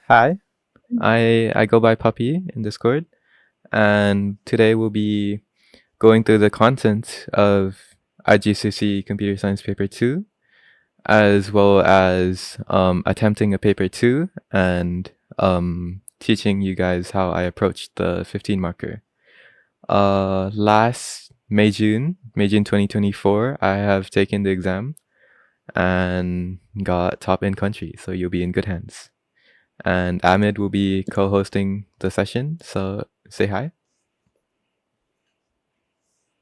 Hi, I go by Puppy in Discord, and today we'll be going through the content of IGCSE Computer Science Paper 2, as well as attempting a Paper 2 and teaching you guys how I approached the 15 marker. Last May June 2024, I have taken the exam and got top in country, so you'll be in good hands. And Ahmed will be co-hosting the session. So say hi.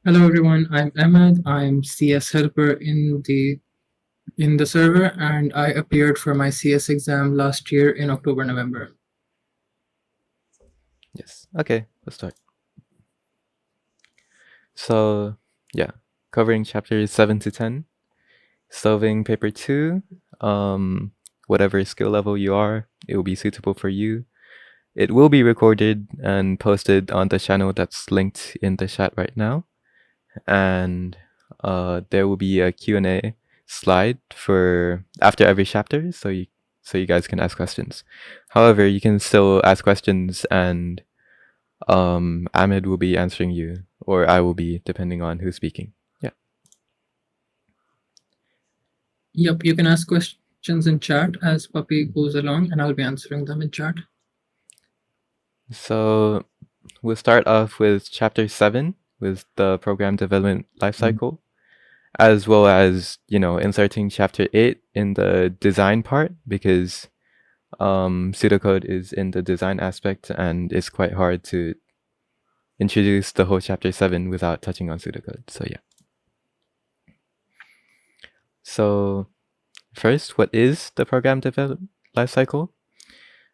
Hello everyone, I'm Ahmed. I'm CS helper in the server and I appeared for my CS exam last year in October November. Yes. Okay, let's start. So yeah, covering chapters 7 to 10, solving paper 2. Whatever skill level you are, it will be suitable for you. It will be recorded and posted on the channel that's linked in the chat right now. And there will be a Q&A slide for after every chapter, so you guys can ask questions. However, you can still ask questions, and Ahmed will be answering you, or I will be, depending on who's speaking. Yeah. Yep, you can ask questions in chat as Puppy goes along and I'll be answering them in chat. So we'll start off with chapter 7 with the program development lifecycle, as well as, inserting chapter 8 in the design part, because pseudocode is in the design aspect and it's quite hard to introduce the whole chapter 7 without touching on pseudocode. So yeah. So first, what is the program development lifecycle?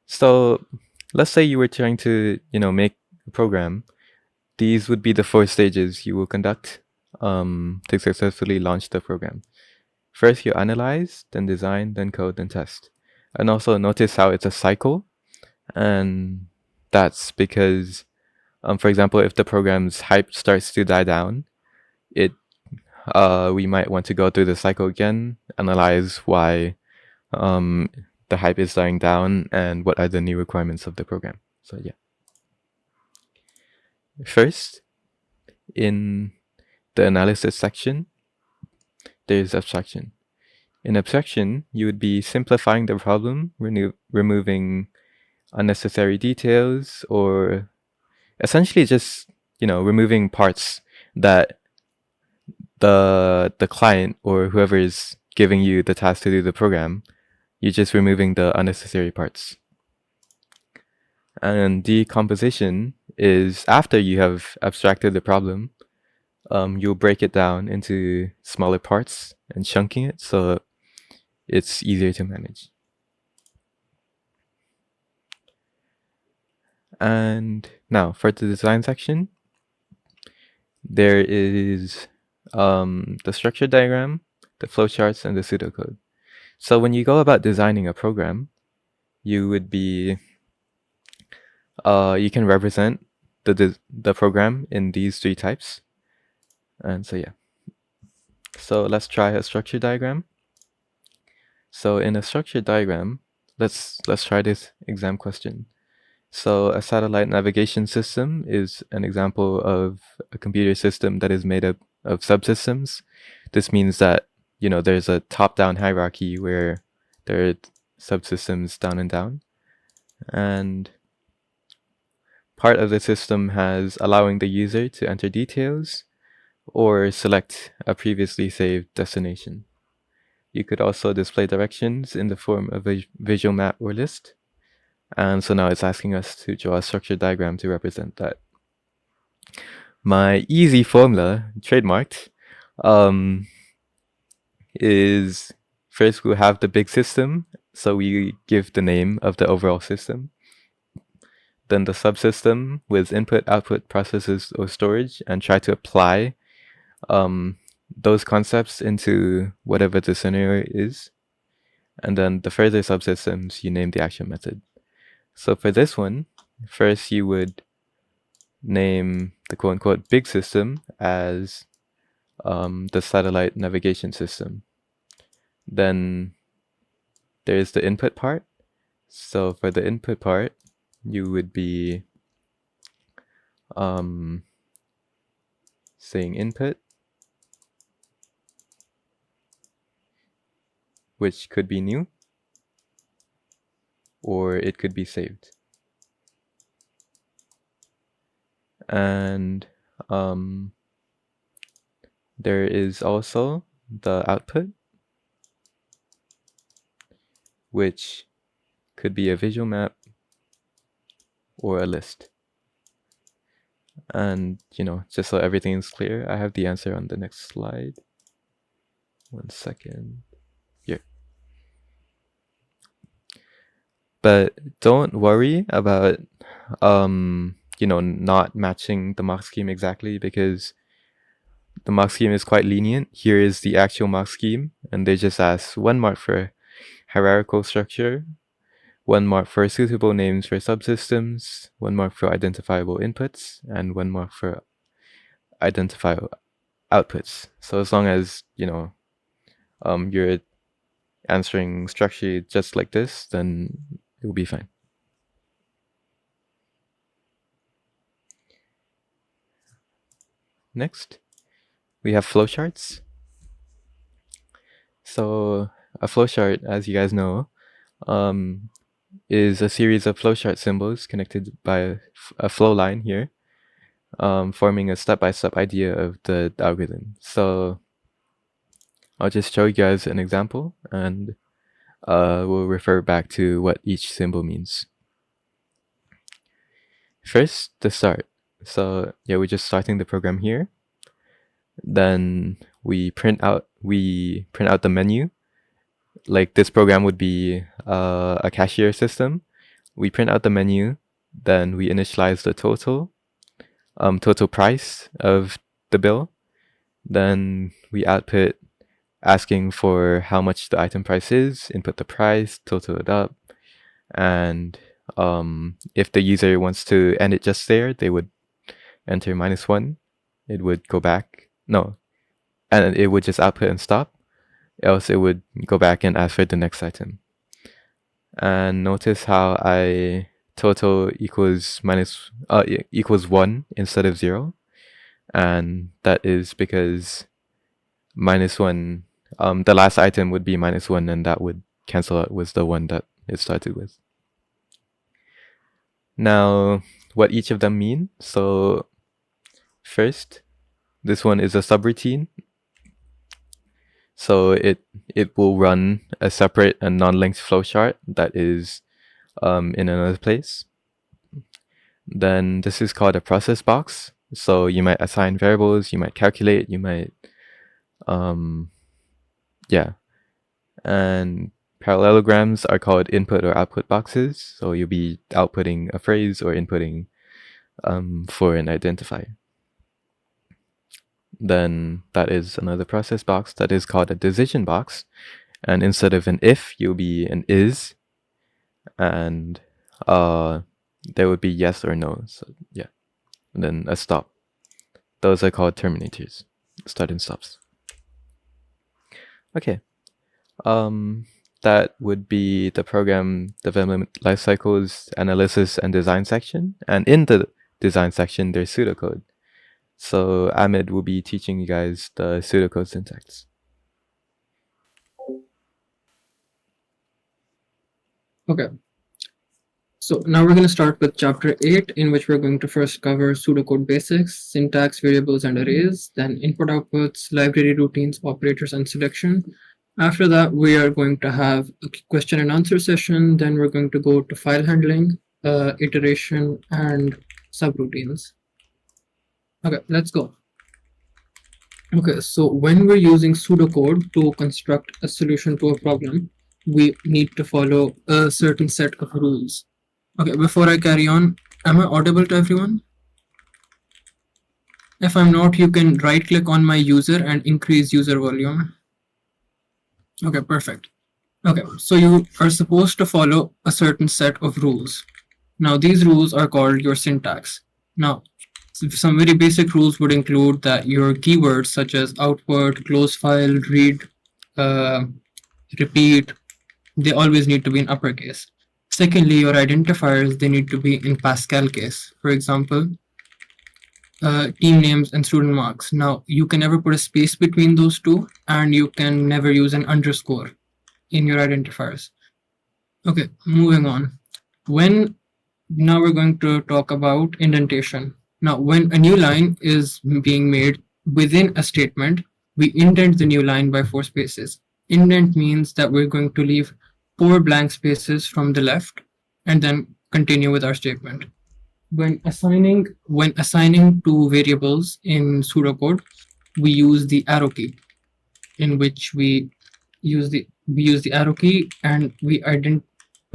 So let's say you were trying to, make a program. These would be the 4 stages you will conduct to successfully launch the program. First, you analyze, then design, then code, then test. And also notice how it's a cycle. And that's because, for example, if the program's hype starts to die down, we might want to go through the cycle again, analyze why the hype is dying down, and what are the new requirements of the program. So yeah. First, in the analysis section, there's abstraction. In abstraction, you would be simplifying the problem, removing unnecessary details, or essentially just, removing parts that the client or whoever is giving you the task to do the program, you're just removing the unnecessary parts. And decomposition is after you have abstracted the problem, you'll break it down into smaller parts and chunking it so it's easier to manage. And now for the design section, there is the structure diagram, the flowcharts, and the pseudocode. So when you go about designing a program, you would be you can represent the program in these 3 types. And so yeah. So let's try a structure diagram. So in a structure diagram, let's try this exam question. So a satellite navigation system is an example of a computer system that is made up of subsystems. This means that, there's a top-down hierarchy where there are subsystems down and down. And part of the system has allowing the user to enter details or select a previously saved destination. You could also display directions in the form of a visual map or list. And so now it's asking us to draw a structured diagram to represent that. My easy formula, trademarked, is first we'll have the big system. So we give the name of the overall system. Then the subsystem with input, output, processes, or storage, and try to apply those concepts into whatever the scenario is. And then the further subsystems, you name the action method. So for this one, first you would name the quote-unquote big system as the satellite navigation system. Then there's the input part. So for the input part, you would be saying input, which could be new, or it could be saved. And there is also the output, which could be a visual map or a list. And, just so everything is clear, I have the answer on the next slide. 1 second. Here. But don't worry about, not matching the mark scheme exactly, because the mark scheme is quite lenient. Here is the actual mark scheme, and they just ask 1 mark for hierarchical structure, 1 mark for suitable names for subsystems, 1 mark for identifiable inputs, and 1 mark for identifiable outputs. So as long as, you're answering structurally just like this, then it will be fine. Next, we have flowcharts. So a flowchart, as you guys know, is a series of flowchart symbols connected by a flow line here, forming a step-by-step idea of the algorithm. So I'll just show you guys an example, and we'll refer back to what each symbol means. First, the start. So yeah, we're just starting the program here. Then we print out the menu. Like this program would be a cashier system. We print out the menu, then we initialize the total price of the bill. Then we output asking for how much the item price is, input the price, total it up, and if the user wants to end it just there, they would enter -1. It would go back. No, and it would just output and stop. Else it would go back and ask for the next item. And notice how total equals 1 instead of 0. And that is because -1, the last item would be -1, and that would cancel out with the 1 that it started with. Now, what each of them mean. So first, this one is a subroutine. So it will run a separate and non-linked flowchart that is in another place. Then this is called a process box. So you might assign variables, you might calculate, you might, And parallelograms are called input or output boxes. So you'll be outputting a phrase or inputting for an identifier. Then that is another process box that is called a decision box. And instead of an if, you'll be an is. And there would be yes or no. So yeah. And then a stop. Those are called terminators. Start and stops. Okay. That would be the program development lifecycles analysis and design section. And in the design section, there's pseudocode. So Ahmed will be teaching you guys the pseudocode syntax. Okay. So now we're going to start with chapter 8, in which we're going to first cover pseudocode basics, syntax, variables, and arrays, then input outputs, library routines, operators, and selection. After that, we are going to have a question and answer session. Then we're going to go to file handling, iteration, and subroutines. Okay, let's go. Okay, so when we're using pseudocode to construct a solution to a problem, we need to follow a certain set of rules. Okay, before I carry on, am I audible to everyone? If I'm not, you can right click on my user and increase user volume. Okay, perfect. Okay, so you are supposed to follow a certain set of rules. Now, these rules are called your syntax. Now, some very basic rules would include that your keywords such as output, close file, read, repeat, they always need to be in uppercase. Secondly, your identifiers, they need to be in Pascal case. For example, team names and student marks. Now, you can never put a space between those two, and you can never use an underscore in your identifiers. Okay, moving on. Now we're going to talk about indentation. Now, when a new line is being made within a statement, we indent the new line by 4 spaces. Indent means that we're going to leave 4 blank spaces from the left and then continue with our statement. When assigning two variables in pseudocode, we use the arrow key, in which we use the arrow key, and we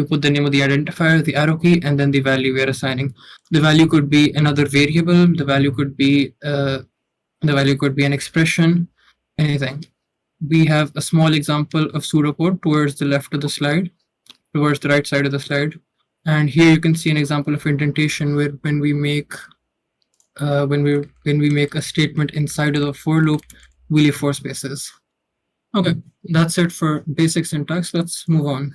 put the name of the identifier, the arrow key, and then the value we are assigning. The value could be another variable. The value could be an expression, anything. We have a small example of pseudocode towards the left of the slide, towards the right side of the slide, and here you can see an example of indentation where when we make a statement inside of the for loop, we leave 4 spaces. Okay, that's it for basic syntax. Let's move on.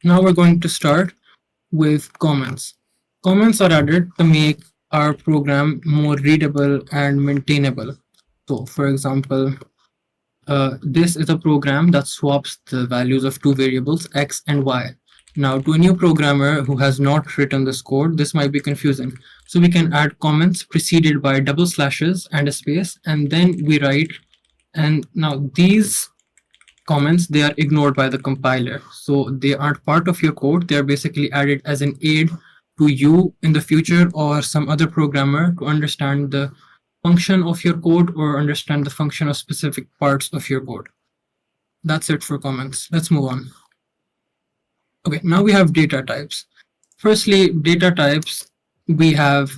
Now we're going to start with comments. Comments are added to make our program more readable and maintainable. So, for example, this is a program that swaps the values of two variables, x and y. Now, to a new programmer who has not written this code, this might be confusing. So we can add comments preceded by double slashes and a space, and then we write. And now these comments, they are ignored by the compiler. So they aren't part of your code. They're basically added as an aid to you in the future or some other programmer to understand the function of your code or understand the function of specific parts of your code. That's it for comments. Let's move on. Okay, now we have data types. Firstly, data types, we have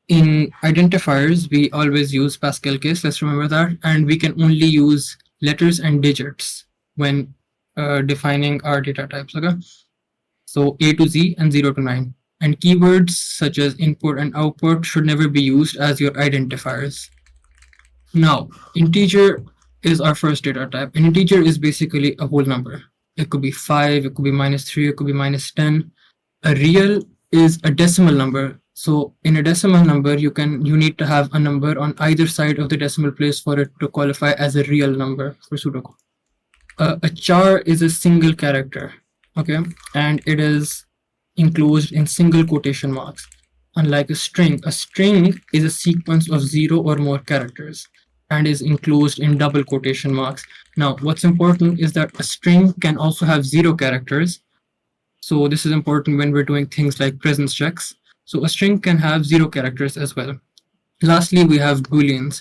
in identifiers, we always use Pascal case, let's remember that, and we can only use letters and digits when defining our data types, okay? So A to Z and 0 to 9. And keywords such as input and output should never be used as your identifiers. Now, integer is our first data type. An integer is basically a whole number. It could be 5, it could be -3, it could be -10. A real is a decimal number. So in a decimal number, you need to have a number on either side of the decimal place for it to qualify as a real number for pseudocode. A char is a single character, okay, and it is enclosed in single quotation marks. Unlike a string is a sequence of 0 or more characters and is enclosed in double quotation marks. Now, what's important is that a string can also have 0 characters. So this is important when we're doing things like presence checks. So a string can have 0 characters as well. Lastly, we have Booleans.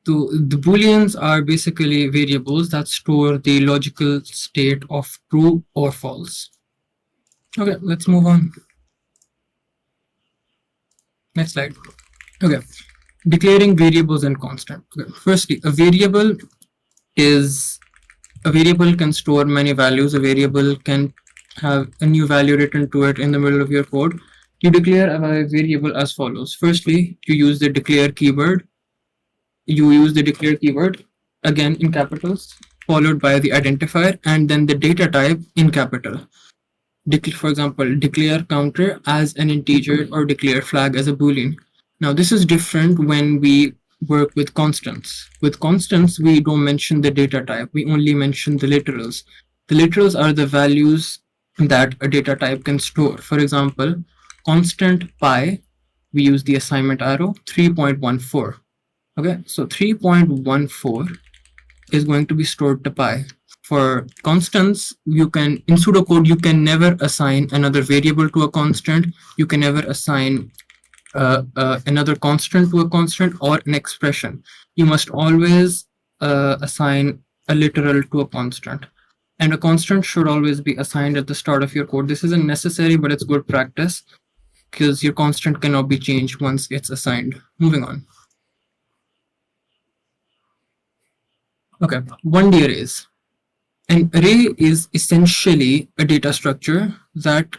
So the Booleans are basically variables that store the logical state of true or false. Okay, let's move on. Next slide. Okay, declaring variables and constant. Okay. Firstly, a variable can store many values. A variable can have a new value written to it in the middle of your code. You declare a variable as follows. Firstly, you use the declare keyword. Again in capitals, followed by the identifier, and then the data type in capital. For example, declare counter as an integer or declare flag as a Boolean. Now, this is different when we work with constants. With constants, we don't mention the data type. We only mention the literals. The literals are the values that a data type can store. For example, constant pi, we use the assignment arrow, 3.14. Okay, so 3.14 is going to be stored to pi. For constants, in pseudocode, you can never assign another variable to a constant. You can never assign another constant to a constant or an expression. You must always assign a literal to a constant. And a constant should always be assigned at the start of your code. This isn't necessary, but it's good practice because your constant cannot be changed once it's assigned. Moving on. Okay, 1D arrays. An array is essentially a data structure that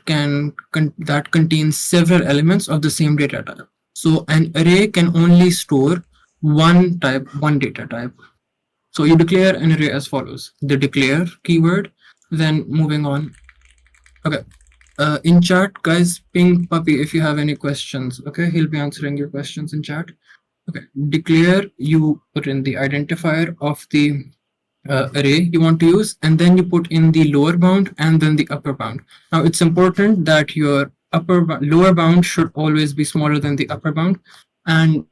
contains several elements of the same data type. So an array can only store one data type. So you declare an array as follows: the declare keyword, then moving on, Okay. In chat, guys, ping Puppy if you have any questions. Okay, he'll be answering your questions in chat. Okay, declare, you put in the identifier of the array you want to use, and then you put in the lower bound and then the upper bound. Now it's important that your lower bound should always be smaller than the upper bound, and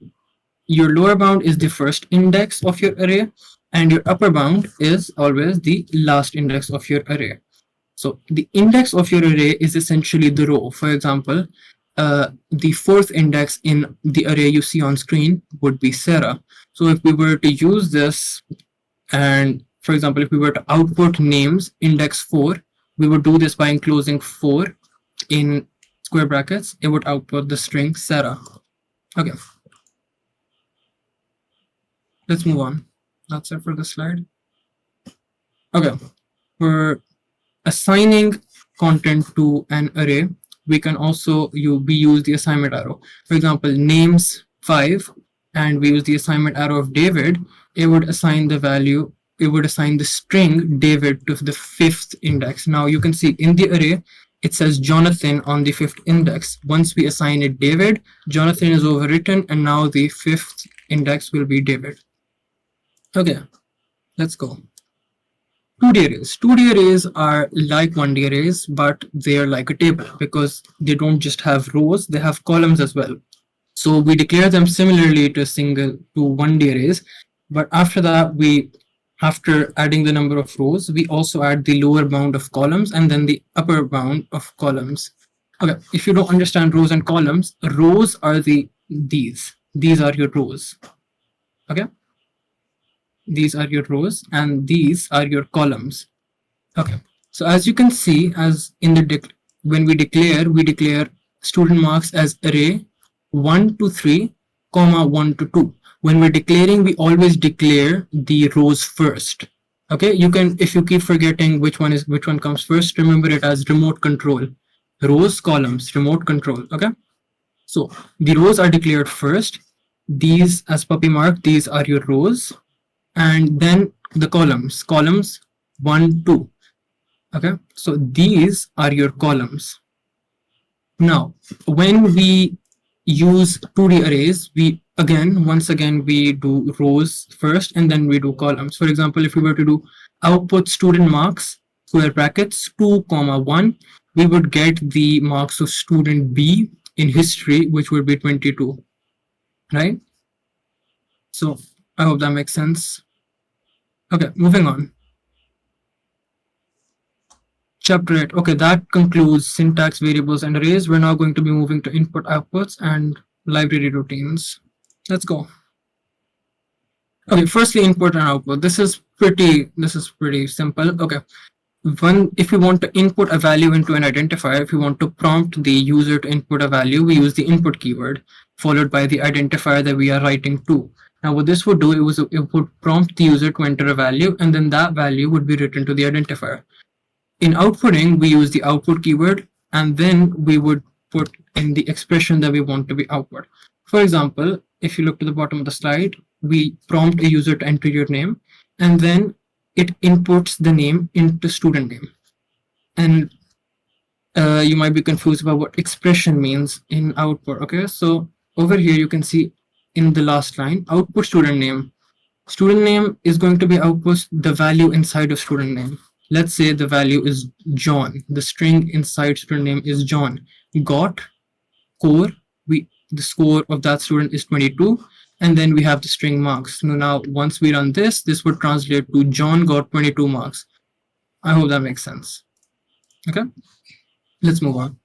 your lower bound is the first index of your array, and your upper bound is always the last index of your array. So the index of your array is essentially the row. For example, the fourth index in the array you see on screen would be Sarah. So if we were to use this, and for example, if we were to output names index 4, we would do this by enclosing 4 in square brackets. It would output the string Sarah. Okay, let's move on. That's it for the slide. Okay, for assigning content to an array, we can also we use the assignment arrow. For example, names 5, and we use the assignment arrow of David. It would assign the value, it would assign the string David to the 5th index. Now you can see in the array, it says Jonathan on the 5th index. Once we assign it David, Jonathan is overwritten, and now the 5th index will be David. Okay, let's go. 2D arrays. 2D arrays are like 1D arrays, but they're like a table because they don't just have rows, they have columns as well. So we declare them similarly to 1D arrays, but after that, after adding the number of rows, we also add the lower bound of columns and then the upper bound of columns. Okay, if you don't understand rows and columns, rows are these. These are your rows. Okay. These are your rows and these are your columns. Okay, so as you can see, as in the when we declare student marks as array 1 to 3, comma 1 to 2. When we're declaring, we always declare the rows first. Okay, you can, if you keep forgetting which one comes first, remember it as remote control. Rows, columns, remote control. Okay, so the rows are declared first. These, as Puppy marked, these are your rows, and then the columns 1, 2. Okay, so these are your columns. Now when we use 2D arrays, once again we do rows first and then we do columns. For example, if we were to do output student marks square brackets 2, comma 1, we would get the marks of student B in history, which would be 22, right? So I hope that makes sense. Okay, moving on. Chapter 8. Okay, that concludes syntax, variables, and arrays. We're now going to be moving to input, outputs, and library routines. Let's go. Okay, firstly, input and output. This is pretty simple. Okay. If we want to input a value into an identifier, if we want to prompt the user to input a value, we use the input keyword followed by the identifier that we are writing to. Now what this would do, it would prompt the user to enter a value, and then that value would be written to the identifier. In outputting, we use the output keyword, and then we would put in the expression that we want to be output. For example, if you look to the bottom of the slide, we prompt a user to enter your name, and then it inputs the name into student name. And you might be confused about what expression means in output. Okay, so over here you can see in the last line, output student name. Student name is going to be output the value inside of student name. Let's say the value is John. The string inside student name is John. Got score. The score of that student is 22, and then we have the string marks. Now once we run this would translate to John got 22 marks. I hope that makes sense. Okay, let's move on.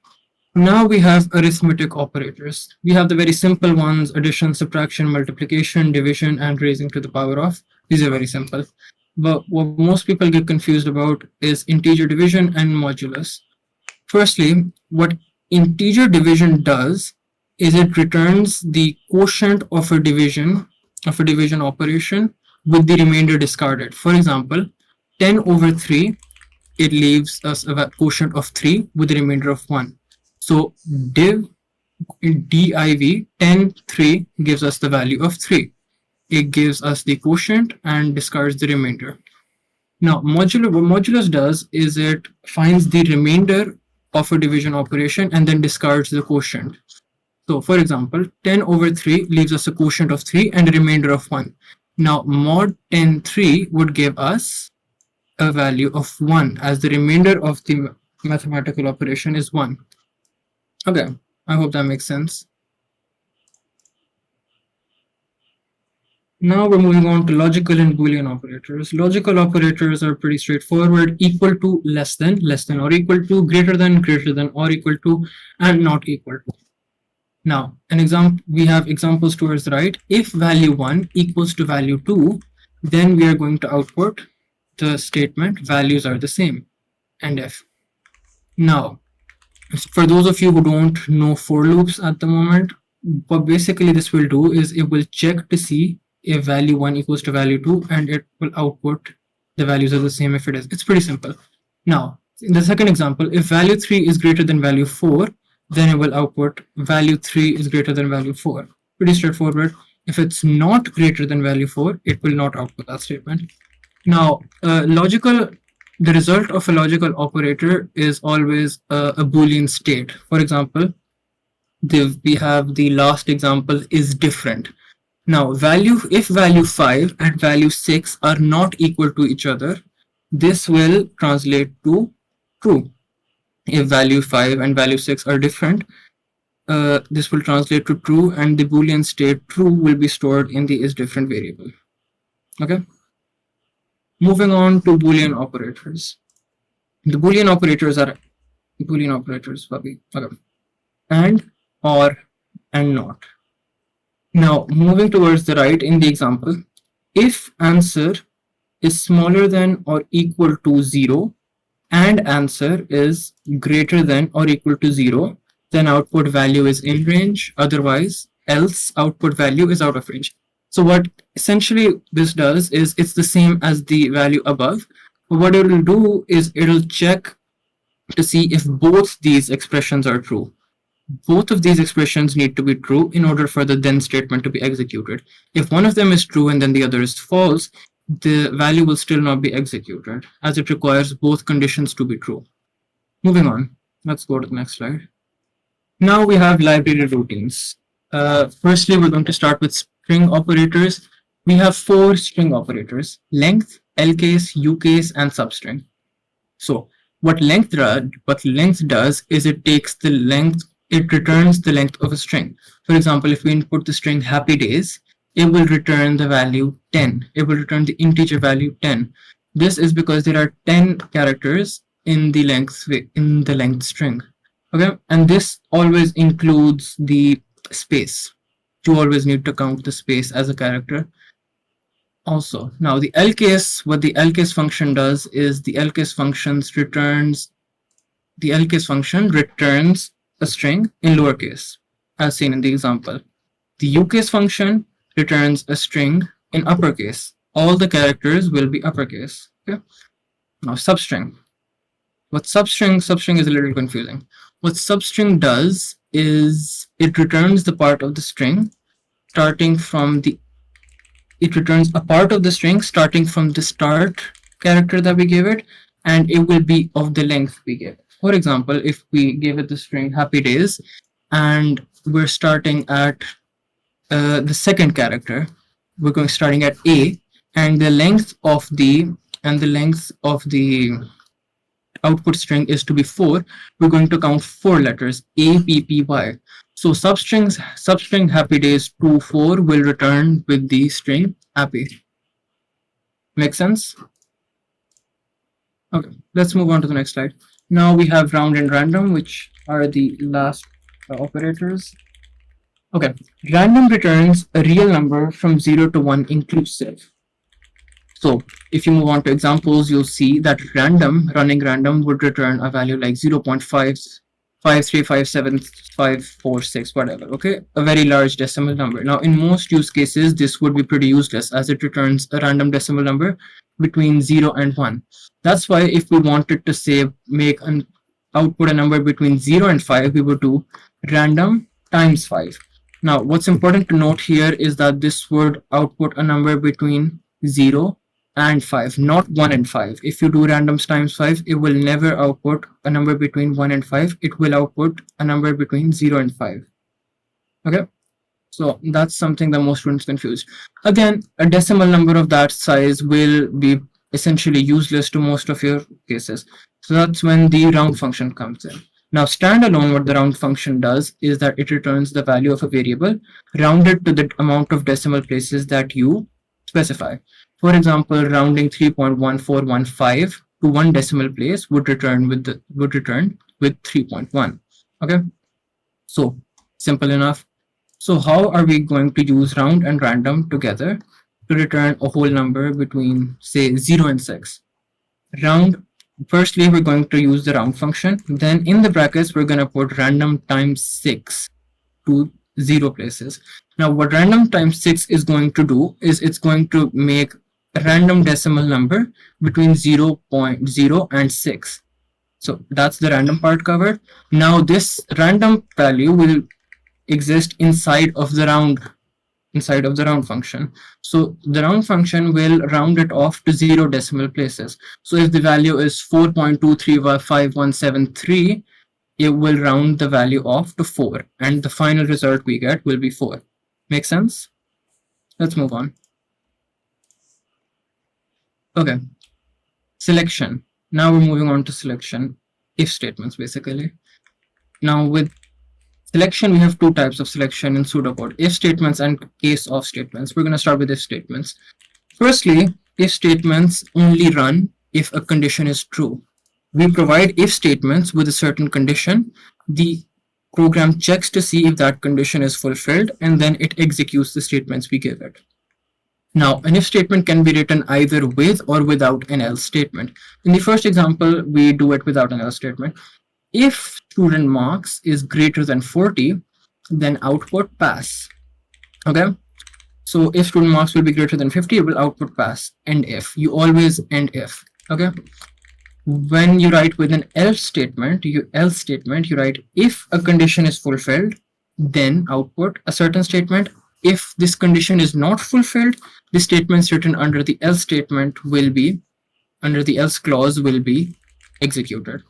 Now we have arithmetic operators. We have the very simple ones: addition, subtraction, multiplication, division, and raising to the power of. These are very simple. But what most people get confused about is integer division and modulus. Firstly, what integer division does is it returns the quotient of a division operation with the remainder discarded. For example, 10 over 3, it leaves us a quotient of 3 with the remainder of 1. So div 10 3 gives us the value of 3. It gives us the quotient and discards the remainder. Now what modulus does is it finds the remainder of a division operation and then discards the quotient. So for example, 10 over 3 leaves us a quotient of 3 and a remainder of 1. Now mod 10 3 would give us a value of 1 as the remainder of the mathematical operation is 1. Okay, I hope that makes sense. Now we're moving on to logical and Boolean operators. Logical operators are pretty straightforward: equal to, less than or equal to, greater than or equal to, and not equal to. Now, an example, we have examples towards the right. If value 1 equals to value 2, then we are going to output the statement values are the same, and if. Now, for those of you who don't know for loops at the moment, what basically this will do is it will check to see if value 1 equals to value 2, and it will output the values are the same if it is. It's pretty simple. Now, in the second example, if value 3 is greater than value 4, then it will output value 3 is greater than value 4. Pretty straightforward. If it's not greater than value 4, it will not output that statement. Now, the result of a logical operator is always a Boolean state. For example, we have the last example is different. Now, if value 5 and value 6 are not equal to each other, this will translate to true. If value 5 and value 6 are different, this will translate to true, and the Boolean state true will be stored in the is different variable. Okay. Moving on to Boolean operators. The Boolean operators are okay. And, or, and not. Now, moving towards the right in the example, if answer is smaller than or equal to 0 and answer is greater than or equal to 0, then output value is in range, otherwise else output value is out of range. So what essentially this does is it's the same as the value above. What it will do is it'll check to see if both these expressions are true. Both of these expressions need to be true in order for the then statement to be executed. If one of them is true and then the other is false, the value will still not be executed, as it requires both conditions to be true. Moving on, let's go to the next slide. Now we have library routines. Firstly, we're going to start with string operators. We have 4 string operators: length, lcase, ucase, and substring. So what length does is it returns the length of a string. For example, if we input the string happy days, it will return the value 10. It will return the integer value 10. This is because there are 10 characters in the length string. Okay, and this always includes the space. You always need to count the space as a character. Also, now what the lcase function does is the lcase function returns a string in lowercase, as seen in the example. The ucase function returns a string in uppercase. All the characters will be uppercase. Okay. Now substring. Substring is a little confusing. What substring does is it returns the part of the string it returns a part of the string starting from the start character that we gave it, and it will be of the length we gave it. For example, if we give it the string happy days and we're starting at the second character, we're starting at A, and the length of the output string is to be 4, we're going to count 4 letters A, P, P, Y. So substring happy days 2, 4 will return with the string happy. Make sense? Okay, let's move on to the next slide. Now we have round and random, which are the last operators. Okay, random returns a real number from 0 to 1 inclusive. So if you move on to examples, you'll see that running random would return a value like 0.553575546, whatever. Okay, a very large decimal number. Now in most use cases, this would be pretty useless, as it returns a random decimal number between 0 and 1. That's why if we wanted to output a number between 0 and 5, we would do random times 5. Now what's important to note here is that this would output a number between 0 and 5, not 1 and 5. If you do randoms times 5, it will never output a number between 1 and 5. It will output a number between 0 and 5. Okay, so that's something that most students confuse. Again, a decimal number of that size will be essentially useless to most of your cases. So that's when the round function comes in. Now, standalone, what the round function does is that it returns the value of a variable rounded to the amount of decimal places that you specify. For example, rounding 3.1415 to one decimal place would return with 3.1. Okay, so simple enough. So how are we going to use round and random together to return a whole number between, say, 0 and 6? Round, firstly, we're going to use the round function. Then in the brackets, we're going to put random times 6 to 0 places. Now, what random times 6 is going to do is it's going to make a random decimal number between 0.0 and 6. So that's the random part covered. Now, this random value will exist inside of the round function. So the round function will round it off to 0 decimal places. So if the value is 4.235173, it will round the value off to 4, and the final result we get will be 4. Make sense? Let's move on. Okay, selection. Now we're moving on to selection, if statements basically. Now with selection, we have two types of selection in pseudocode: if statements and case of statements. We're going to start with if statements. Firstly, if statements only run if a condition is true. We provide if statements with a certain condition. The program checks to see if that condition is fulfilled, and then it executes the statements we give it. Now, an if statement can be written either with or without an else statement. In the first example, we do it without an else statement. If student marks is greater than 40, then output pass. Okay, so if student marks will be greater than 50, it will output pass. End if. You always end if. Okay, when you write with an else statement, you write if a condition is fulfilled, then output a certain statement. If this condition is not fulfilled, the statements written under the else statement will be, under the else clause, will be executed.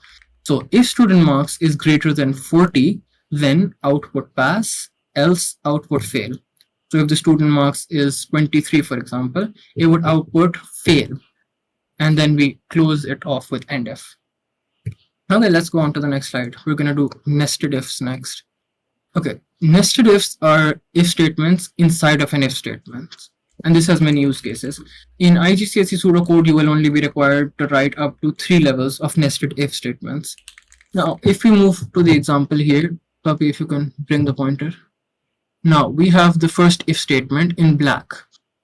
So if student marks is greater than 40, then output pass, else output fail. So if the student marks is 23, for example, it would output fail. And then we close it off with end if. Okay, let's go on to the next slide. We're going to do nested ifs next. Okay, nested ifs are if statements inside of an if statement. And this has many use cases. In IGCSE pseudocode, you will only be required to write up to 3 levels of nested if statements. Now, if we move to the example here, Puppy, if you can bring the pointer. Now, we have the first if statement in black.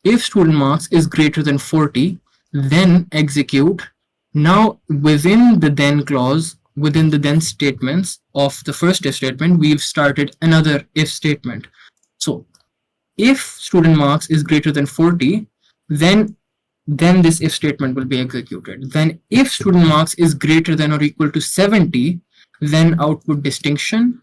If student marks is greater than 40, then execute. Now, within the then clause, within the then statements of the first if statement, we've started another if statement. So, if student marks is greater than 40, then this if statement will be executed. Then if student marks is greater than or equal to 70, then output distinction.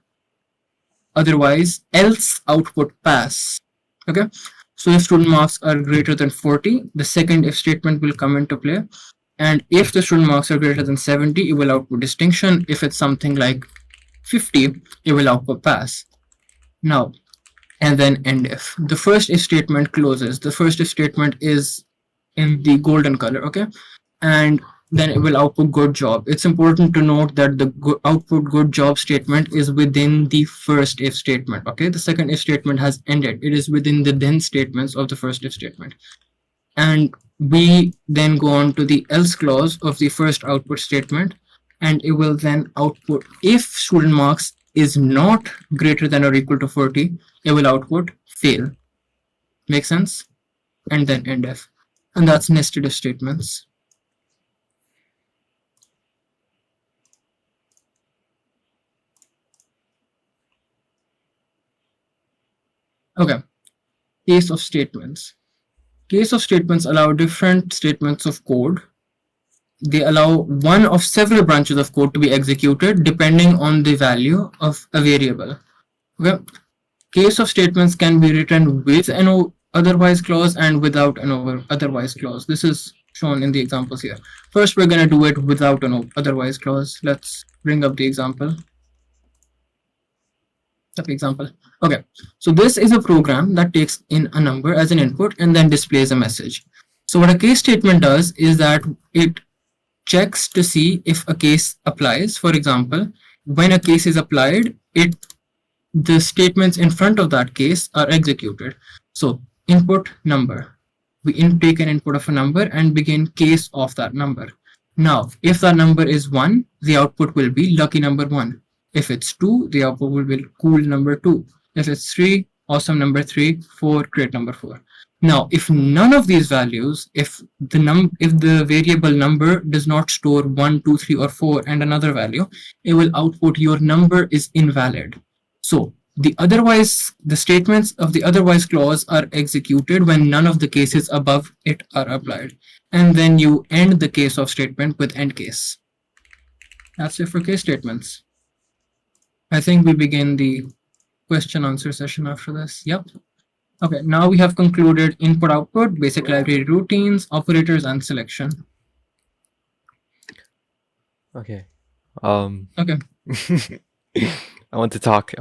Otherwise, else output pass. Okay, so if student marks are greater than 40, the second if statement will come into play. And if the student marks are greater than 70, it will output distinction. If it's something like 50, it will output pass. Now, and then end if. The first if statement closes. The first if statement is in the golden color, okay? And then it will output good job. It's important to note that the output good job statement is within the first if statement, okay? The second if statement has ended. It is within the then statements of the first if statement. And we then go on to the else clause of the first output statement, and it will then output if student marks is not greater than or equal to 40, it will output fail. Make sense? And then end if. And that's nested if statements. Okay, case of statements. Case of statements allow different statements of code. They allow one of several branches of code to be executed depending on the value of a variable. Okay, case of statements can be written with an otherwise clause and without an otherwise clause. This is shown in the examples here. First, we're going to do it without an otherwise clause. Let's bring up the example. Okay, so this is a program that takes in a number as an input and then displays a message. So what a case statement does is that it checks to see if a case applies. For example, when a case is applied, the statements in front of that case are executed. So input number, we take an input of a number and begin case of that number. Now, if that number is 1, the output will be lucky number 1. If it's 2, the output will be cool number 2. If it's 3, awesome number 3, 4, great number 4. Now, if none of these values, if the variable number does not store 1, 2, 3, or 4 and another value, it will output your number is invalid. So the statements of the otherwise clause are executed when none of the cases above it are applied. And then you end the case of statement with end case. That's it for case statements. I think we begin the question answer session after this. Yep. Okay, now we have concluded input output, basic library routines, operators, and selection. Okay. Okay. I want to talk.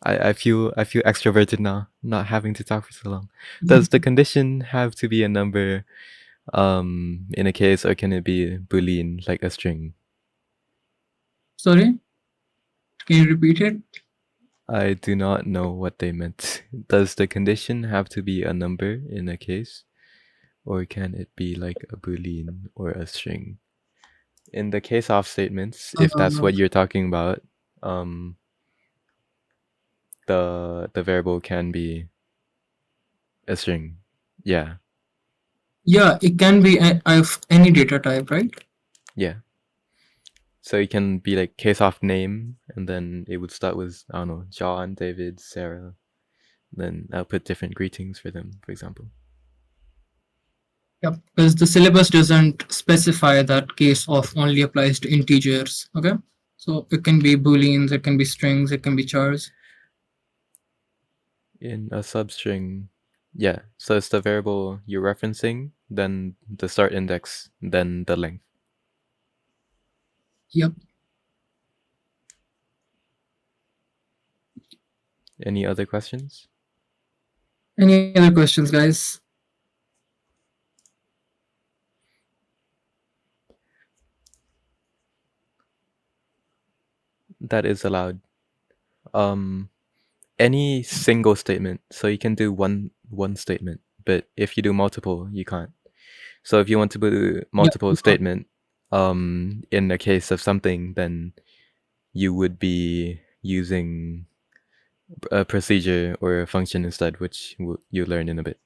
I feel extroverted now, not having to talk for so long. Does the condition have to be a number in a case, or can it be Boolean, like a string? Sorry? Can you repeat it? I do not know what they meant. Does the condition have to be a number in a case, or can it be like a Boolean or a string? In the case of statements, if that's what you're talking about, the variable can be a string. Yeah. Yeah, it can be of any data type, right? Yeah. So it can be like case of name, and then it would start with, I don't know, John, David, Sarah. Then I'll put different greetings for them, for example. Yeah, because the syllabus doesn't specify that case of only applies to integers. Okay, so it can be booleans, it can be strings, it can be chars. In a substring, yeah. So it's the variable you're referencing, then the start index, then the length. Yep. Any other questions? Any other questions, guys? That is allowed. Any single statement. So you can do one statement, but if you do multiple, you can't. So if you want to do multiple statement, in the case of something, then you would be using a procedure or a function instead, which you learn in a bit.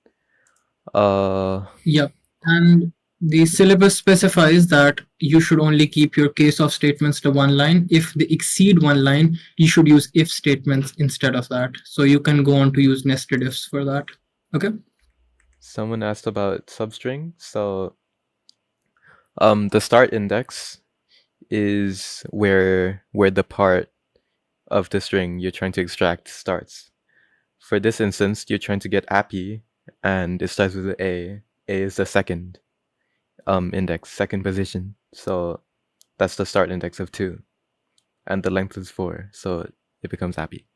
Yep. And the syllabus specifies that you should only keep your case of statements to one line. If they exceed one line, you should use if statements instead of that. So you can go on to use nested ifs for that. Okay. Someone asked about substring. So the start index is where the part of the string you're trying to extract starts. For this instance, you're trying to get appy, and it starts with A. A is the second index, second position. So that's the start index of 2. And the length is 4, so it becomes appy.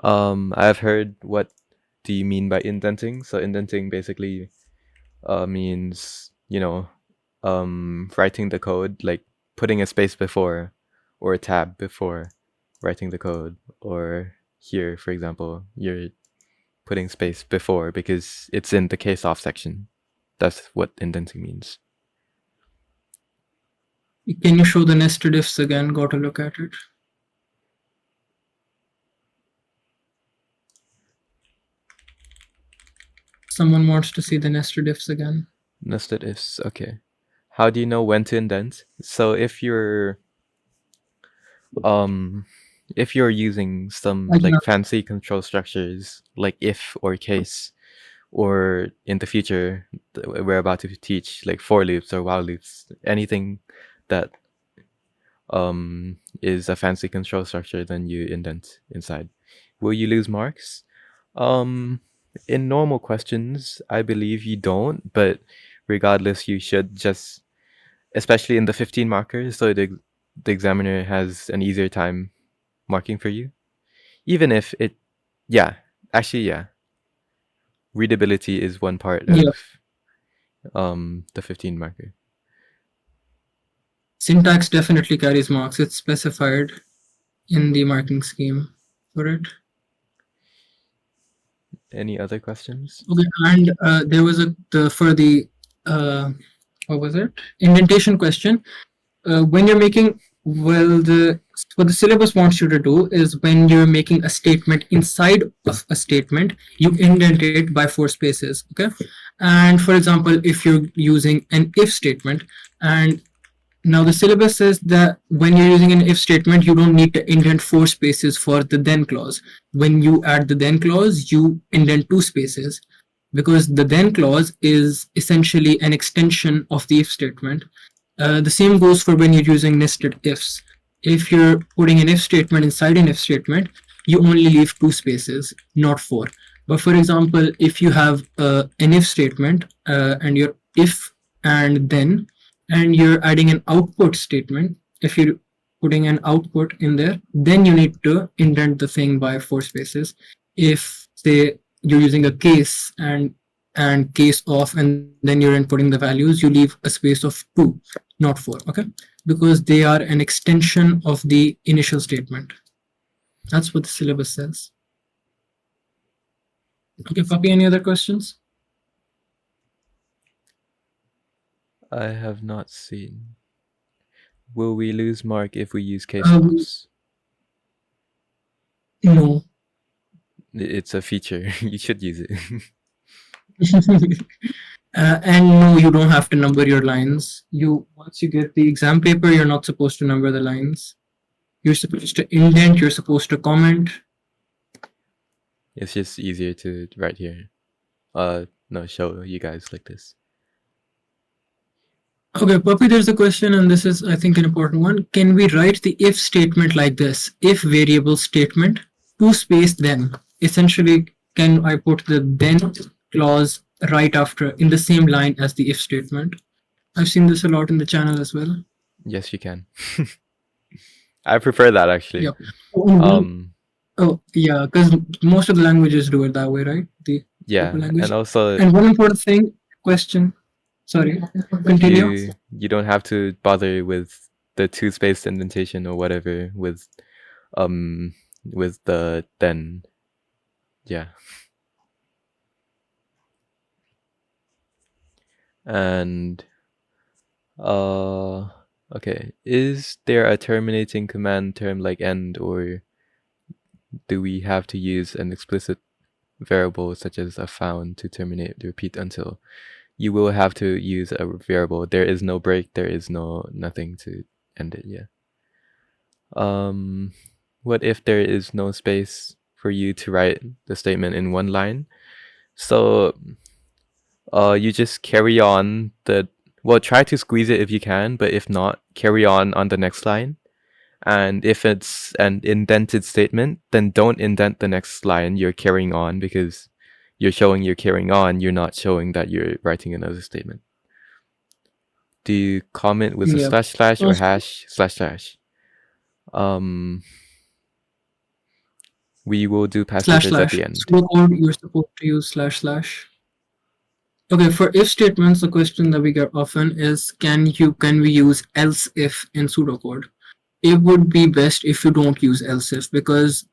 I've heard what do you mean by indenting. So indenting basically means, writing the code, like putting a space before or a tab before writing the code. Or here, for example, you're putting space before because it's in the case off section. That's what indenting means. Can you show the nested ifs again? Got to look at it. Someone wants to see the nested ifs again. Nested ifs, okay. How do you know when to indent? So if you're using some like fancy control structures like if or case, or in the future we're about to teach like for loops or while loops, anything that is a fancy control structure, then you indent inside. Will you lose marks? In normal questions, I believe you don't, but regardless, you should just, especially in the 15 markers, so the examiner has an easier time marking for you. Even if it, yeah, actually, yeah. Readability is one part Yeah. of the 15 marker. Syntax definitely carries marks. It's specified in the marking scheme for it. Any other questions? Okay, and there was for the what was it? Indentation question. When you're making, well, the what the syllabus wants you to do is when you're making a statement inside of a statement, you indent it by 4 spaces. Okay, and for example, if you're using an if statement, and now the syllabus says that when you're using an if statement, you don't need to indent 4 spaces for the then clause. When you add the then clause, you indent 2 spaces, because the then clause is essentially an extension of the if statement. The same goes for when you're using nested ifs. If you're putting an if statement inside an if statement, you only leave 2 spaces, not 4. But for example, if you have an if statement and your if and then, and you're adding an output statement, if you're putting an output in there, then you need to indent the thing by 4 spaces. If, say, you're using a case and case of, and then you're inputting the values, you leave a space of 2, not 4. Okay, because they are an extension of the initial statement. That's what the syllabus says. Okay, Papi, any other questions? I have not seen. Will we lose mark if we use case loops? No. It's a feature. You should use it. And no, you don't have to number your lines. Once you get the exam paper, you're not supposed to number the lines. You're supposed to indent, you're supposed to comment. It's just easier to write here. No, show you guys like this. Okay, Puppy, there's a question, and this is, I think, an important one. Can we write the if statement like this? If variable statement, 2 space then. Essentially, can I put the then clause right after in the same line as the if statement? I've seen this a lot in the channel as well. Yes, you can. I prefer that actually. Yep. Oh, yeah, because most of the languages do it that way, right? Yeah, and also, and one important thing, question. Sorry, continue. You don't have to bother with the 2-space indentation or whatever with the then. Yeah. And okay, is there a terminating command term like end, or do we have to use an explicit variable such as a found to terminate the repeat until? You will have to use a variable. There is no break, there is nothing to end it. Yeah. What if there is no space for you to write the statement in one line? So you just carry on try to squeeze it if you can, but if not, carry on the next line. And if it's an indented statement, then don't indent the next line you're carrying on, because you're showing you're carrying on, you're not showing that you're writing another statement. Do you comment with a // or #/? We will do passages at the end. Pseudocode, you're supposed to use //. Okay, for if statements, the question that we get often is, can we use else if in pseudocode? It would be best if you don't use else if, because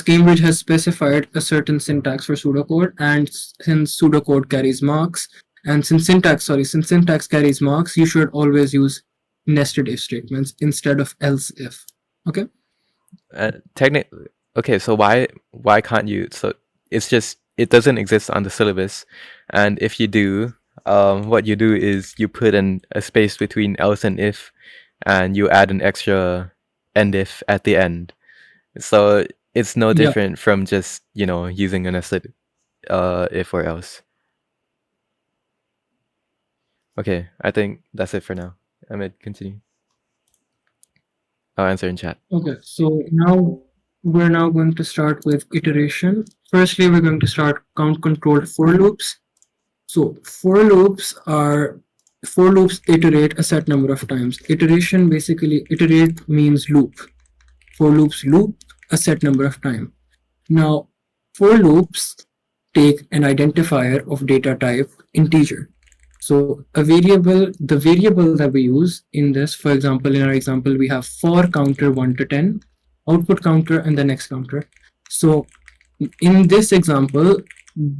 Cambridge has specified a certain syntax for pseudocode, and since pseudocode carries marks, and since syntax carries marks, you should always use nested if statements instead of else if. Okay. Technically, okay. So why can't you? So it's just it doesn't exist on the syllabus, and if you do, what you do is you put in a space between else and if, and you add an extra end if at the end. So it's no different from just using a nested if or else. Okay, I think that's it for now. Ahmed, continue. I'll answer in chat. Okay, so we're now going to start with iteration. Firstly, we're going to start count controlled for loops. So for loops iterate a set number of times. Iteration, basically iterate means loop. For loops loop a set number of time. Now for loops take an identifier of data type integer. So the variable that we use in this, for example, in our example, we have for counter 1 to 10, output counter, and the next counter. So in this example,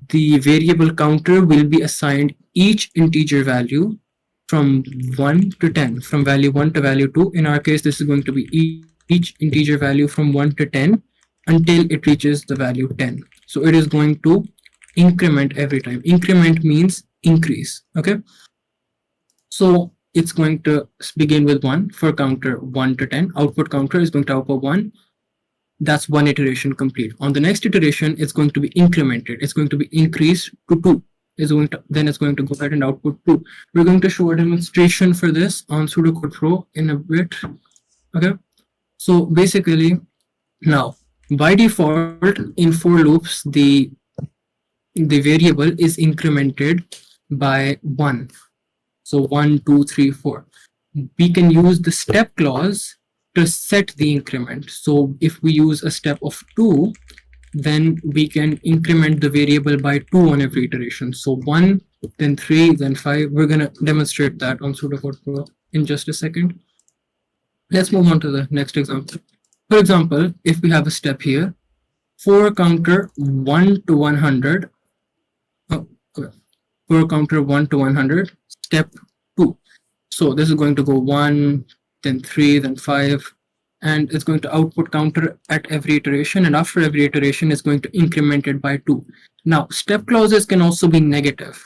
the variable counter will be assigned each integer value from 1 to 10, from value 1 to value 2. In our case, this is going to be each integer value from 1 to 10 until it reaches the value 10. So it is going to increment every time. Increment means increase. Okay. So it's going to begin with 1 for counter 1 to 10. Output counter is going to output 1. That's one iteration complete. On the next iteration, it's going to be incremented. It's going to be increased to 2. Then it's going to go ahead and output 2. We're going to show a demonstration for this on Pseudocode Pro in a bit. Okay. So basically, now by default in for loops, the variable is incremented by 1. So 1, 2, 3, 4. We can use the step clause to set the increment. So if we use a step of 2, then we can increment the variable by 2 on every iteration. So 1, then 3, then 5. We're going to demonstrate that on Pseudocode Pro in just a second. Let's move on to the next example. For example, if we have a step here, for counter 1 to 100, for counter 1 to 100, step 2. So this is going to go 1, then 3, then 5, and it's going to output counter at every iteration, and after every iteration is going to increment it by 2. Now step clauses can also be negative.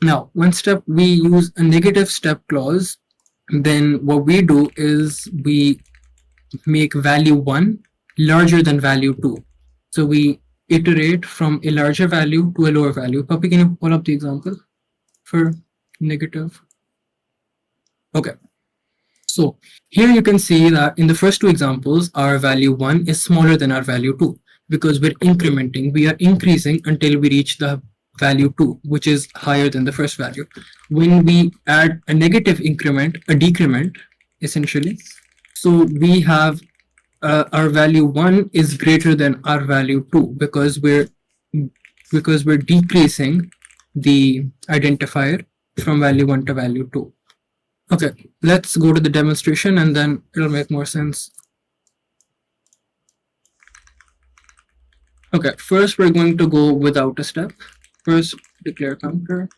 Now when we use a negative step clause, then what we do is we make value 1 larger than value 2. So we iterate from a larger value to a lower value. Puppy, can you pull up the example for negative? Okay. So here you can see that in the first two examples, our value 1 is smaller than our value 2 because we're incrementing. We are increasing until we reach the value 2, which is higher than the first value. When we add a negative increment, a decrement, essentially, so we have our value 1 is greater than our value 2 because we're decreasing the identifier from value 1 to value 2. Okay, let's go to the demonstration and then it'll make more sense. Okay, first we're going to go without a step. First, declare counter.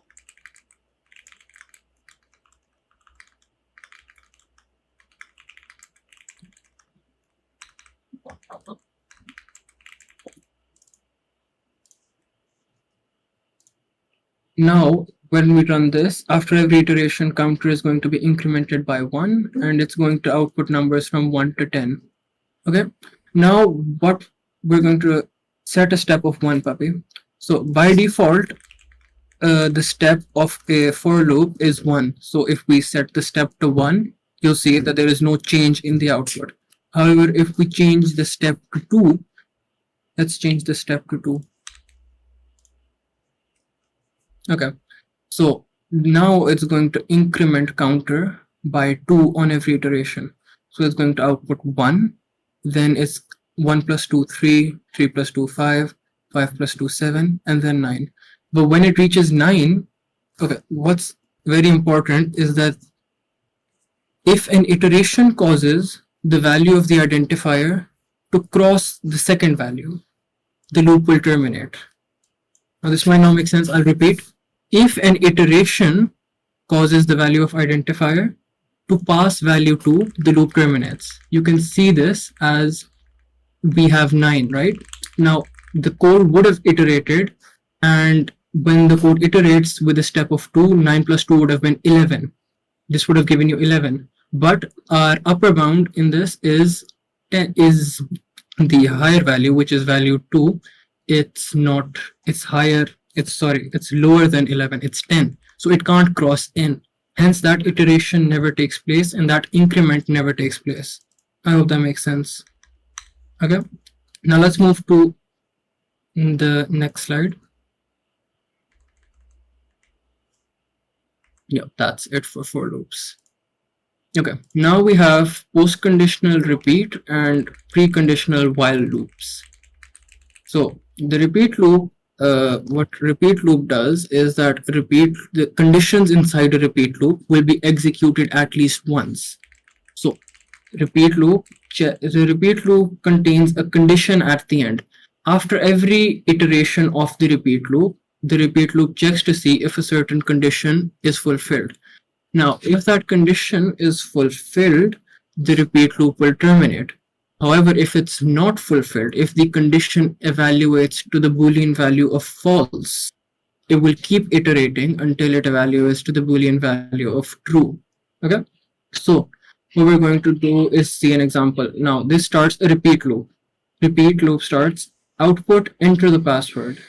Now, when we run this, after every iteration, counter is going to be incremented by 1 and it's going to output numbers from 1 to 10. Okay, now what we're going to set a step of 1, puppy. So by default, the step of a for loop is 1. So if we set the step to 1, you'll see that there is no change in the output. However, if we change the step to 2, let's change the step to 2. Okay, so now it's going to increment counter by 2 on every iteration. So it's going to output 1, then it's 1 plus 2, 3, 3 plus 2, 5, 5 plus 2, 7, and then 9. But when it reaches 9, okay, what's very important is that if an iteration causes the value of the identifier to cross the second value, the loop will terminate. Now this might not make sense. I'll repeat. If an iteration causes the value of identifier to pass value 2, the loop terminates. You can see this as we have 9, right? Now the code would have iterated, and when the code iterates with a step of 2, 9 plus 2 would have been 11. This would have given you 11. But our upper bound in this is 10, is the higher value, which is value 2. It's not, it's higher, it's lower than 11, it's 10. So it can't cross n. Hence that iteration never takes place and that increment never takes place. I hope that makes sense. Okay, now let's move to the next slide. Yeah, that's it for loops. Okay, now we have post-conditional repeat and preconditional while loops. So the repeat loop, what repeat loop does is that the conditions inside a repeat loop will be executed at least once. So the repeat loop contains a condition at the end. After every iteration of the repeat loop checks to see if a certain condition is fulfilled. Now, if that condition is fulfilled, the repeat loop will terminate. However, if it's not fulfilled, if the condition evaluates to the Boolean value of false, it will keep iterating until it evaluates to the Boolean value of true. Okay? So, what we're going to do is see an example. Now, this starts a repeat loop. Repeat loop starts output, enter the password,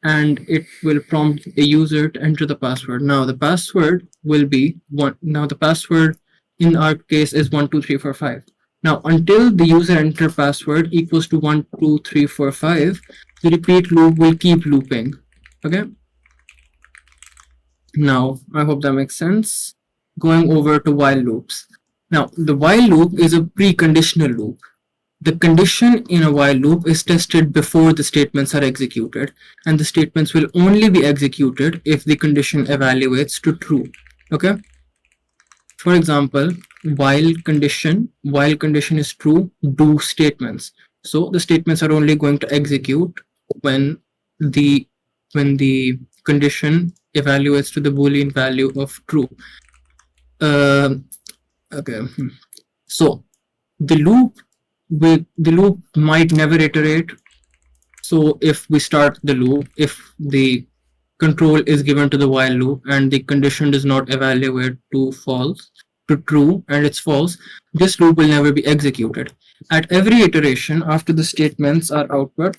and it will prompt a user to enter the password. Now the password will be one. Now the password in our case is 12345. Now until the user enter password equals to 12345, the repeat loop will keep looping. Okay. Now I hope that makes sense. Going over to while loops. Now the while loop is a preconditional loop. The condition in a while loop is tested before the statements are executed, and the statements will only be executed if the condition evaluates to true. Okay. For example, while condition is true, do statements. So the statements are only going to execute when the condition evaluates to the Boolean value of true. Okay. So the loop might never iterate. So if we start the loop, if the control is given to the while loop and the condition does not evaluate to false, to true, and it's false, this loop will never be executed. At every iteration after the statements are output,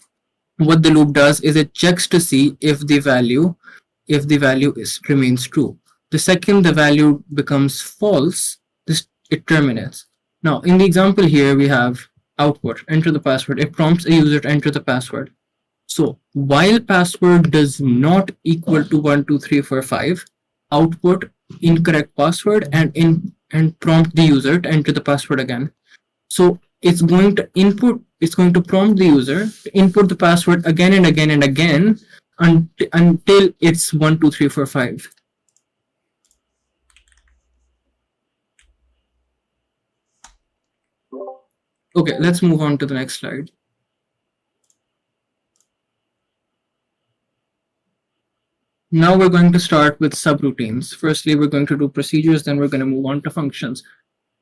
what the loop does is it checks to see if the value remains true. The second the value becomes false, it terminates. Now in the example here we have output, enter the password. It prompts a user to enter the password. So while password does not equal to 12345, output incorrect password and prompt the user to enter the password again. So it's going to prompt the user to input the password again and again and again until it's 12345. Okay, let's move on to the next slide. Now we're going to start with subroutines. Firstly, we're going to do procedures, then we're going to move on to functions.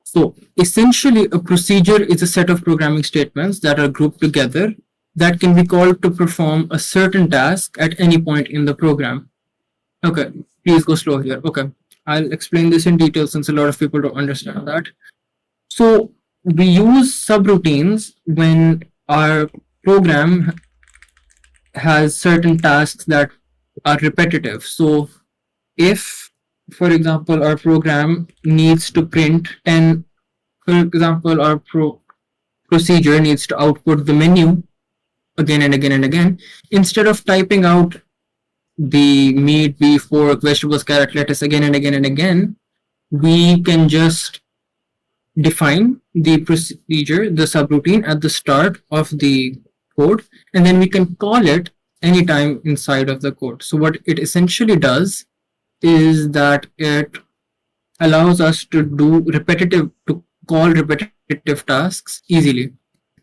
So essentially, a procedure is a set of programming statements that are grouped together that can be called to perform a certain task at any point in the program. Okay, please go slow here. Okay, I'll explain this in detail since a lot of people don't understand that. So we use subroutines when our program has certain tasks that are repetitive. So if, for example, our program needs to print 10, for example, our procedure needs to output the menu again and again and again, instead of typing out the meat, beef, pork, vegetables, carrot, lettuce again and again and again, we can just define the procedure, the subroutine at the start of the code, and then we can call it anytime inside of the code. So what it essentially does is that it allows us to call repetitive tasks easily.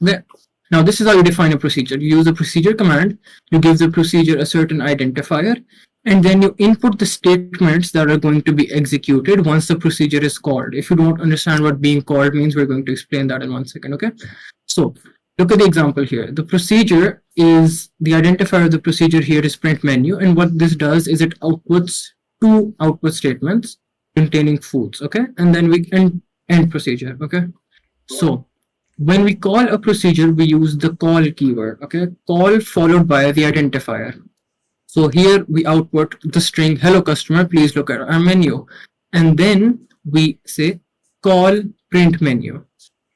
Now this is how you define a procedure. You use the procedure command, you give the procedure a certain identifier, and then you input the statements that are going to be executed once the procedure is called. If you don't understand what being called means, we're going to explain that in 1 second, okay? So look at the example here. The procedure is, the identifier of the procedure here is print menu, and what this does is it outputs 2 output statements containing foods, okay? And then we can end procedure, okay? So when we call a procedure, we use the call keyword, okay? Call followed by the identifier. So here we output the string, hello customer, please look at our menu. And then we say call print menu.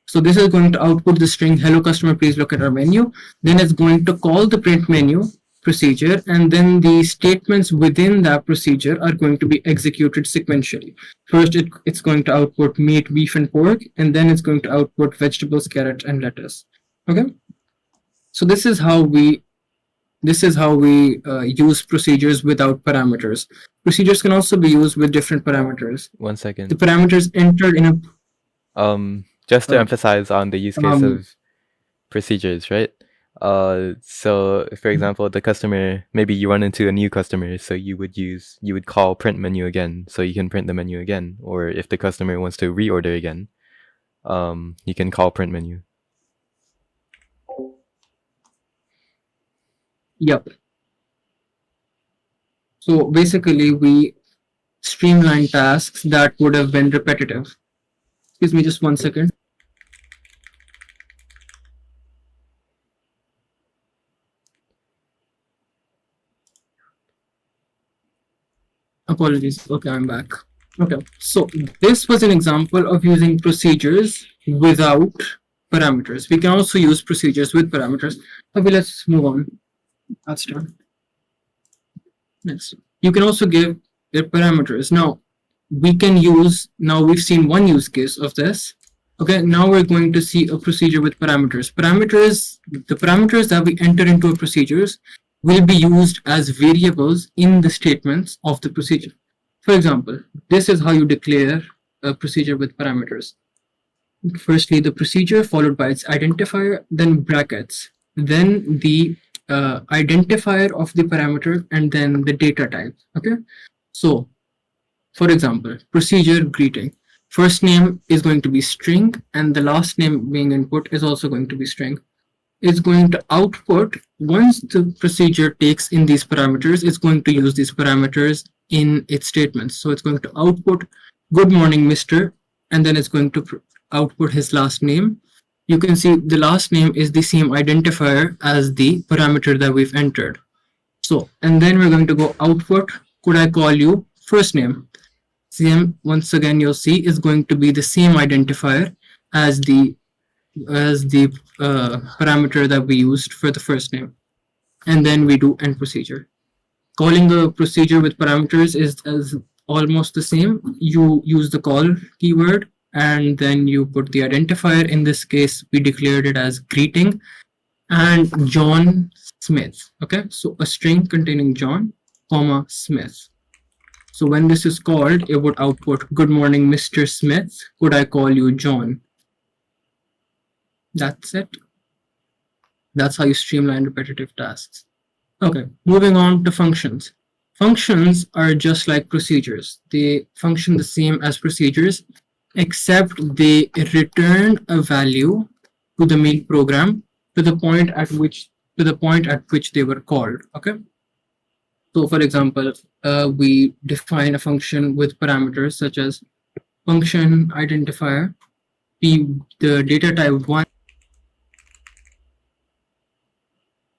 So this is going to output the string, hello customer, please look at our menu. Then it's going to call the print menu procedure, and then the statements within that procedure are going to be executed sequentially. First, it's going to output meat, beef, and pork, and then it's going to output vegetables, carrot, and lettuce. Okay, so this is how we use procedures without parameters. Procedures can also be used with different parameters. 1 second. The parameters entered in a just to emphasize on the use case of procedures, right? So for example, the customer, maybe you run into a new customer, so you would call print menu again, so you can print the menu again. Or if the customer wants to reorder again, you can call print menu. Yep. So basically, we streamline tasks that would have been repetitive. Excuse me, just 1 second. Apologies. Okay, I'm back. Okay, so this was an example of using procedures without parameters. We can also use procedures with parameters. Okay, let's move on. That's done. Next, you can also give their parameters. Now, we've seen one use case of this. Okay, now we're going to see a procedure with parameters. The parameters that we enter into a procedures will be used as variables in the statements of the procedure. For example, this is how you declare a procedure with parameters. Firstly, the procedure followed by its identifier, then brackets, then the identifier of the parameter, and then the data type. Okay, so for example, procedure greeting. First name is going to be string, and the last name being input is also going to be string. It's going to output, once the procedure takes in these parameters, it's going to use these parameters in its statements. So it's going to output good morning, Mr., and then it's going to output his last name. You can see the last name is the same identifier as the parameter that we've entered. So, and then we're going to go output, could I call you first name? Same, once again, you'll see is going to be the same identifier as the parameter that we used for the first name. And then we do end procedure. Calling a procedure with parameters is almost the same. You use the call keyword, and then you put the identifier. In this case, we declared it as greeting and John Smith. Okay, so a string containing John, comma, Smith. So when this is called, it would output, good morning, Mr. Smith. Could I call you John? That's it. That's how you streamline repetitive tasks. Okay, moving on to functions. Functions are just like procedures. They function the same as procedures, except they return a value to the main program to the point at which they were called. Okay. So for example, we define a function with parameters such as function identifier, the data type 1.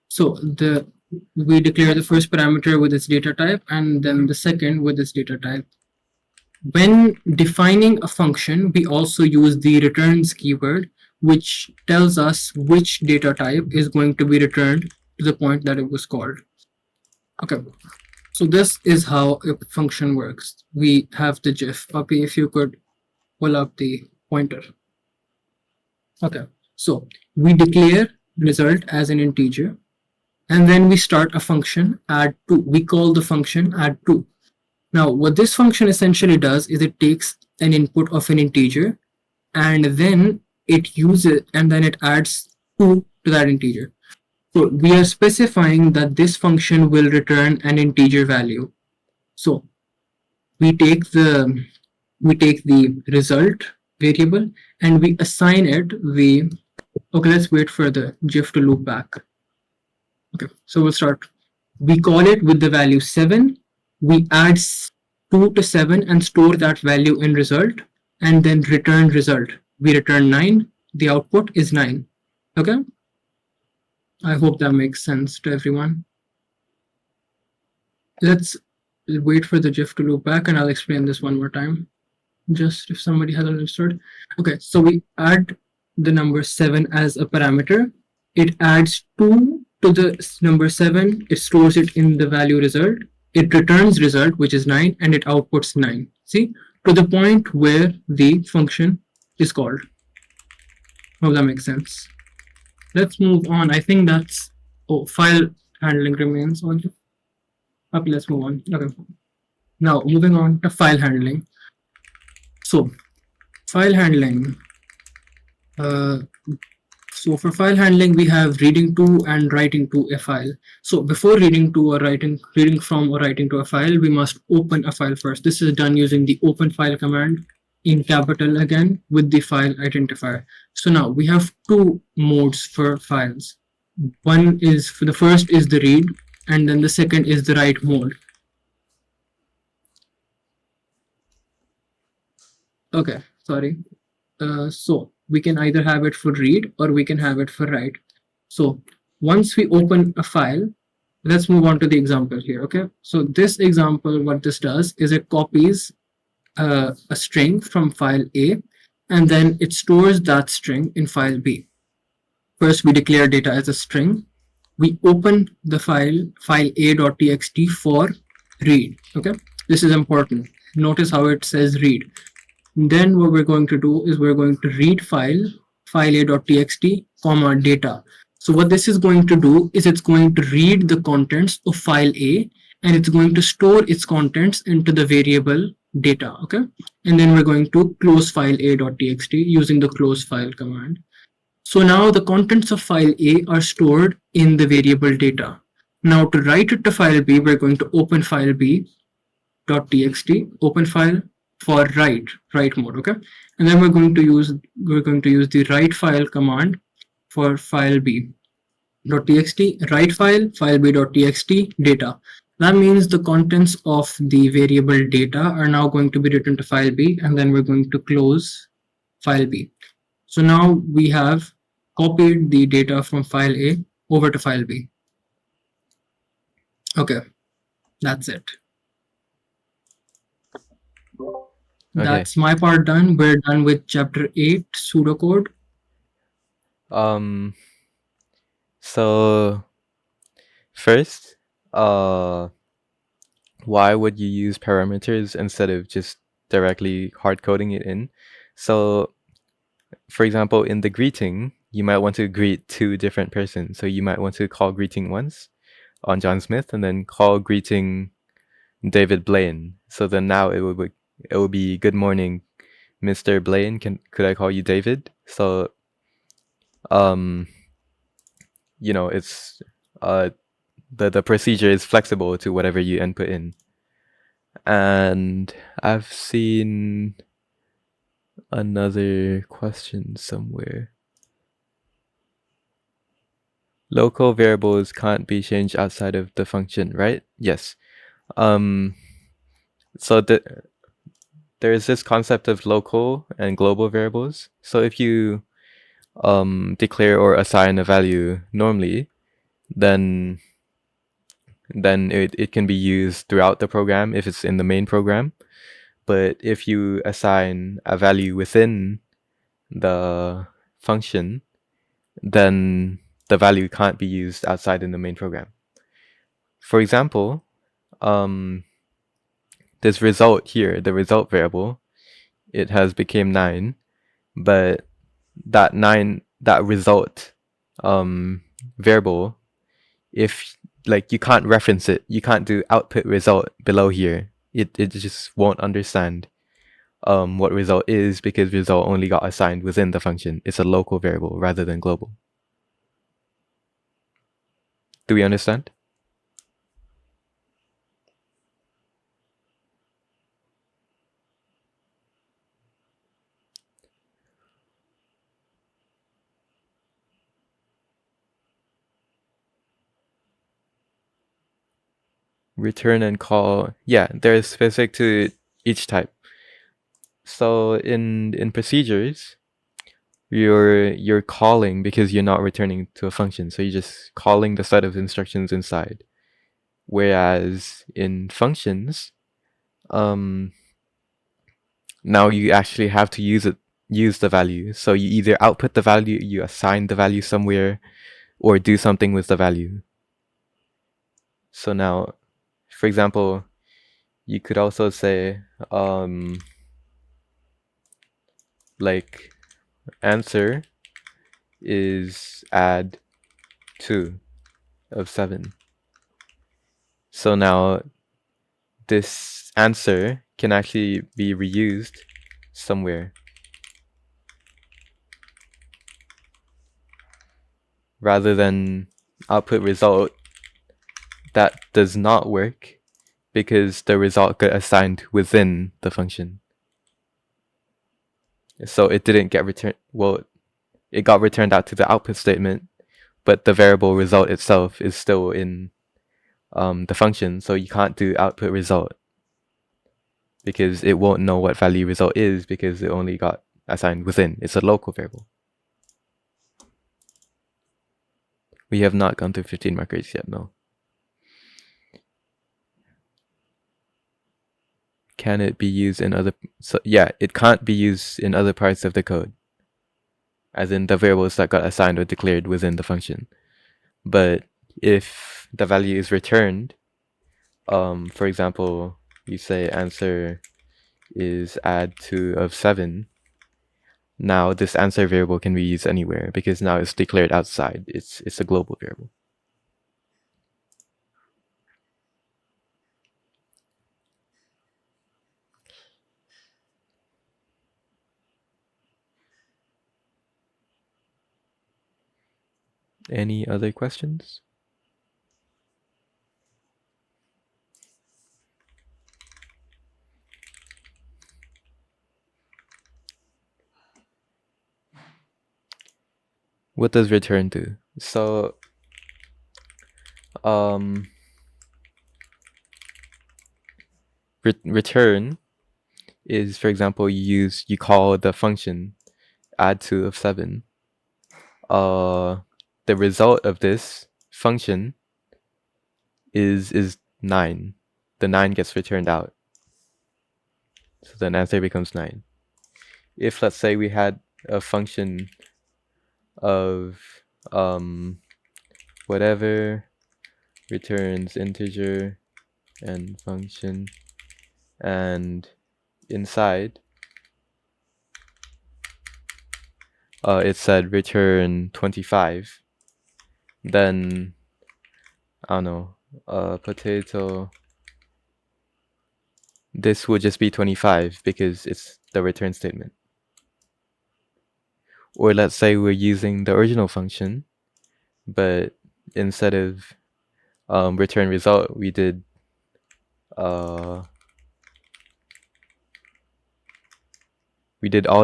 So we declare the first parameter with its data type and then the second with its data type. When defining a function, we also use the returns keyword, which tells us which data type is going to be returned to the point that it was called. Okay, so this is how a function works. We have the GIF. Puppy, if you could pull up the pointer. Okay, so we declare result as an integer, and then we start a function add2. We call the function add2. Now, what this function essentially does is it takes an input of an integer, and then it adds 2 to that integer. So we are specifying that this function will return an integer value. So we take the result variable and we assign it okay, let's wait for the GIF to loop back. Okay, so we'll start. We call it with the value 7. We add 2 to 7 and store that value in result, and then return result. We return 9. The output is 9. Okay. I hope that makes sense to everyone. Let's wait for the GIF to loop back and I'll explain this one more time, just if somebody hasn't understood. Okay, so we add the number 7 as a parameter. It adds 2 to to the number 7, it stores it in the value result. It returns result, which is 9, and it outputs 9. See, to the point where the function is called. Hope that makes sense. Let's move on. I think that's, file handling remains on. Okay, let's move on. Okay. Now, moving on to file handling. So, file handling. So for file handling, we have reading to and writing to a file. So before reading from or writing to a file, we must open a file first. This is done using the open file command in capital again with the file identifier. So now we have two modes for files. The first is the read, and then the second is the write mode. Okay, sorry. So we can either have it for read or we can have it for write. So once we open a file, let's move on to the example here. Okay, so this example, what this does is it copies a string from file A, and then it stores that string in file B. First, we declare data as a string. We open the file a.txt for read. Okay, this is important. Notice how it says read. Then what we're going to do is we're going to read file a.txt, comma data. So what this is going to do is it's going to read the contents of file A, and it's going to store its contents into the variable data. Okay, and then we're going to close file a.txt using the close file command. So now the contents of file A are stored in the variable data. Now to write it to file B, we're going to open file B.txt, open file for write mode. Okay, and then we're going to use the write file command for file B.txt, write file B.txt data. That means the contents of the variable data are now going to be written to file B, and then we're going to close file B. So now we have copied the data from file A over to file B. Okay, that's it. Okay. That's my part done. We're done with chapter 8, pseudocode. So first, why would you use parameters instead of just directly hard coding it in? So for example, in the greeting, you might want to greet two different persons. So you might want to call greeting once on John Smith and then call greeting David Blaine. So then now it would be good morning, Mr. Blaine. Could I call you David? So you know, it's the procedure is flexible to whatever you input in. And I've seen another question somewhere. Local variables can't be changed outside of the function, right? Yes. So there is this concept of local and global variables. So if you declare or assign a value normally, then it can be used throughout the program if it's in the main program. But if you assign a value within the function, then the value can't be used outside in the main program. For example, this result here, the result variable, it has become 9, but that result variable, if like you can't reference it, you can't do output result below here, it just won't understand what result is, because result only got assigned within the function. It's a local variable rather than global. Do we understand? Return and call, yeah, they're specific to each type. So in procedures, you're calling because you're not returning to a function, so you're just calling the set of instructions inside. Whereas in functions, now you actually have to use the value. So you either output the value, you assign the value somewhere, or do something with the value. So now, for example, you could also say like answer is add 2 of 7. So now this answer can actually be reused somewhere. Rather than output result, that does not work because the result got assigned within the function. So it didn't get returned, well, it got returned out to the output statement, but the variable result itself is still in the function, so you can't do output result because it won't know what value result is because it only got assigned within. It's a local variable. We have not gone through 15 markers yet, no. Can it be used in other... So yeah, it can't be used in other parts of the code, as in the variables that got assigned or declared within the function. But if the value is returned, for example, you say answer is add 2 of 7, now this answer variable can be used anywhere because now it's declared outside. It's a global variable. Any other questions? What does return do? So return is, for example, you call the function add 2 of 7. The result of this function is 9. The 9 gets returned out. So then answer becomes 9. If, let's say, we had a function of whatever returns integer and function, and inside it said return 25, then I don't know, potato, this would just be 25 because it's the return statement. Or let's say we're using the original function, but instead of return result, we did all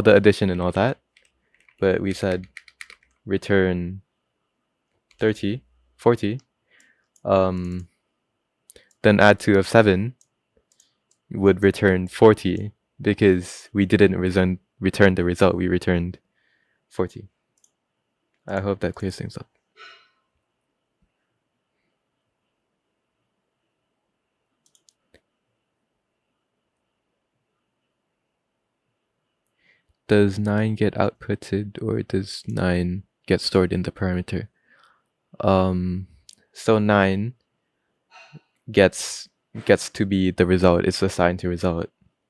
the addition and all that, but we said return 40, then add 2 of 7 would return 40 because we didn't return the result, we returned 40. I hope that clears things up. Does 9 get outputted or does 9 get stored in the parameter? So 9 gets to be the result, it's assigned to result,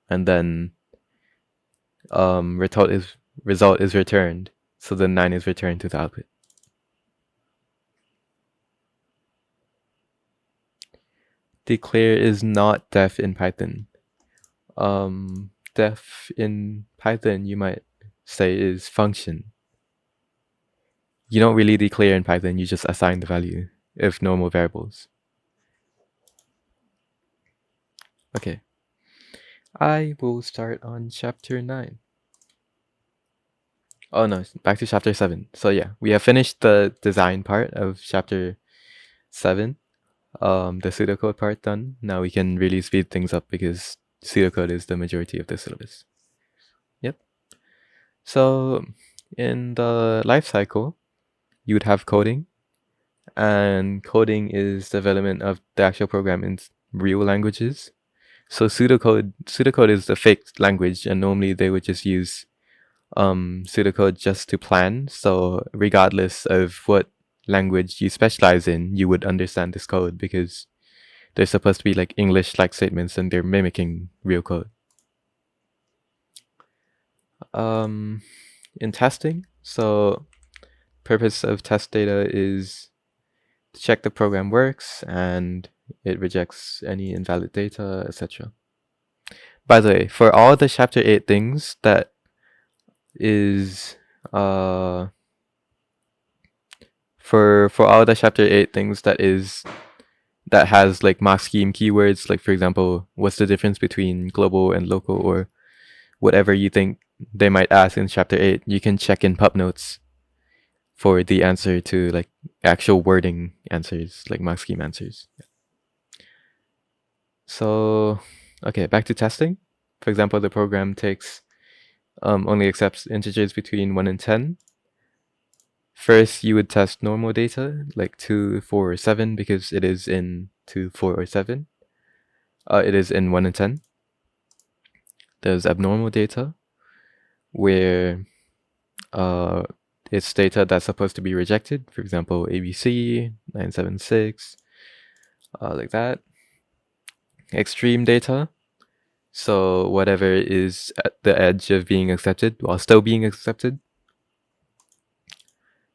and then result is returned, so then 9 is returned to the output. Declare is not def in Python. Def in Python, you might say, is function. You don't really declare in Python, you just assign the value of normal variables. Okay, I will start on chapter 9. Oh no, back to chapter 7. So yeah, we have finished the design part of chapter 7. The pseudocode part done. Now we can really speed things up because pseudocode is the majority of the syllabus. Yep. So in the life cycle, you would have coding, and coding is development of the actual program in real languages. So pseudocode is the fake language, and normally they would just use pseudocode just to plan. So regardless of what language you specialize in, you would understand this code because they're supposed to be like English-like statements and they're mimicking real code. In testing, so purpose of test data is to check the program works and it rejects any invalid data, etc. By the way, for all the chapter 8 things that is for all the chapter 8 things that has like mock scheme keywords, like for example, what's the difference between global and local, or whatever you think they might ask in chapter 8, you can check in Pupnotes for the answer to like actual wording answers, like mock scheme answers. So, okay, back to testing. For example, the program takes only accepts integers between 1 and 10. First, you would test normal data, like 2, 4, or 7, because it is in 2, 4, or 7. It is in 1 and 10. There's abnormal data, where it's data that's supposed to be rejected. For example, ABC, 976, like that. Extreme data, so whatever is at the edge of being accepted while still being accepted.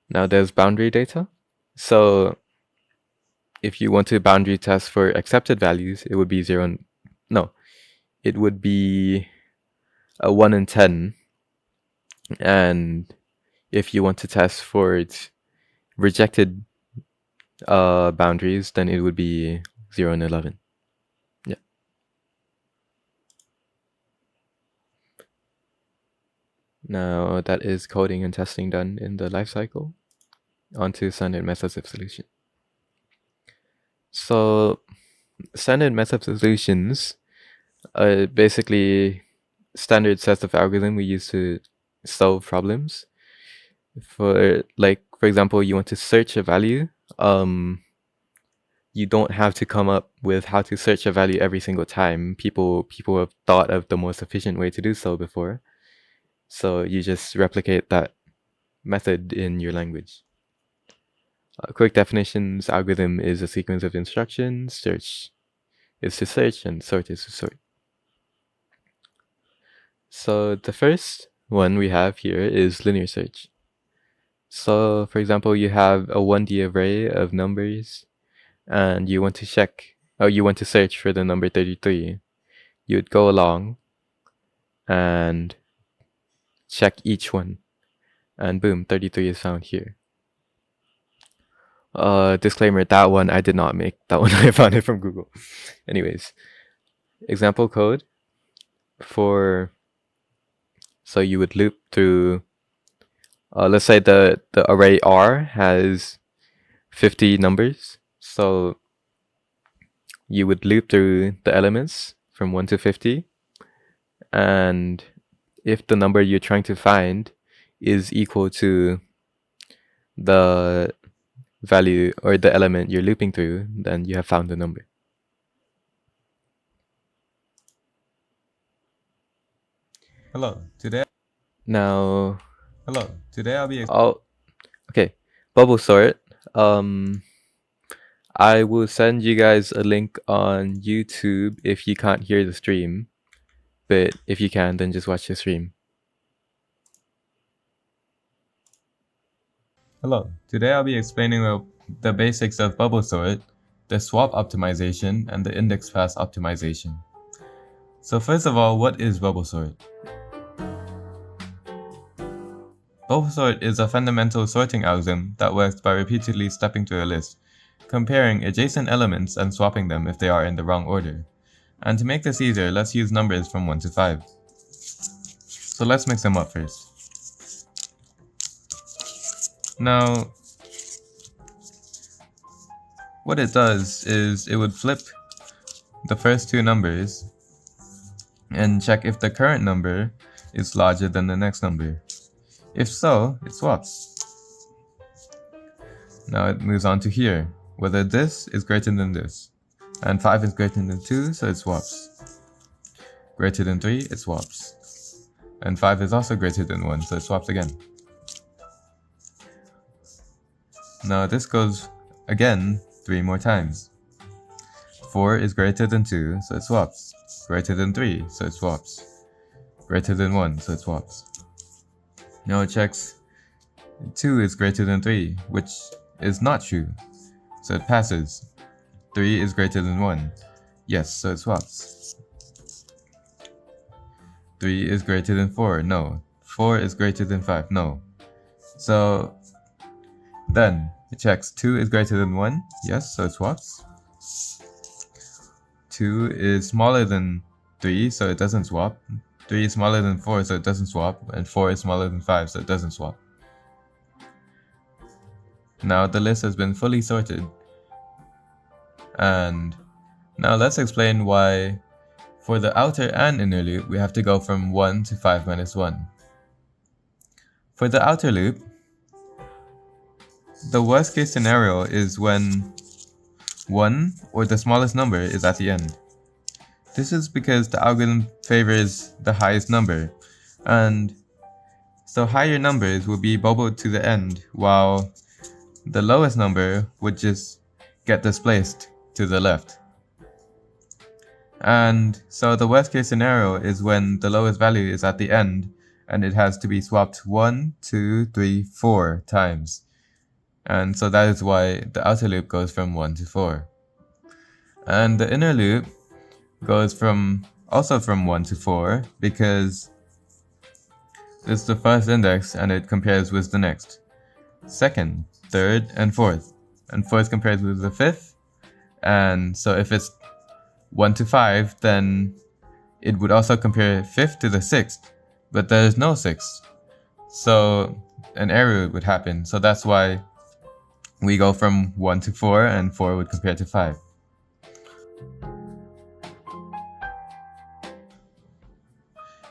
Now there's boundary data. So if you want to boundary test for accepted values, it would be 0 and no, it would be a 1 and 10. And if you want to test for its rejected boundaries, then it would be 0 and 11. Yeah. Now that is coding and testing done in the lifecycle. Onto standard methods of solution. So standard methods of solutions are basically standard sets of algorithm we use to solve problems. For example, you want to search a value. You don't have to come up with how to search a value every single time. People have thought of the most efficient way to do so before. So you just replicate that method in your language. Quick definitions: algorithm is a sequence of instructions. Search is to search, and sort is to sort. So the first one we have here is linear search. So for example, you have a 1D array of numbers, and you want to search for the number 33. You would go along and check each one, and boom, 33 is found here. Disclaimer, that one I did not make. That one I found it from Google. Anyways, example code so you would loop through, let's say the array R has 50 numbers. So you would loop through the elements from 1 to 50. And if the number you're trying to find is equal to the value or the element you're looping through, then you have found the number. Hello, today I'll be okay, bubble sort. I will send you guys a link on YouTube if you can't hear the stream, but if you can, then just watch the stream. Hello, today I'll be explaining the basics of bubble sort, the swap optimization, and the index pass optimization. So first of all, what is bubble sort? Bubble sort is a fundamental sorting algorithm that works by repeatedly stepping through a list, comparing adjacent elements and swapping them if they are in the wrong order. And to make this easier, let's use numbers from 1 to 5. So let's mix them up first. Now, what it does is it would flip the first two numbers and check if the current number is larger than the next number. If so, it swaps. Now it moves on to here, whether this is greater than this. And 5 is greater than 2, so it swaps. Greater than 3, it swaps. And 5 is also greater than 1, so it swaps again. Now this goes again 3 more times. 4 is greater than 2, so it swaps. Greater than 3, so it swaps. Greater than 1, so it swaps. Now it checks 2 is greater than 3, which is not true, so it passes. 3 is greater than 1, yes, so it swaps. 3 is greater than 4, no. 4 is greater than 5, no. So then it checks 2 is greater than 1, yes, so it swaps. 2 is smaller than 3, so it doesn't swap. 3 is smaller than 4, so it doesn't swap. And 4 is smaller than 5, so it doesn't swap. Now the list has been fully sorted. And now let's explain why for the outer and inner loop we have to go from 1 to 5 minus 1. For the outer loop, the worst case scenario is when 1 or the smallest number is at the end. This is because the algorithm favors the highest number, and so higher numbers will be bubbled to the end, while the lowest number would just get displaced to the left. And so the worst case scenario is when the lowest value is at the end and it has to be swapped 1, 2, 3, 4 times. And so that is why the outer loop goes from 1 to 4. And the inner loop goes also from 1 to 4 because it's the first index and it compares with the next. Second, third, and fourth. And fourth compares with the fifth. And so if it's 1 to 5, then it would also compare fifth to the sixth. But there's no sixth. So an error would happen. So that's why we go from 1 to 4 and 4 would compare to 5.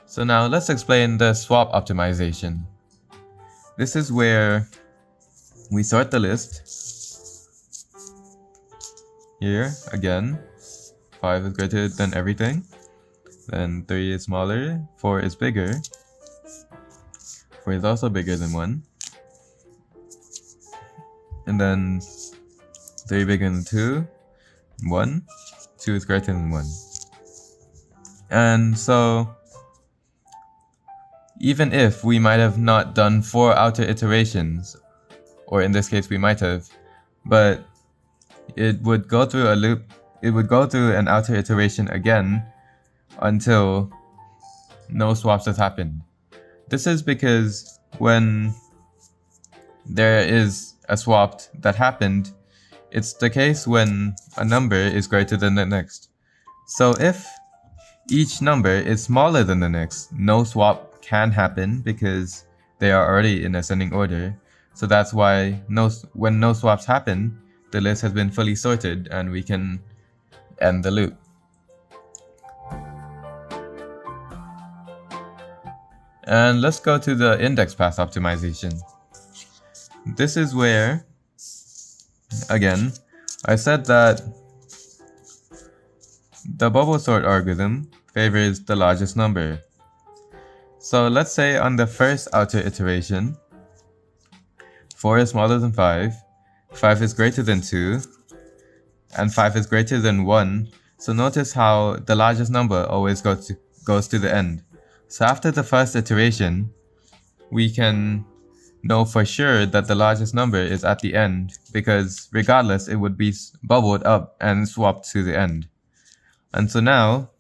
So now let's explain the swap optimization. This is where we sort the list. Here, again, 5 is greater than everything. Then 3 is smaller, 4 is bigger. 4 is also bigger than 1. And then 3 bigger than 2, 1. 2 is greater than 1. And so even if we might have not done 4 outer iterations, or in this case we might have, but it would go through a loop, it would go through an outer iteration again until no swaps have happened. This is because when there is a swap that happened, it's the case when a number is greater than the next. So if each number is smaller than the next, no swap can happen because they are already in ascending order. So that's why when no swaps happen, the list has been fully sorted and we can end the loop. And let's go to the index path optimization. This is where, again, I said that the bubble sort algorithm favors the largest number. So let's say on the first outer iteration, 4 is smaller than 5, 5 is greater than 2, and 5 is greater than 1. So notice how the largest number always goes to the end. So after the first iteration, we can know for sure that the largest number is at the end because regardless it would be bubbled up and swapped to the end. And so now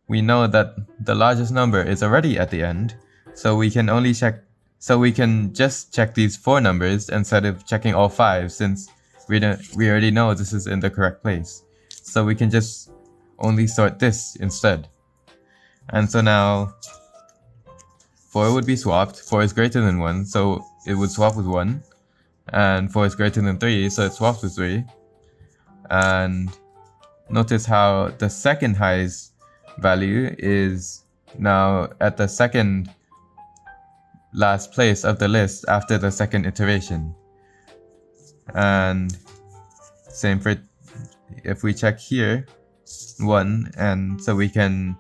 we know that the largest number is already at the end, so we can just check these 4 numbers instead of checking all 5 since we already know this is in the correct place. So we can just only sort this instead. And so now 4 would be swapped. 4 is greater than 1, so it would swap with 1. And 4 is greater than 3, so it swaps with 3. And notice how the second highest value is now at the second last place of the list after the second iteration. And same for if we check here 1, and so we can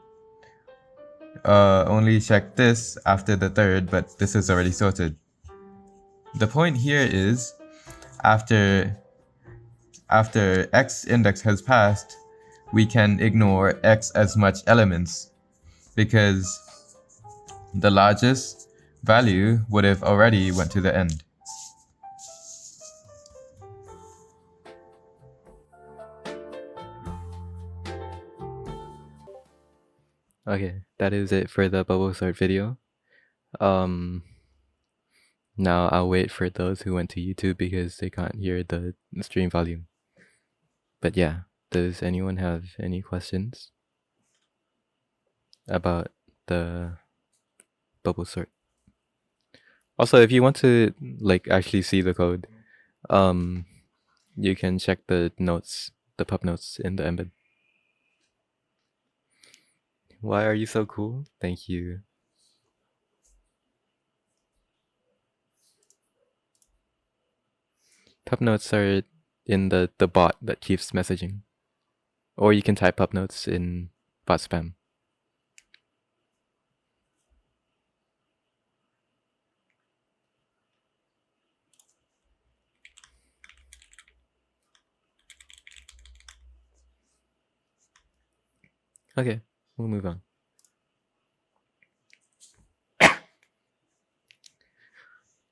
only check this after the third, but this is already sorted. The point here is after x index has passed, we can ignore x as much elements because the largest value would have already went to the end. Okay, that is it for the bubble sort video. Now I'll wait for those who went to YouTube because they can't hear the stream volume. But yeah, does anyone have any questions about the bubble sort? Also, if you want to like actually see the code, you can check the notes, the Pupnotes in the embed. Why are you so cool? Thank you. Pupnotes are in the bot that keeps messaging. Or you can type Pupnotes in bot spam. Okay, we'll move on.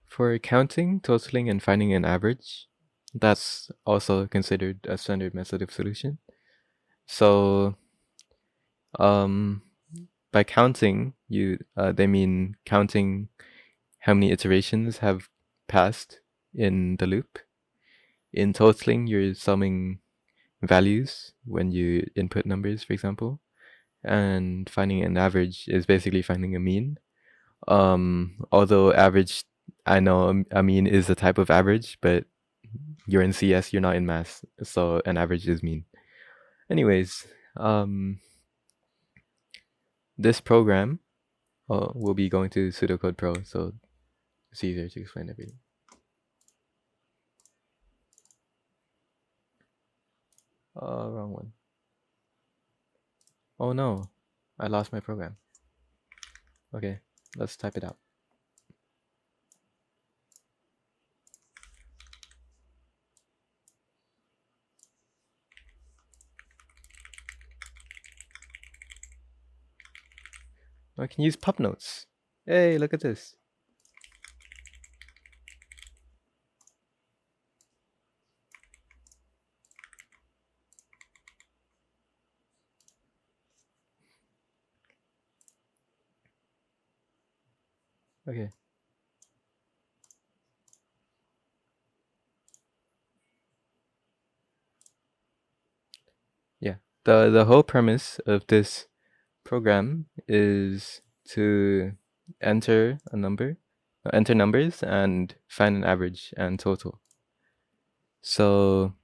For counting, totaling, and finding an average, that's also considered a standard method of solution. So, by counting, they mean counting how many iterations have passed in the loop. In totaling, you're summing values when you input numbers, for example. And finding an average is basically finding a mean. Although average, I know a mean is a type of average, but you're in CS, you're not in math, so an average is mean. Anyways, this program will be going to Pseudocode Pro, so it's easier to explain everything. Wrong one. Oh no, I lost my program. Okay, let's type it out. I can use Pupnotes. Hey, look at this. Okay. Yeah. The whole premise of this program is to enter numbers and find an average and total. So,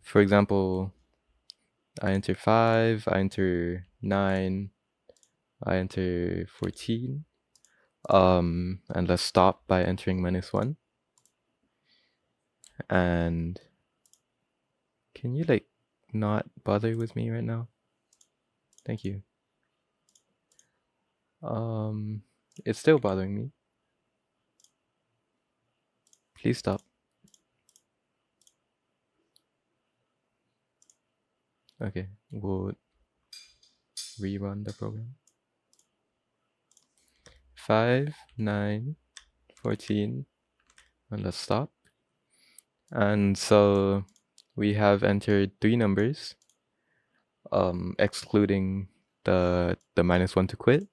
for example, I enter 5, I enter 9, I enter 14, and let's stop by entering -1. And can you like not bother with me right now? Thank you. It's still bothering me. Please stop. Okay, we'll rerun the program. 5, 9, 14, and let's stop. And so we have entered 3 numbers, excluding the -1 to quit.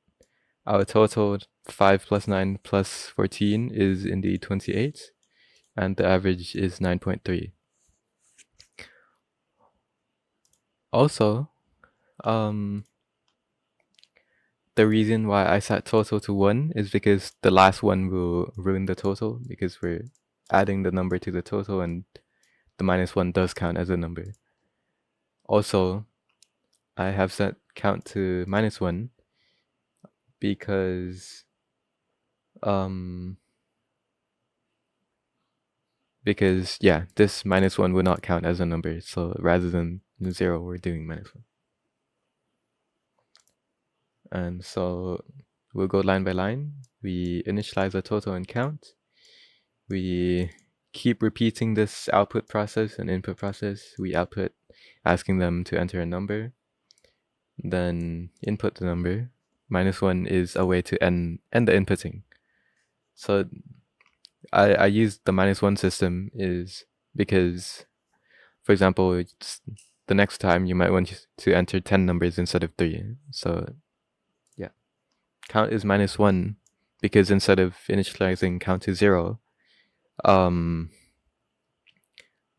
Our total 5 plus 9 plus 14 is indeed 28, and the average is 9.3. Also, the reason why I set total to 1 is because the last one will ruin the total because we're adding the number to the total and the -1 does count as a number. Also, I have set count to -1 because yeah, this -1 will not count as a number. So rather than 0, we're doing -1. And so we'll go line by line. We initialize a total and count. We keep repeating this output process and input process. We output asking them to enter a number, then input the number. -1 is a way to end the inputting. So I use the -1 system is because, for example, the next time you might want to enter 10 numbers instead of 3. So yeah, count is -1 because instead of initializing count to 0,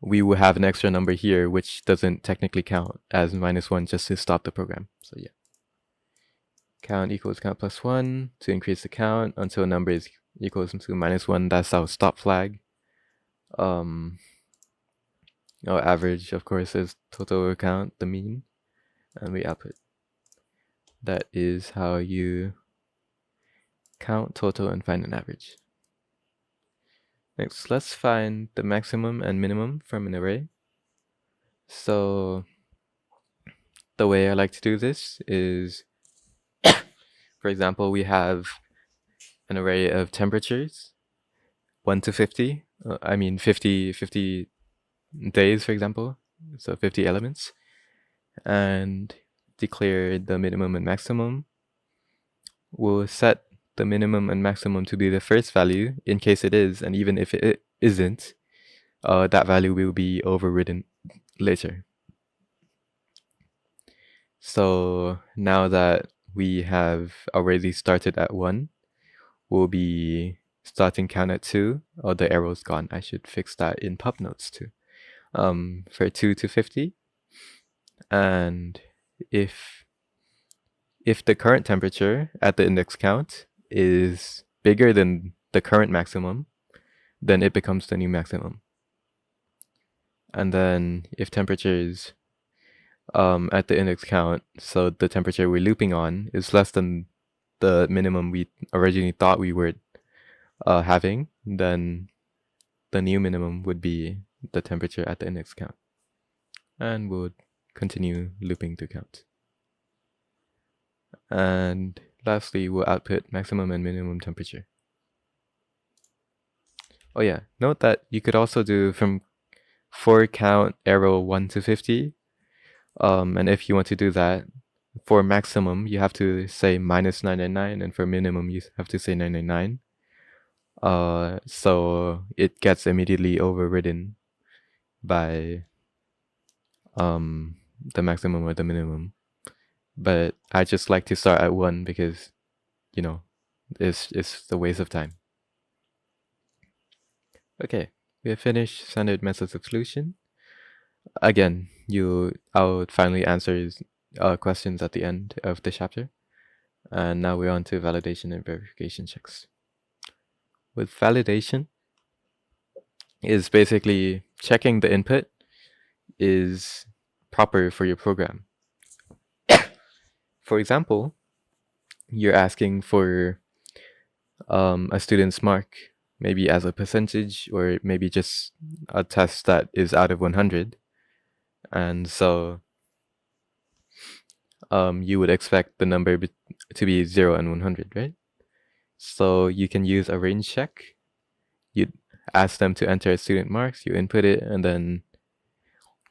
we will have an extra number here which doesn't technically count as -1 just to stop the program. So yeah, count equals count plus 1 to increase the count until a number is equals to -1. That's our stop flag. Our average, of course, is total over count, the mean, and we output. That is how you count total and find an average. Next, let's find the maximum and minimum from an array. So the way I like to do this is, for example, we have an array of temperatures, 1 to 50. 50 days, for example. So 50 elements. And declare the minimum and maximum. We'll set the minimum and maximum to be the first value in case it is, and even if it isn't, that value will be overridden later. So now that we have already started at 1, we'll be starting count at 2. Oh, the arrow's gone. I should fix that in Pupnotes too. For 2 to 50. And if the current temperature at the index count is bigger than the current maximum, then it becomes the new maximum. And then if temperature is at the index count, so the temperature we're looping on is less than the minimum we originally thought we were having, then the new minimum would be the temperature at the index count. And we'll continue looping to count. And lastly, we'll output maximum and minimum temperature. Oh yeah, note that you could also do from for count arrow 1 to 50. And if you want to do that, for maximum, you have to say -999, and for minimum, you have to say 999. So it gets immediately overridden by the maximum or the minimum. But I just like to start at 1 because, you know, it's a waste of time. Okay, we have finished standard methods of solution. Again, I'll finally answer questions at the end of the chapter. And now we're on to validation and verification checks. With validation, is basically checking the input is proper for your program. For example, you're asking for a student's mark, maybe as a percentage, or maybe just a test that is out of 100. And so you would expect the number to be 0 and 100, right? So you can use a range check. You ask them to enter student marks, you input it, and then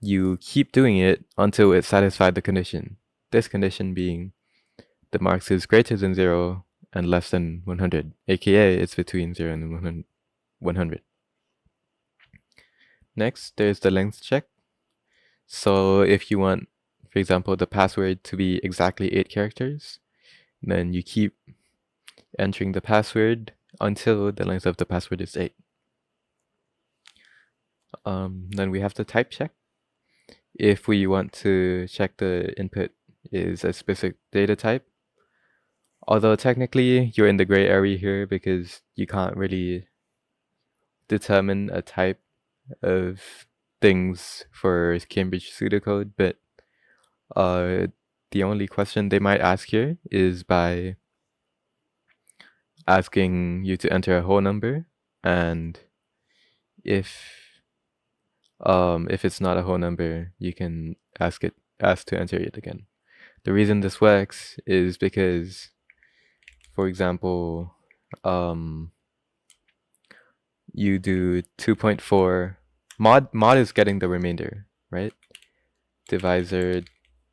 you keep doing it until it satisfies the condition. This condition being the marks is greater than 0 and less than 100, aka it's between 0 and 100. Next, there's the length check. So if you want, for example, the password to be exactly 8 characters, then you keep entering the password until the length of the password is 8. Then we have the type check. If we want to check the input is a specific data type, although technically you're in the gray area here because you can't really determine a type of things for Cambridge pseudocode, but the only question they might ask here is by asking you to enter a whole number, and if it's not a whole number, you can ask to enter it again. The reason this works is because, for example, you do 2.4. Mod is getting the remainder, right? Divisor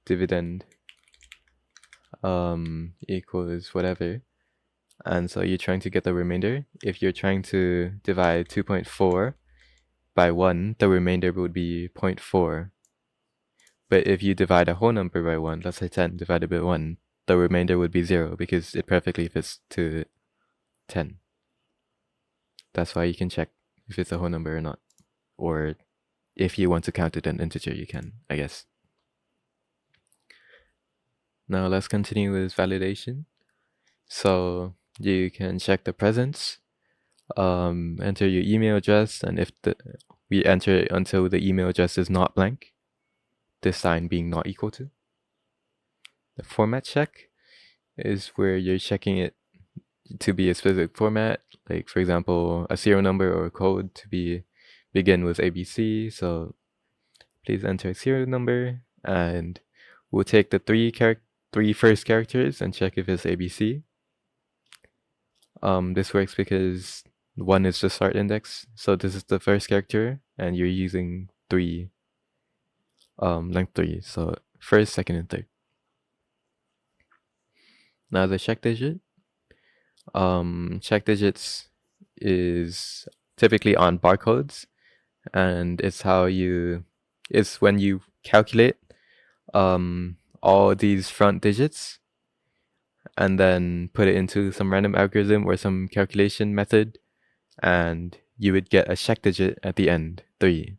dividend equals whatever. And so you're trying to get the remainder. If you're trying to divide 2.4 by 1, the remainder would be 0.4. But if you divide a whole number by 1, let's say 10 divided by 1, the remainder would be 0 because it perfectly fits to 10. That's why you can check if it's a whole number or not. Or if you want to count it an integer, you can, I guess. Now let's continue with validation. So you can check the presence, enter your email address, and if we enter it until the email address is not blank, this sign being not equal to. The format check is where you're checking it to be a specific format, like for example, a serial number or a code to begin with ABC. So please enter a serial number, and we'll take the three first characters and check if it's ABC. This works because 1 is the start index, so this is the first character, and you're using 3, length 3, so first, second, and third. Now the check digit. Check digits is typically on barcodes, and it's when you calculate all these front digits and then put it into some random algorithm or some calculation method, and you would get a check digit at the end, 3.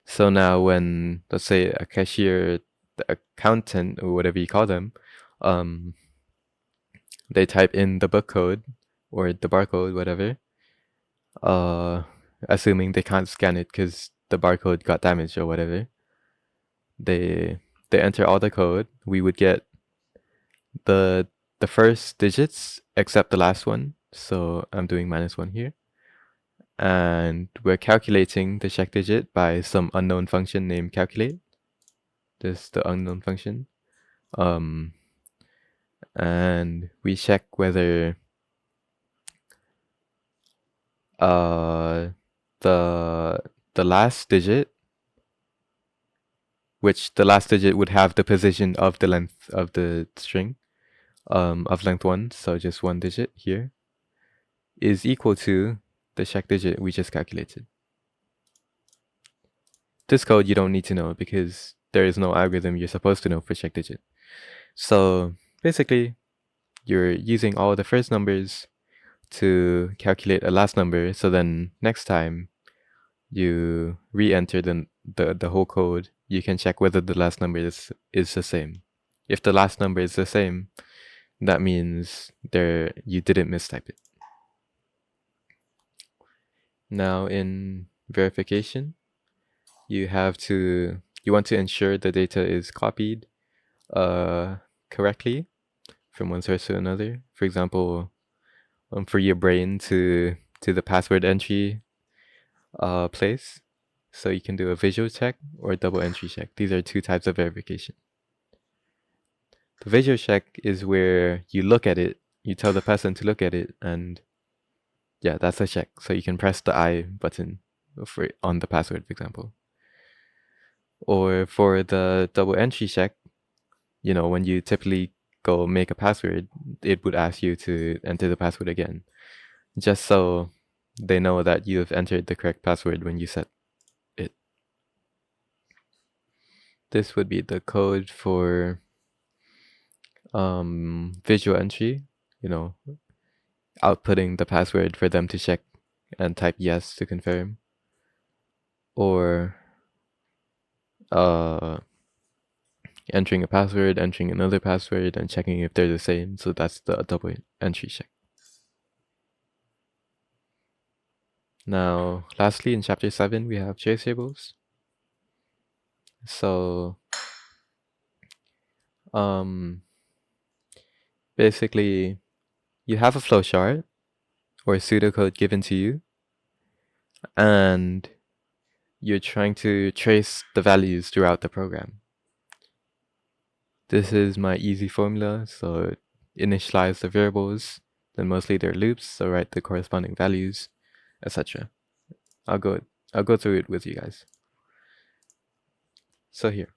So now when, let's say, a cashier, the accountant, or whatever you call them, they type in the book code or the barcode, whatever, assuming they can't scan it because the barcode got damaged or whatever, they enter all the code. We would get the first digits except the last one, so I'm doing -1 here, and we're calculating the check digit by some unknown function named calculate. This is the unknown function, and we check whether the last digit, which the last digit would have the position of the length of the string, of length 1, so just 1 digit here, is equal to the check digit we just calculated. This code you don't need to know because there is no algorithm you're supposed to know for check digit. So basically, you're using all the first numbers to calculate a last number, so then next time you re-enter the whole code, you can check whether the last number is the same. If the last number is the same, that means you didn't mistype it. Now in verification, you want to ensure the data is copied correctly from one source to another. For example, for your brain to the password entry place. So you can do a visual check or a double entry check. These are 2 types of verification. The visual check is where you look at it, you tell the person to look at it, and yeah, that's a check. So you can press the I button on the password, for example. Or for the double entry check, when you typically go make a password, it would ask you to enter the password again, just so they know that you have entered the correct password when you set it. This would be the code for visual entry, outputting the password for them to check and type yes to confirm, or entering a password, entering another password, and checking if they're the same. So that's the double entry check. Now, lastly, in chapter 7, we have trace tables. So, basically, you have a flowchart or pseudocode given to you, and you're trying to trace the values throughout the program. This is my easy formula, so initialize the variables, then mostly they're loops, so write the corresponding values, etc. I'll go through it with you guys. So here,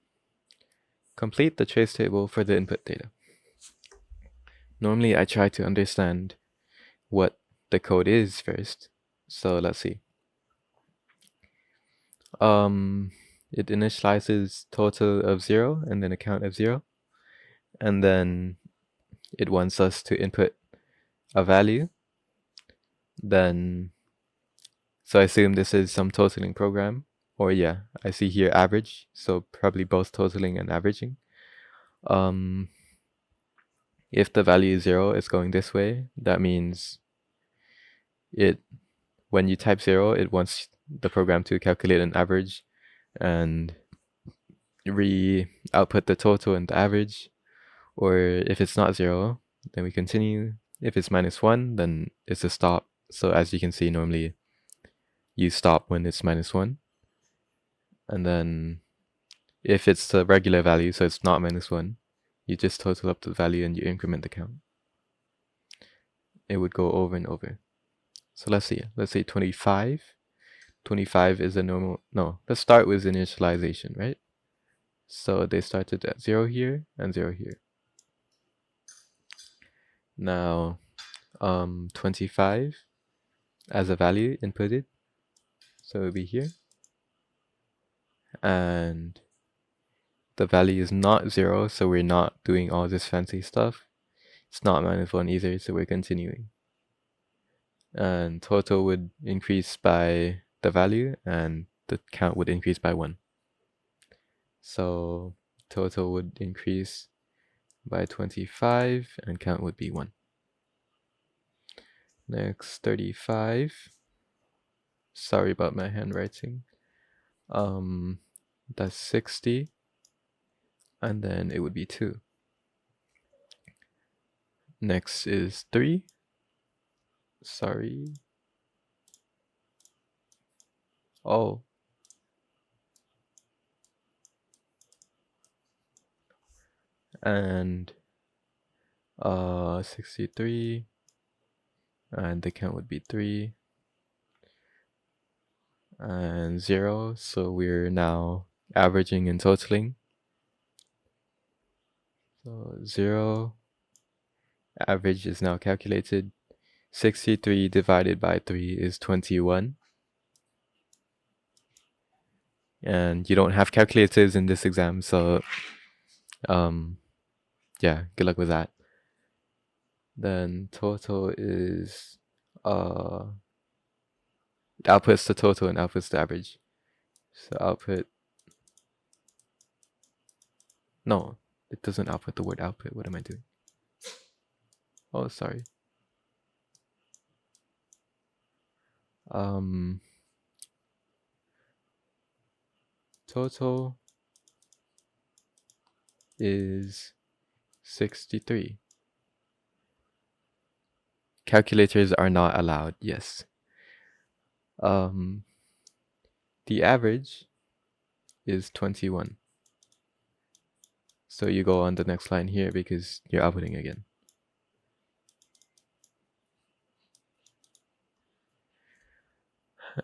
complete the trace table for the input data. Normally I try to understand what the code is first. So let's see. It initializes total of 0 and then a count of 0. And then it wants us to input a value. Then, so I assume this is some totaling program. Or yeah, I see here average. So probably both totaling and averaging. If the value is 0, it's going this way. That means when you type 0, it wants the program to calculate an average and output the total and the average. Or if it's not 0, then we continue. If it's -1, then it's a stop. So as you can see, normally you stop when it's -1. And then if it's the regular value, so it's not -1, you just total up the value and you increment the count. It would go over and over. So let's see. Let's say 25. 25 is a normal, no, let's start with initialization, right? So they started at 0 here and 0 here. Now, 25 as a value inputted. So it would be here. And the value is not 0, so we're not doing all this fancy stuff. It's not -1 either, so we're continuing. And total would increase by the value, and the count would increase by 1. So total would increase by 25, and count would be 1. Next, 35. Sorry about my handwriting. That's 60. And then it would be 2. Next is 3. Sorry. Oh. And 63. And the count would be 3. And 0. So we're now averaging and totaling. So 0. Average is now calculated. 63 divided by 3 is 21. And you don't have calculators in this exam, so yeah, good luck with that. Then total is it outputs the total and outputs the average. So output, no, it doesn't output the word output. What am I doing? Oh, sorry. Total is 63. Calculators are not allowed, yes. The average is 21. So you go on the next line here because you're outputting again.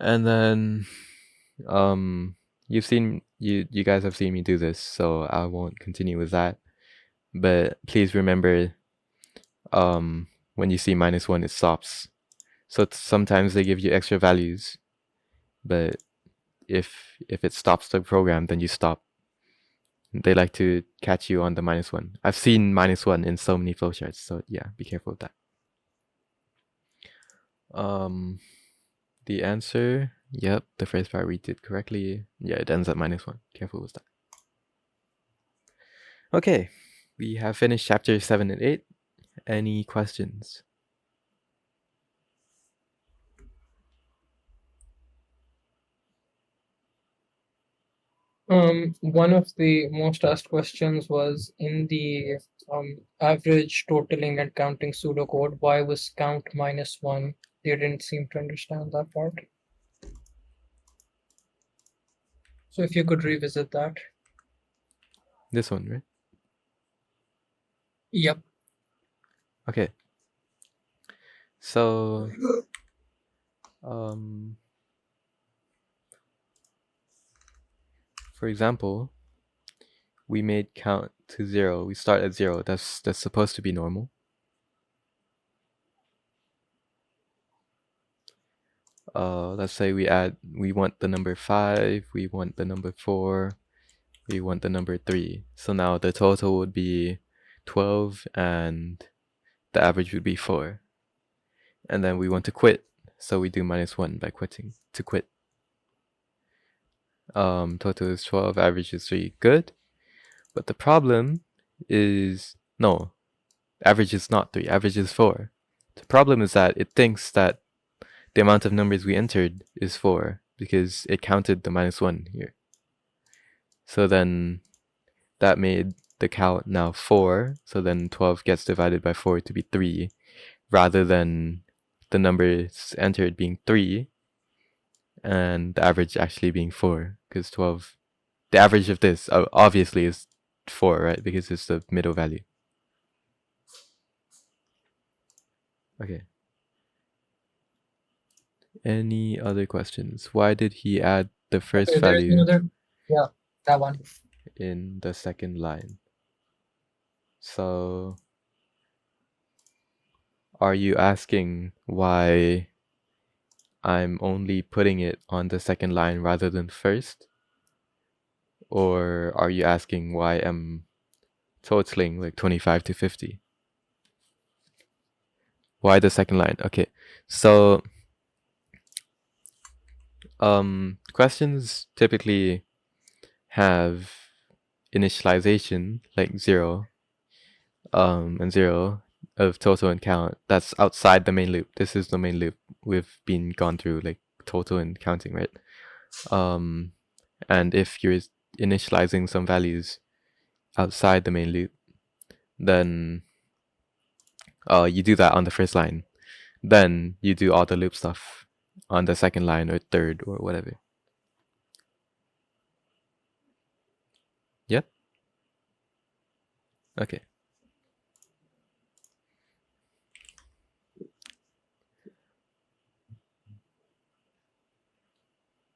And then you guys have seen me do this, so I won't continue with that. But please remember, when you see -1, it stops. So sometimes they give you extra values, but if it stops the program, then you stop. They like to catch you on the -1. I've seen -1 in so many flowcharts, so yeah, be careful with that. The answer, yep, the first part we did correctly. Yeah, it ends at -1. Careful with that. Okay, we have finished chapter 7 and 8. Any questions? One of the most asked questions was in the average, totaling, and counting pseudocode. Why was count -1? They didn't seem to understand that part. So if you could revisit that. This one, right? Yep. Okay. So For example, we made count to 0. We start at 0. That's supposed to be normal. Let's say we want the number 5, we want the number 4, we want the number 3. So now the total would be 12 and the average would be 4. And then we want to quit. So we do -1 by quitting to quit. Total is 12, average is 3. Good. But the problem is, no, average is not 3, average is 4. The problem is that it thinks that the amount of numbers we entered is 4 because it counted the -1 here. So then that made the count now 4. So then 12 gets divided by 4 to be 3 rather than the numbers entered being 3 and the average actually being 4, because 12, the average of this obviously is 4, right? Because it's the middle value. Okay. Any other questions? Why did he add the first value yeah, that one in the second line? So are you asking why I'm only putting it on the second line rather than first? Or are you asking why I'm totaling like 25 to 50? Why the second line? Okay, so questions typically have initialization like 0 and 0 of total and count. That's outside the main loop. This is the main loop. We've been gone through like total and counting, right? And if you're initializing some values outside the main loop, then you do that on the first line. Then you do all the loop stuff on the second line or third or whatever. Yep. Okay.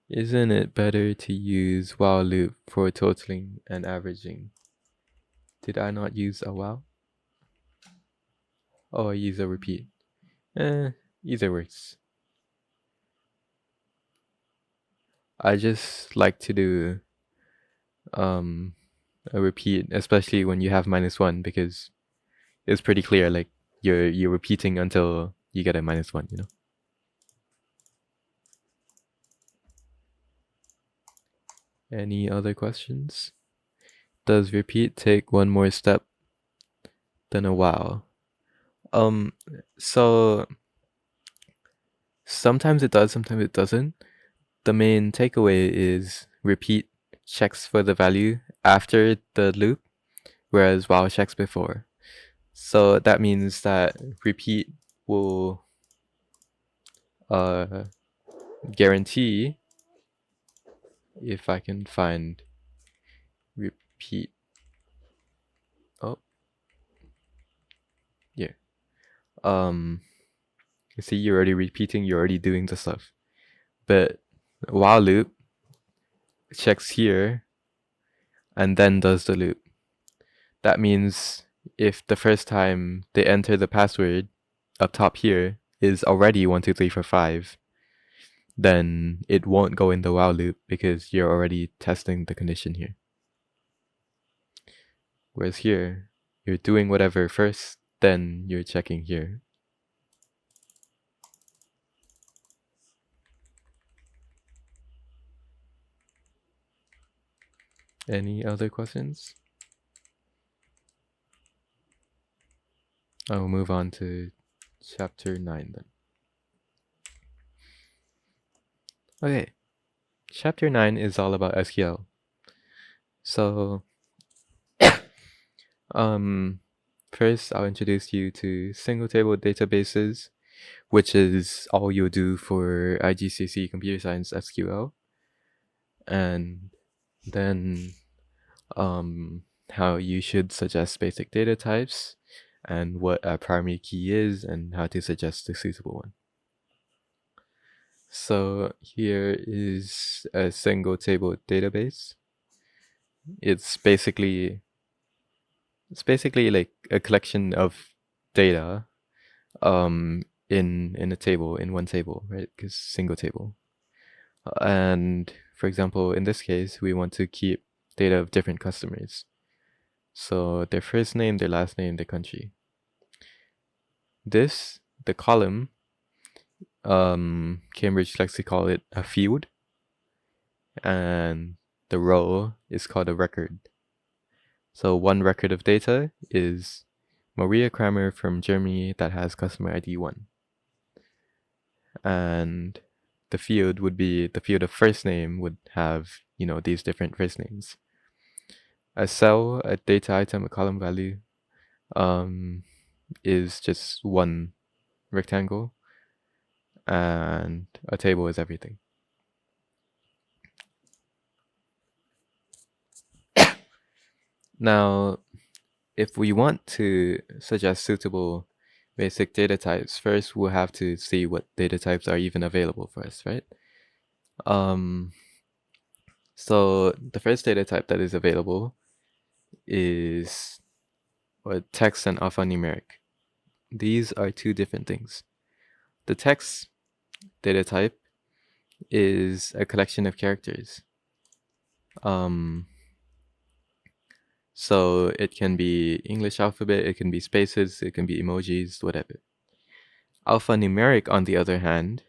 Isn't it better to use while loop for totaling and averaging? Did I not use a while? Oh, I use a repeat. Either works. I just like to do a repeat, especially when you have -1, because it's pretty clear, like you're repeating until you get a -1, you know? Any other questions? Does repeat take one more step than a while? So sometimes it does, sometimes it doesn't. The main takeaway is repeat checks for the value after the loop, whereas while checks before. So that means that repeat will guarantee, if I can find repeat, oh, yeah. You see, you're already repeating, you're already doing the stuff. But while loop checks here and then does the loop. That means if the first time they enter the password up top here is already 1, 2, 3, 4, 5, then it won't go in the while loop because you're already testing the condition here. Whereas here, you're doing whatever first, then you're checking here. Any other questions? I'll move on to chapter 9 then. Okay, chapter 9 is all about SQL. So, first I'll introduce you to single table databases, which is all you'll do for IGCSE Computer Science SQL. And then how you should suggest basic data types and what a primary key is and how to suggest a suitable one. So here is a single table database. It's basically like a collection of data in a table, in one table, right? Because single table. And for example, in this case, we want to keep data of different customers. So their first name, their last name, their country. This, the column, Cambridge likes to call it a field, and the row is called a record. So one record of data is Maria Kramer from Germany that has customer ID 1. And the field would be the field of first name would have, these different first names. A cell, a data item, a column value is just one rectangle, and a table is everything. Now, if we want to suggest suitable basic data types, first we'll have to see what data types are even available for us, right? So the first data type that is available is text and alphanumeric. These are two different things. The text data type is a collection of characters. So it can be English alphabet, it can be spaces, it can be emojis, whatever. Alphanumeric, on the other hand,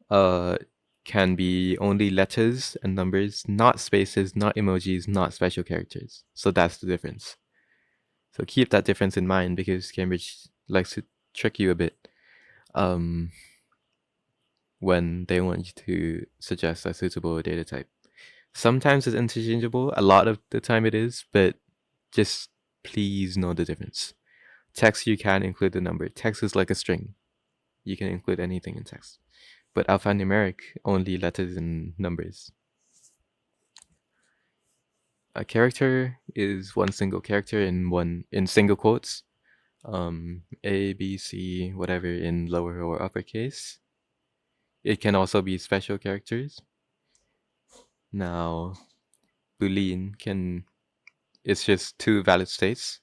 can be only letters and numbers, not spaces, not emojis, not special characters. So that's the difference. So keep that difference in mind, because Cambridge likes to trick you a bit when they want you to suggest a suitable data type. Sometimes it's interchangeable, a lot of the time it is, but just please know the difference. Text, you can include the number. Text is like a string. You can include anything in text. But alphanumeric, only letters and numbers. A character is one single character in single quotes. A, B, C, whatever, in lower or uppercase. It can also be special characters. Now, Boolean it's just two valid states,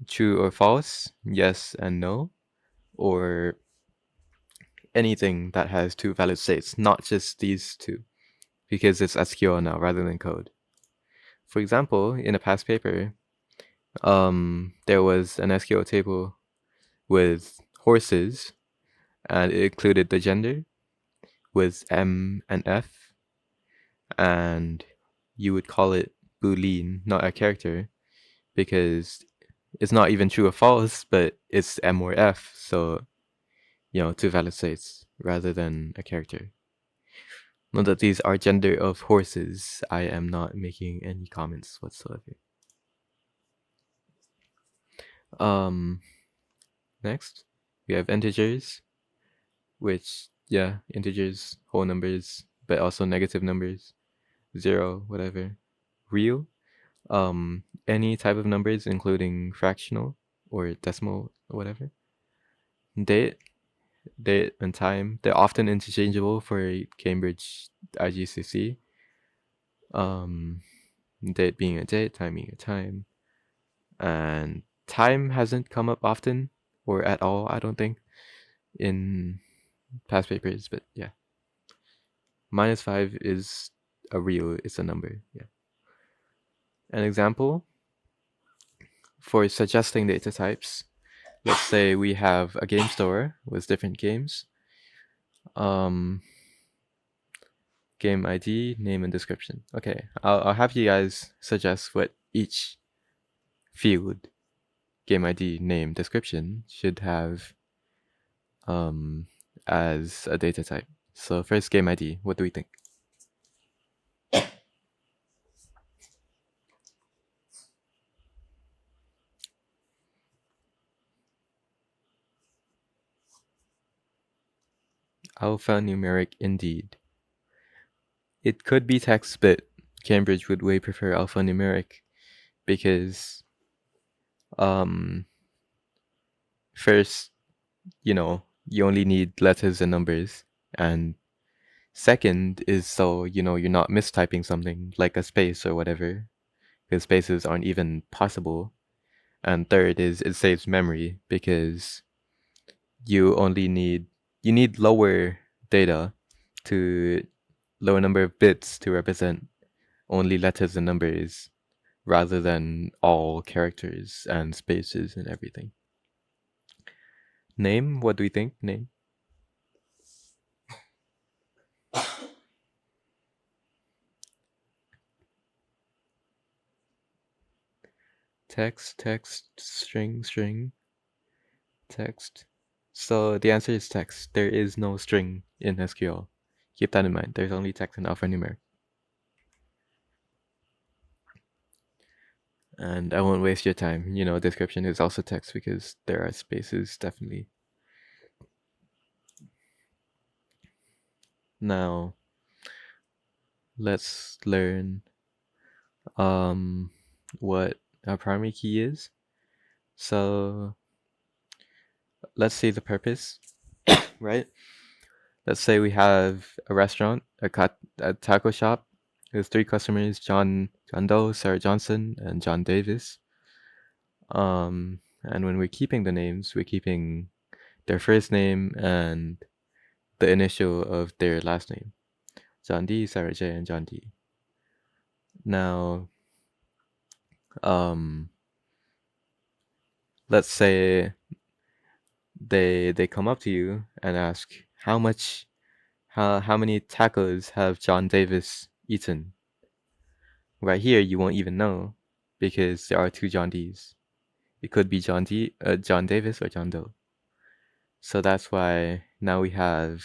true or false, yes and no, or anything that has two valid states, not just these two, because it's SQL now rather than code. For example, in a past paper, there was an SQL table with horses, and it included the gender with M and F, and you would call it Boolean, not a character, because it's not even true or false, but it's M or F, so, two valid states rather than a character. Note that these are gender of horses. I am not making any comments whatsoever. Next, we have integers, which, integers, whole numbers, but also negative numbers, 0, whatever. Real, any type of numbers, including fractional or decimal, whatever. Date and time, they're often interchangeable for Cambridge IGCSE. Date being a date, time being a time. And time hasn't come up often, or at all, I don't think, in past papers, but yeah. -5 is a real, it's a number, yeah. An example for suggesting data types. Let's say we have a game store with different games. Game ID, name, and description. Okay, I'll have you guys suggest what each field, game ID, name, description, should have as a data type. So first, game ID. What do we think? Alphanumeric indeed. It could be text, but Cambridge would way prefer alphanumeric because first, you only need letters and numbers. And second is so, you're not mistyping something like a space or whatever, because spaces aren't even possible. And third is it saves memory because you need lower data to lower number of bits to represent only letters and numbers rather than all characters and spaces and everything. Name, what do we think? Name? Text, string, text. So the answer is text. There is no string in SQL. Keep that in mind. There's only text and alphanumeric. And I won't waste your time. Description is also text because there are spaces, definitely. Now, let's learn what a primary key is. So let's see the purpose, right? Let's say we have a restaurant, a taco shop with 3 customers, John Doe, Sarah Johnson, and John Davis. And when we're keeping the names, we're keeping their first name and the initial of their last name. John D, Sarah J, and John D. Now, let's say they come up to you and ask how many tacos have John Davis eaten? Right here, you won't even know because there are 2 John D's. It could be John Davis or John Doe. So that's why now we have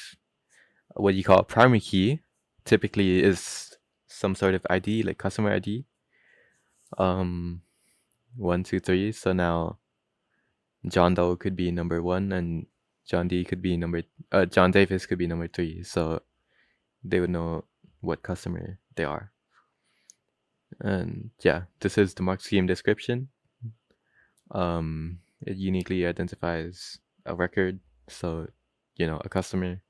what you call a primary key. Typically is some sort of ID, like customer ID. 1, 2, 3. So now John Doe could be number 1 and John Davis could be number 3. So they would know what customer they are. And yeah, this is the mark scheme description. It uniquely identifies a record, so a customer,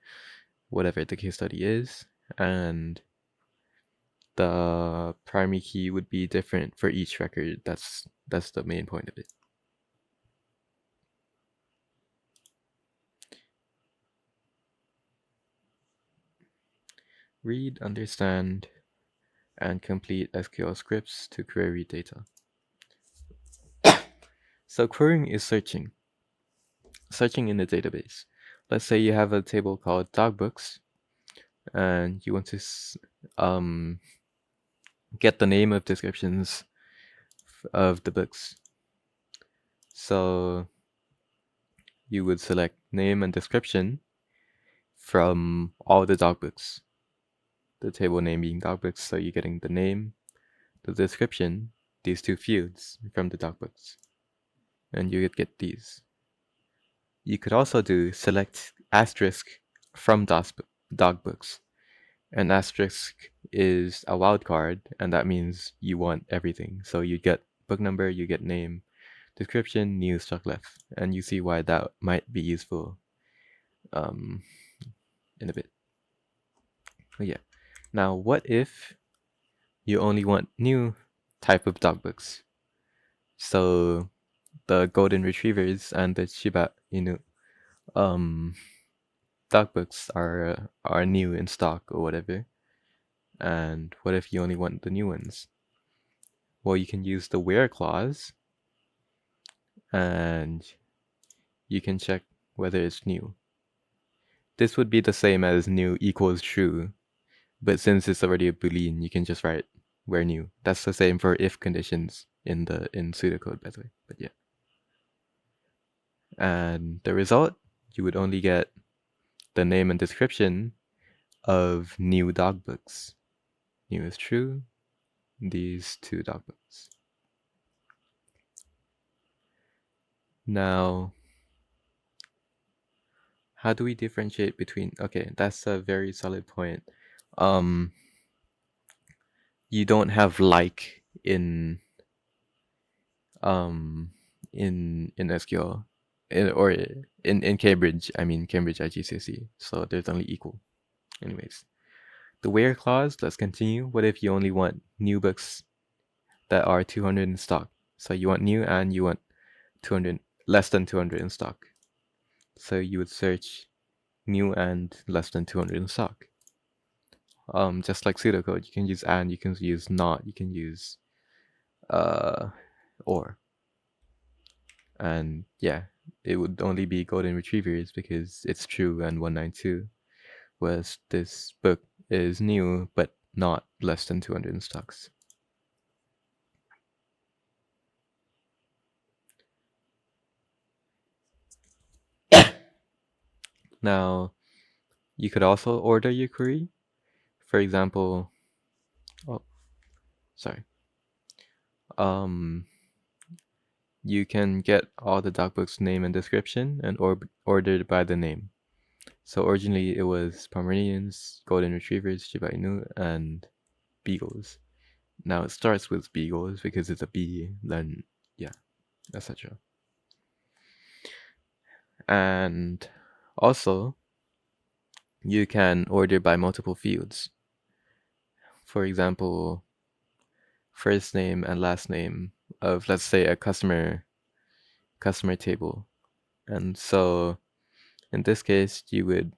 whatever the case study is, and the primary key would be different for each record. That's the main point of it. Read, understand, and complete SQL scripts to query data. So querying is searching in the database. Let's say you have a table called dog books and you want to get the name of descriptions of the books. So you would select name and description from all the dog books. The table name being dog books, so you're getting the name, the description, these 2 fields from the dog books. And you would get these. You could also do select asterisk from dog books. An asterisk is a wildcard, and that means you want everything. So you get book number, you get name, description, new struck left, and you see why that might be useful in a bit. But yeah. Now, what if you only want new type of dog books? So the golden retrievers and the Shiba Inu dog books are new in stock or whatever. And what if you only want the new ones? Well, you can use the where clause and you can check whether it's new. This would be the same as new equals true, but since it's already a Boolean, you can just write where new. That's the same for if conditions in pseudocode, by the way, but yeah. And the result, you would only get the name and description of new dog books. New is true, these 2 dog books. Now, how do we differentiate between, okay, that's a very solid point. You don't have like in SQL. in Cambridge, I mean Cambridge IGCSE. So there's only equal. Anyways, the where clause, let's continue. What if you only want new books that are 200 in stock? So you want new and you want 200, less than 200 in stock. So you would search new and less than 200 in stock. Just like pseudocode, you can use and, you can use not, you can use or. And yeah, it would only be golden retrievers because it's true and 192, whereas this book is new but not less than 200 in stocks. Now, you could also order your query. For example, you can get all the dogbooks name and description and ordered by the name. So originally it was Pomeranians, Golden Retrievers, Shiba Inu, and Beagles. Now it starts with Beagles because it's a B, then yeah, etc. And also, you can order by multiple fields. For example, first name and last name of, let's say, a customer table. And so in this case, you would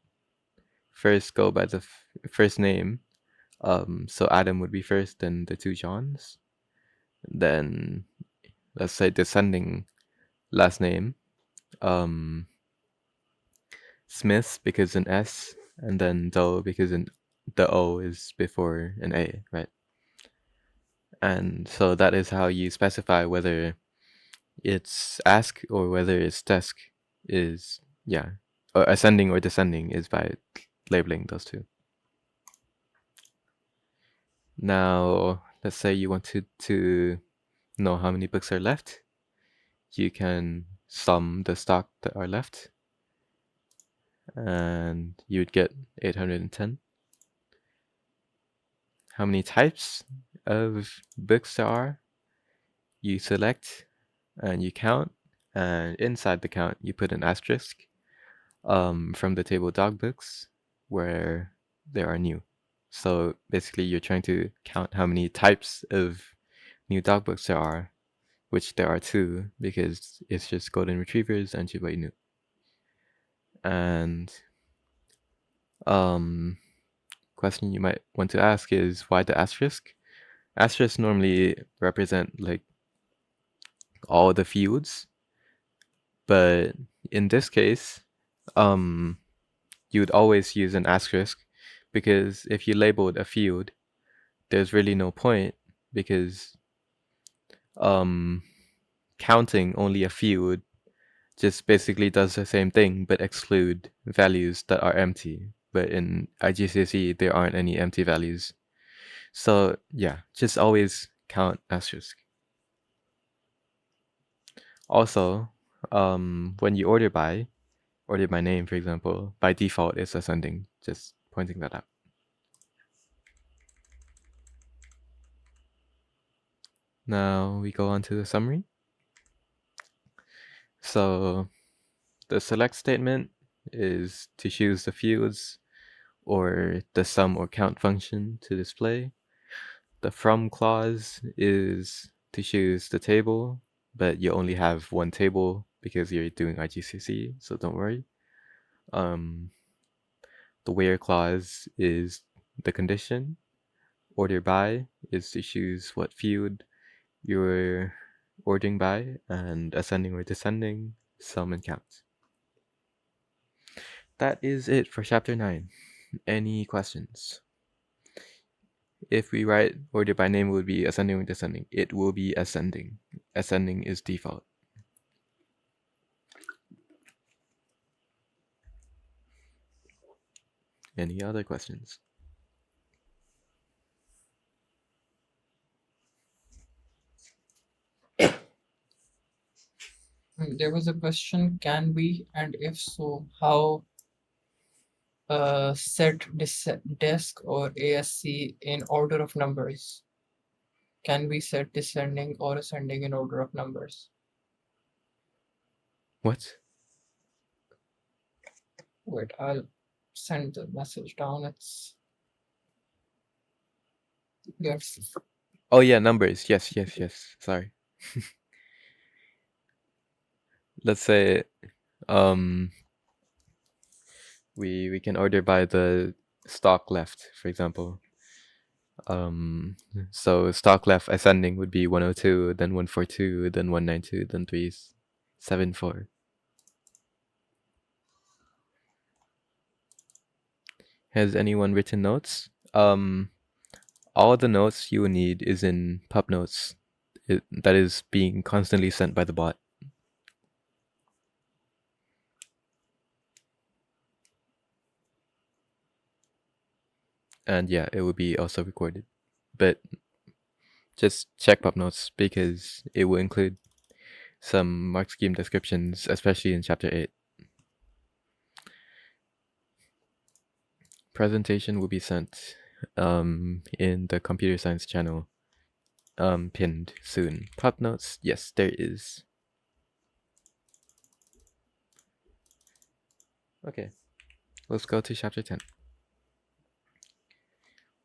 first go by the first name. So Adam would be first, then the two Johns. Then let's say descending last name, Smith because an S, and then Doe because the O is before an A, right? And so that is how you specify whether it's ask or whether it's desk is, yeah, or ascending or descending is by labeling those two. Now, let's say you wanted to know how many books are left. You can sum the stock that are left, and you would get 810. How many types of books there are, you select and you count, and inside the count you put an asterisk from the table dog books where there are new. So basically you're trying to count how many types of new dog books there are, which there are 2 because it's just golden retrievers and Shiba Inu. And question you might want to ask is why the asterisk? Asterisks normally represent like all the fields, but in this case, you would always use an asterisk because if you labeled a field, there's really no point because counting only a field just basically does the same thing but exclude values that are empty. But in IGCSE, there aren't any empty values. So yeah, just always count asterisk. Also, when you order by name, for example, by default it's ascending, just pointing that out. Now we go on to the summary. So the select statement is to choose the fields or the sum or count function to display. The from clause is to choose the table, but you only have one table because you're doing IGCSE, so don't worry. The where clause is the condition. Order by is to choose what field you're ordering by, and ascending or descending, sum and count. That is it for chapter 9. Any questions? If we write order by name, it would be ascending or descending. It will be ascending. Ascending is default. Any other questions? There was a question, can we, and if so, how set desk or ASC in order of numbers? Can we set descending or ascending in order of numbers? What? Wait, I'll send the message down. It's yes. Oh yeah, numbers. Yes. Sorry. Let's say we can order by the stock left, for example. So stock left ascending would be 102, then 142, then 192, then 374. Has anyone written notes? All the notes you will need is in Pupnotes. That is being constantly sent by the bot. And yeah, it will be also recorded. But just check Pupnotes because it will include some mark scheme descriptions, especially in chapter 8. Presentation will be sent in the computer science channel, pinned soon. Pupnotes, yes, there is. Okay, let's go to chapter 10.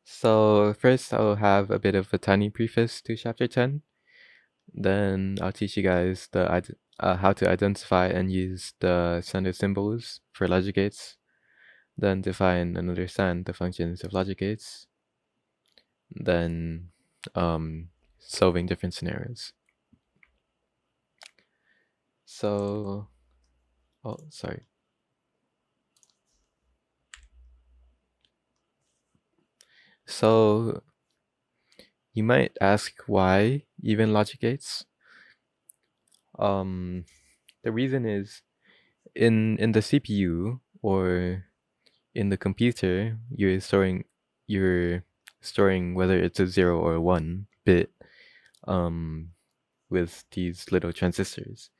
So first I'll have a bit of a tiny preface to chapter 10. Then I'll teach you guys how to identify and use the standard symbols for logic gates. Then define and understand the functions of logic gates. Then solving different scenarios. So, oh, sorry. So you might ask why even logic gates? The reason is in the CPU or in the computer, you're storing whether it's a 0 or a 1 bit with these little transistors.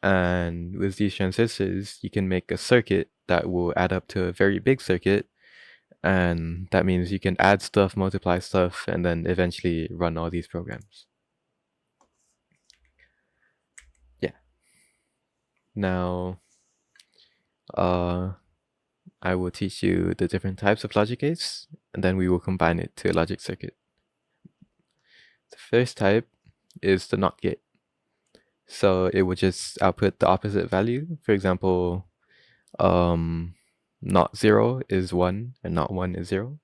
And with these transistors, you can make a circuit that will add up to a very big circuit. And that means you can add stuff, multiply stuff, and then eventually run all these programs. Yeah. Now, I will teach you the different types of logic gates, and then we will combine it to a logic circuit. The first type is the NOT gate. So it will just output the opposite value. For example, not 0 is 1 and not 1 is 0.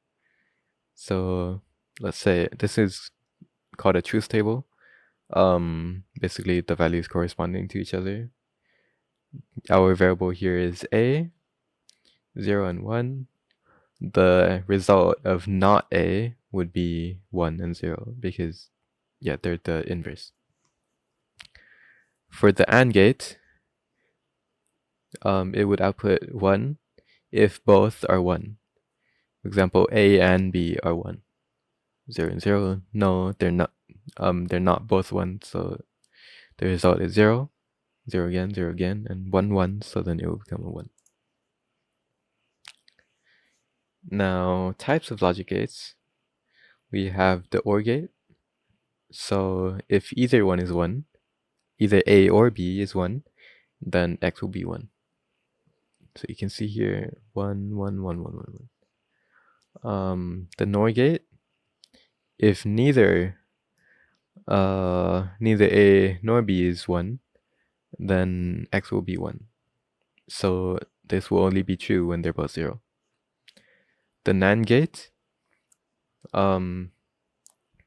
So let's say this is called a truth table. Basically the values corresponding to each other. Our variable here is a, 0 and 1. The result of not a would be 1 and 0 because yeah, they're the inverse. For the AND gate, it would output 1 if both are 1. For example, A and B are 1. 0 and 0, no, they're not. They're not both 1, so the result is 0, 0 again, and 1, 1, so then it will become a 1. Now, types of logic gates. We have the OR gate. So if either one is 1, either A or B is 1, then X will be 1. So you can see here 1, 1, 1, 1, 1, 1. The NOR gate, if neither A nor B is 1, then X will be 1. So this will only be true when they're both 0. The NAND gate,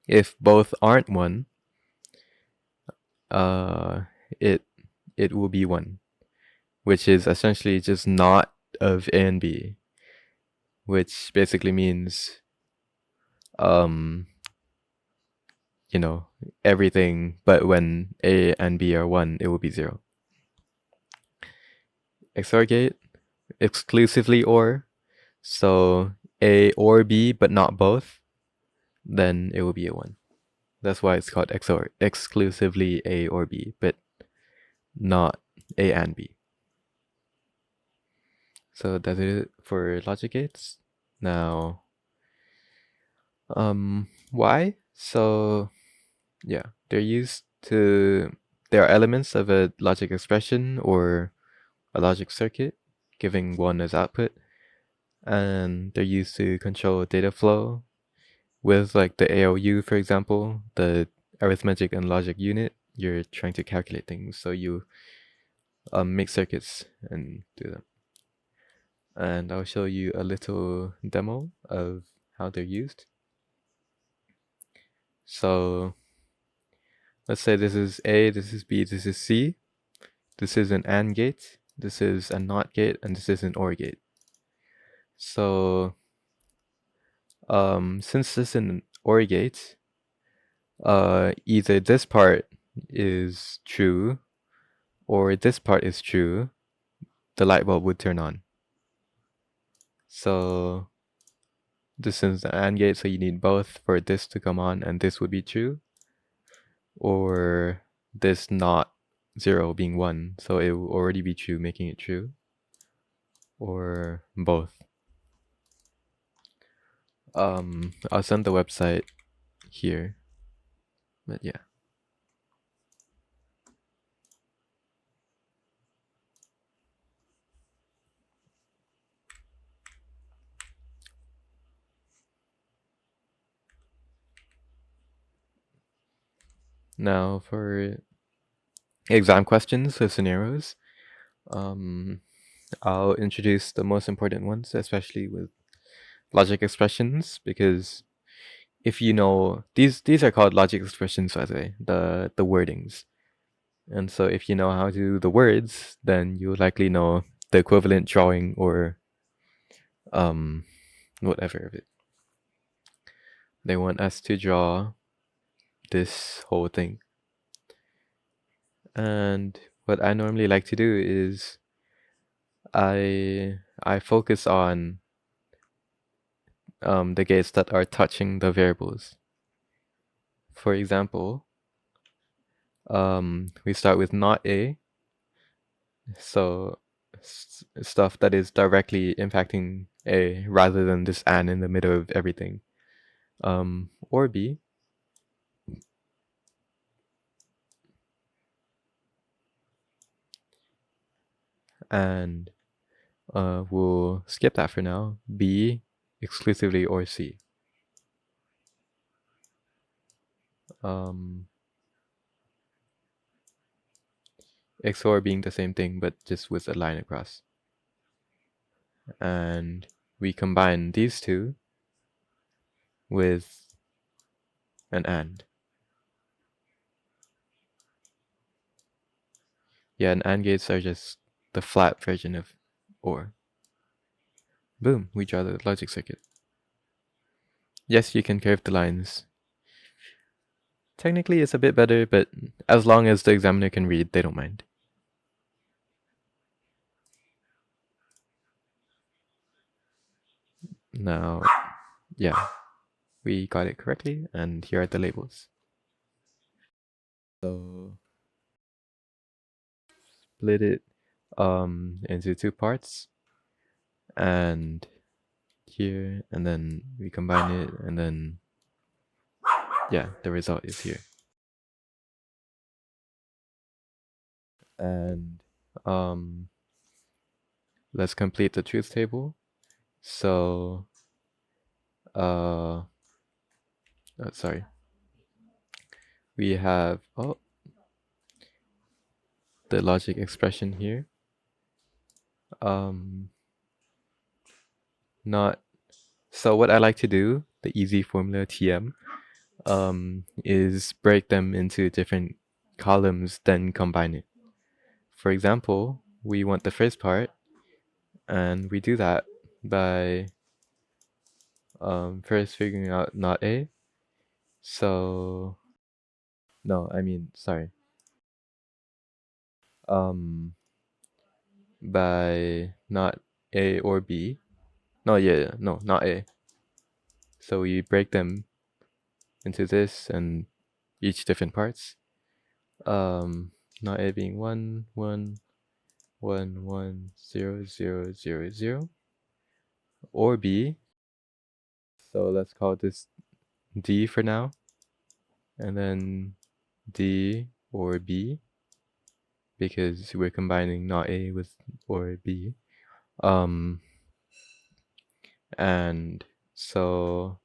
if both aren't 1, it will be 1, which is essentially just not of A and B, which basically means you know, everything but when A and B are 1, it will be 0. XOR gate, exclusively OR, so A or B but not both, then it will be a 1. That's why it's called XOR, exclusively A or B, but not A and B. So that's it for logic gates. Now, why? So yeah, they are elements of a logic expression or a logic circuit. giving 1 as output. And they're used to control data flow with like the ALU, for example, the arithmetic and logic unit. You're trying to calculate things, so you make circuits and do them. And I'll show you a little demo of how they're used. So let's say this is A, this is B, this is C. This is an AND gate, this is a NOT gate, and this is an OR gate. So since this is an OR gate, either this part is true or this part is true, the light bulb would turn on. So this is the AND gate, so you need both for this to come on and this would be true, or this not 0 being 1, so it will already be true, making it true, or both. I'll send the website here, but yeah. Now for exam questions or scenarios, I'll introduce the most important ones, especially with logic expressions, because if you know, these are called logic expressions, by the way, the wordings. And so if you know how to do the words, then you'll likely know the equivalent drawing or whatever of it. They want us to draw this whole thing. And what I normally like to do is I focus on the gates that are touching the variables. For example, we start with not A, so stuff that is directly impacting A rather than this and in the middle of everything. Or B. And we'll skip that for now. B exclusively or C. XOR being the same thing, but just with a line across. And we combine these two with an AND. Yeah, and AND gates are just the flat version of OR. Boom, we draw the logic circuit. Yes, you can curve the lines. Technically, it's a bit better, but as long as the examiner can read, they don't mind. Now, yeah, we got it correctly, and here are the labels. So, split it into two parts, and here, and then we combine it, and then, yeah, the result is here. And let's complete the truth table. So, sorry. We have the logic expression here. So what I like to do, the easy formula TM, is break them into different columns, then combine it. For example, we want the first part, and we do that by first figuring out not A. So, no, I mean, sorry. By not A or B. No, yeah, no, not A. So we break them into this and each different parts. Not A being 1, 1, 1, 1, 0, 0, 0, 0. Or B. So let's call this D for now. And then D or B, because we're combining not A with or B. And so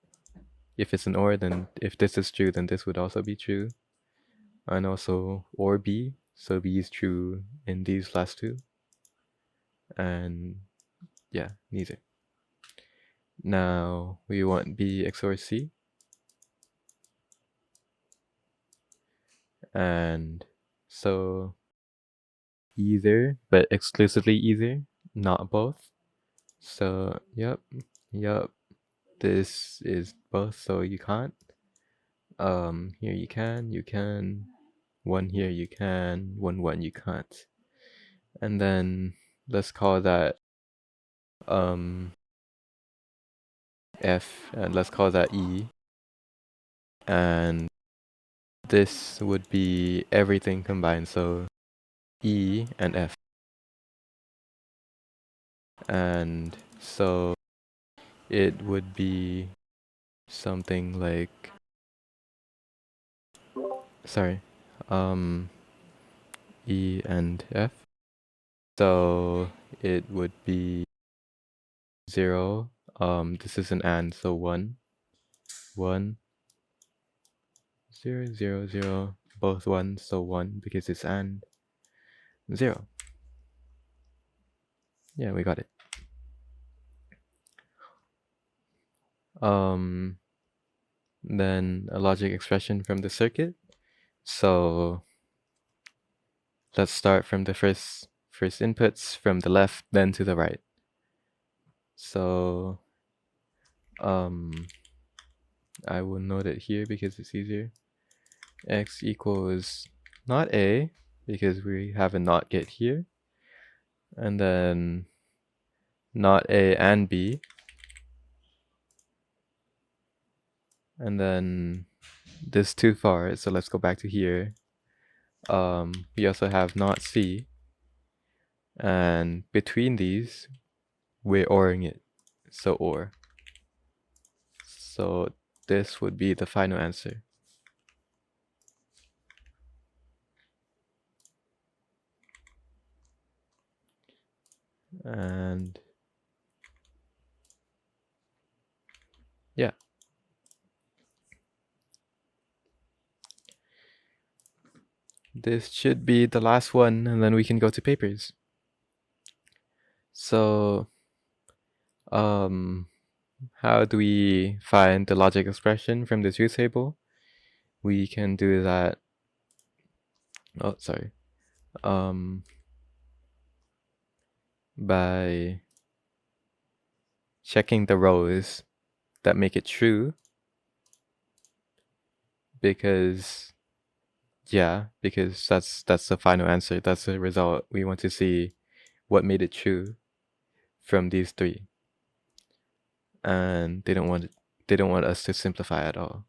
if it's an OR, then if this is true, then this would also be true. And also OR B, so B is true in these last two. And yeah, neither. Now we want B XOR C. And so either, but exclusively either, not both. So yep, this is both, so you can't. Here you can, one here you can, one you can't. And then let's call that F, and let's call that E. And this would be everything combined, so E and F. And so it would be something like, sorry, E and F. So it would be 0. This is an AND, so 1, 1, 0, 0, 0, both 1, so 1 because it's AND, 0. Yeah, we got it. Then a logic expression from the circuit. So let's start from the first inputs from the left, then to the right. So I will note it here because it's easier. X equals not A, because we have a not get here. And then not A and B. And then this is too far, so let's go back to here. We also have not C. And between these, we're ORing it. So OR. So this would be the final answer. And yeah. This should be the last one, and then we can go to papers. So how do we find the logic expression from the truth table? We can do that. Oh, sorry. By checking the rows that make it true, because that's the final answer. That's the result. We want to see what made it true from these three, and they don't want us to simplify at all.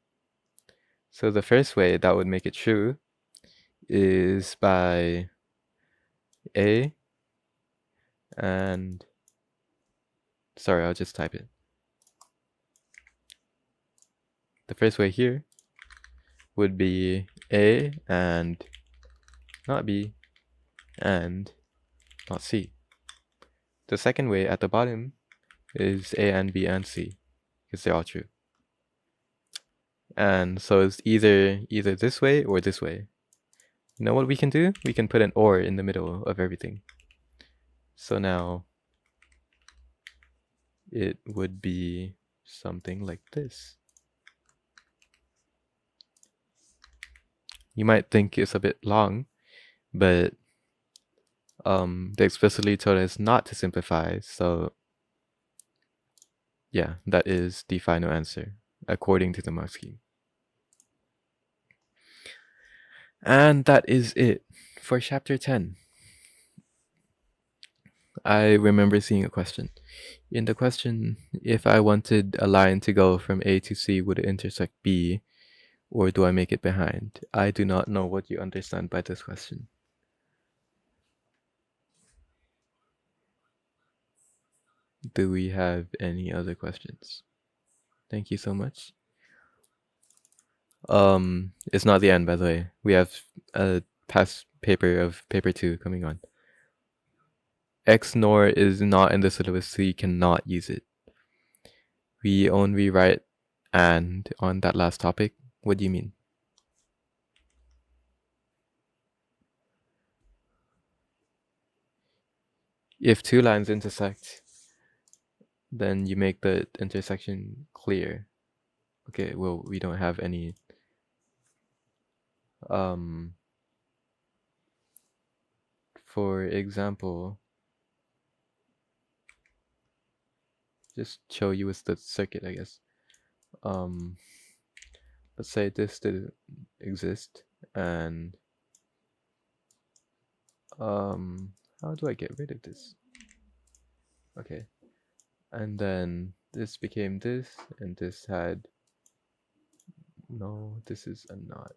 So the first way that would make it true is by A, and sorry, I'll just type it. The first way here would be A and not B and not C. The second way at the bottom is A and B and C, because they're all true. And so it's either this way or this way. You know what we can do? We can put an OR in the middle of everything. So now it would be something like this. You might think it's a bit long, but they explicitly told us not to simplify, so yeah, that is the final answer according to the mark scheme. And that is it for chapter 10. I remember seeing a question. In the question, if I wanted a line to go from A to C, would it intersect B, or do I make it behind? I do not know what you understand by this question. Do we have any other questions? Thank you so much. It's not the end, by the way. We have a past paper of paper 2 coming on. XNOR is not in the syllabus, so you cannot use it. We only write and on that last topic. What do you mean? If two lines intersect, then you make the intersection clear. Okay, well, we don't have any for example, just show you with the circuit, I guess. Let's say this didn't exist, and how do I get rid of this? Okay, and then this became this, and this had no, this is a not.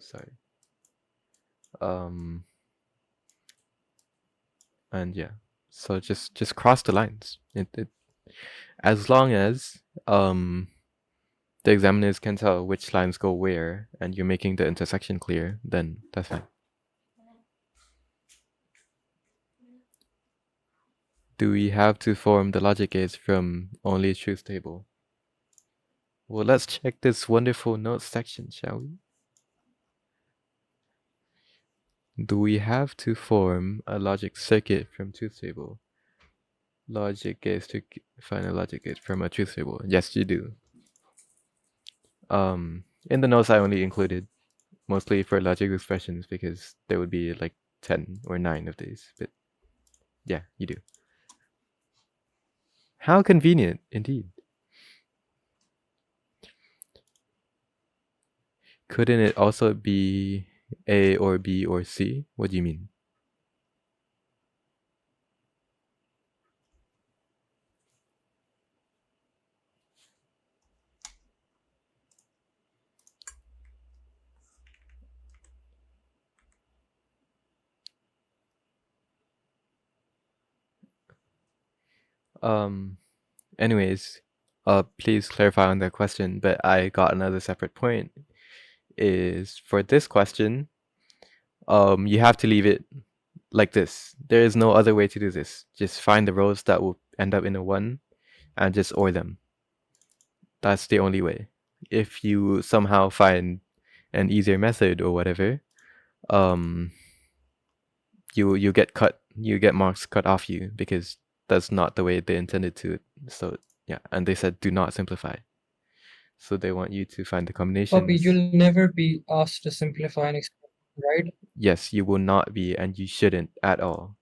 Sorry. And yeah, so just cross the lines. It as long as the examiners can tell which lines go where, and you're making the intersection clear, then that's fine. Do we have to form the logic gates from only truth table? Well, let's check this wonderful notes section, shall we? Do we have to form a logic circuit from truth table? Logic gates to find a logic gate from a truth table. Yes, you do. In the notes I only included mostly for logic expressions because there would be like 10 or 9 of these, but yeah, you do. How convenient, indeed. Couldn't it also be A or B or C? What do you mean? Anyways, please clarify on that question, but I got another separate point. Is for this question, you have to leave it like this. There is no other way to do this. Just find the rows that will end up in a 1 and just OR them. That's the only way. If you somehow find an easier method or whatever, you get cut, you get marks cut off you because that's not the way they intended to. So yeah, and they said do not simplify. So they want you to find the combinations. Puppy, you'll never be asked to simplify an expression, right? Yes, you will not be, and you shouldn't at all.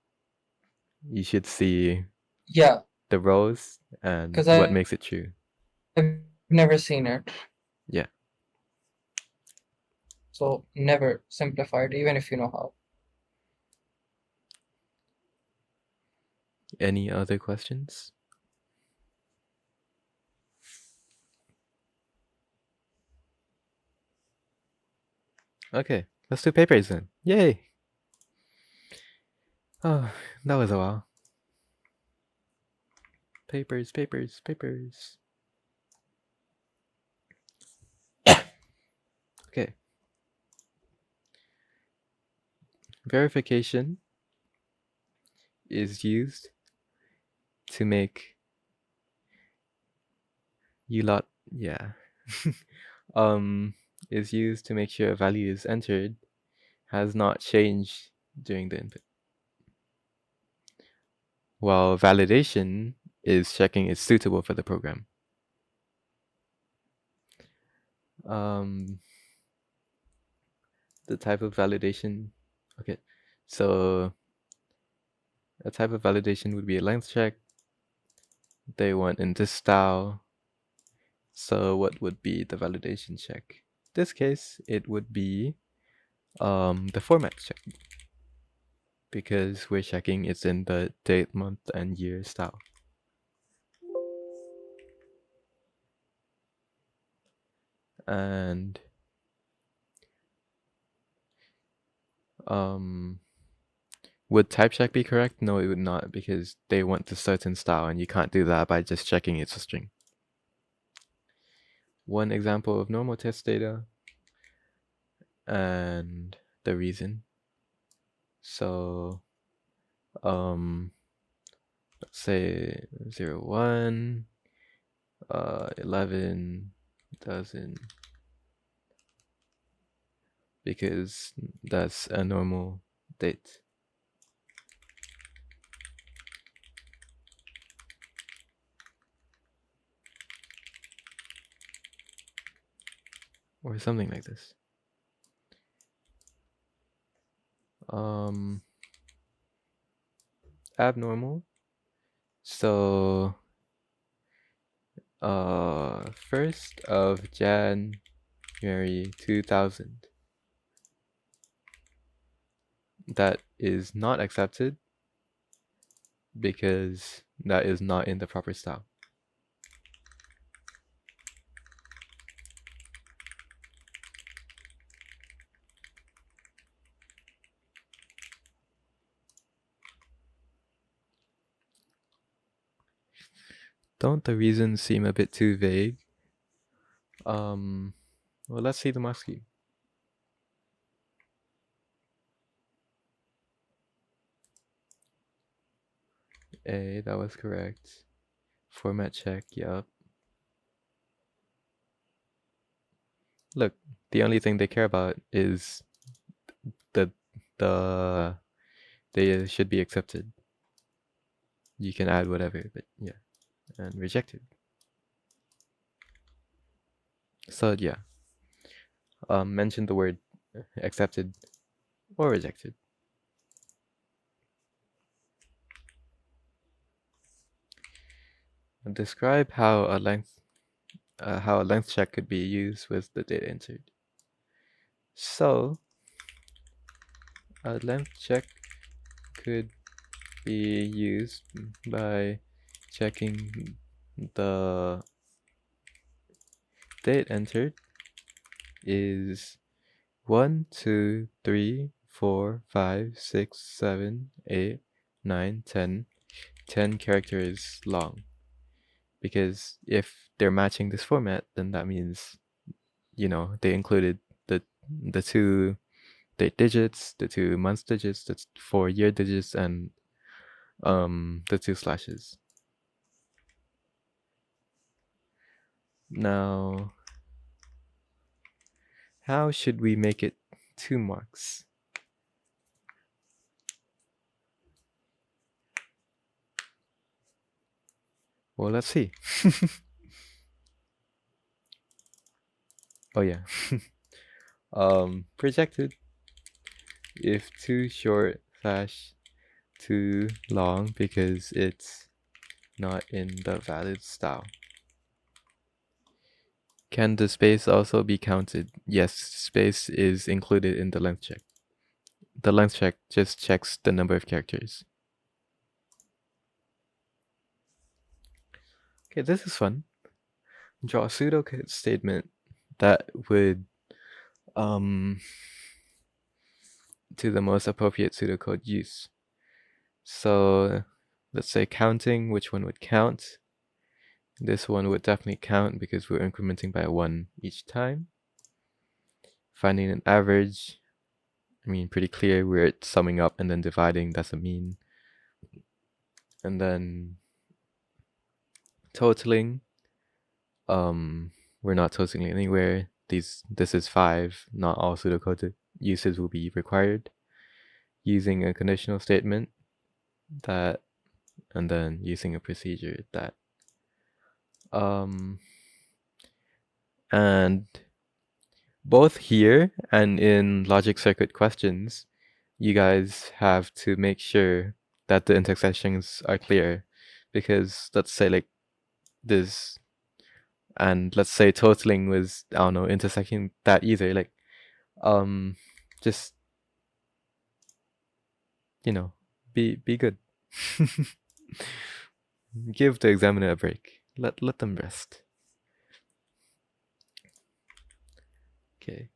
You should see Yeah, the rows and 'cause what makes it true. I've never seen it. Yeah. So never simplify it, even if you know how. Any other questions? Okay, let's do papers then. Yay! Oh, that was a while. Papers, papers, papers. Okay. Verification is used to make is used to make sure a value is entered has not changed during the input. While validation is checking it's suitable for the program. The type of validation, okay, so a type of validation would be a length check. They want in this style. So what would be the validation check? In this case, it would be the format check, because we're checking it's in the date, month, and year style. And would type check be correct? No, it would not, because they want the certain style, and you can't do that by just checking it's a string. One example of normal test data and the reason. So let's say 0, 1, 11 doesn't, because that's a normal date. Or something like this. Abnormal. So 1st of January 2000. That is not accepted because that is not in the proper style. Don't the reasons seem a bit too vague? Well, let's see the mark scheme. A, that was correct. Format check, yup. Look, the only thing they care about is the data should be accepted. You can add whatever, but yeah, and rejected. So yeah, mention the word accepted or rejected. And describe how a length check could be used with the data entered. So a length check could be used by checking the date entered is 1, 2, 3, 4, 5, 6, 7, 8, 9, 10. 10 characters long. Because if they're matching this format, then that means, you know, they included the 2 date digits, the 2 month digits, the 4 year digits, and the 2 slashes. Now, how should we make it 2 marks? Well, let's see. Oh yeah. Projected if too short / too long because it's not in the valid style. Can the space also be counted? Yes, space is included in the length check. The length check just checks the number of characters. Okay, this is fun. Draw a pseudocode statement that would to the most appropriate pseudocode use. So let's say counting, which one would count? This one would definitely count because we're incrementing by 1 each time. Finding an average, I mean, pretty clear, we're summing up and then dividing, that's a mean. And then totaling, we're not totaling anywhere. This is 5, not all pseudocode uses will be required. Using a conditional statement, that, and then using a procedure, that. And both here and in logic circuit questions, you guys have to make sure that the intersections are clear, because let's say like this, and let's say totaling was, I don't know, intersecting that either, like just, you know, be good. Give the examiner a break. Let them rest. Okay.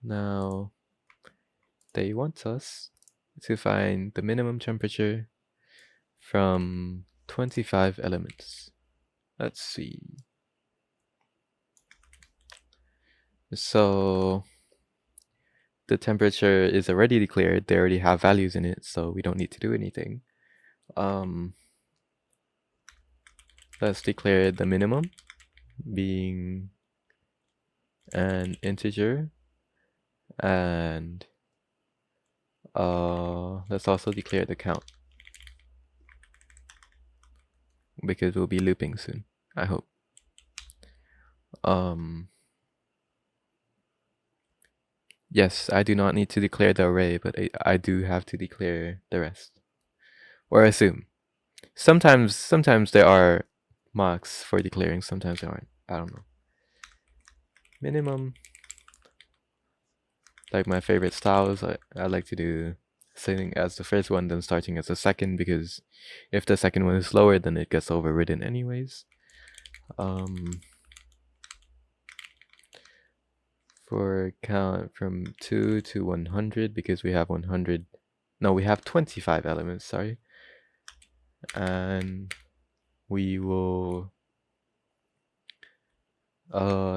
Now they want us to find the minimum temperature from 25 elements. Let's see. So the temperature is already declared. They already have values in it, so we don't need to do anything. Let's declare the minimum being an integer, and let's also declare the count, because we'll be looping soon, I hope. Yes, I do not need to declare the array, but I do have to declare the rest, or assume. Sometimes there are mocks for declaring, sometimes there aren't. I don't know. Minimum, like my favorite styles, I like to do setting as the first one, then starting as the second, because if the second one is slower, then it gets overridden anyways. For count from 2 to 100, because we have 100, no, we have 25 elements, sorry. And we will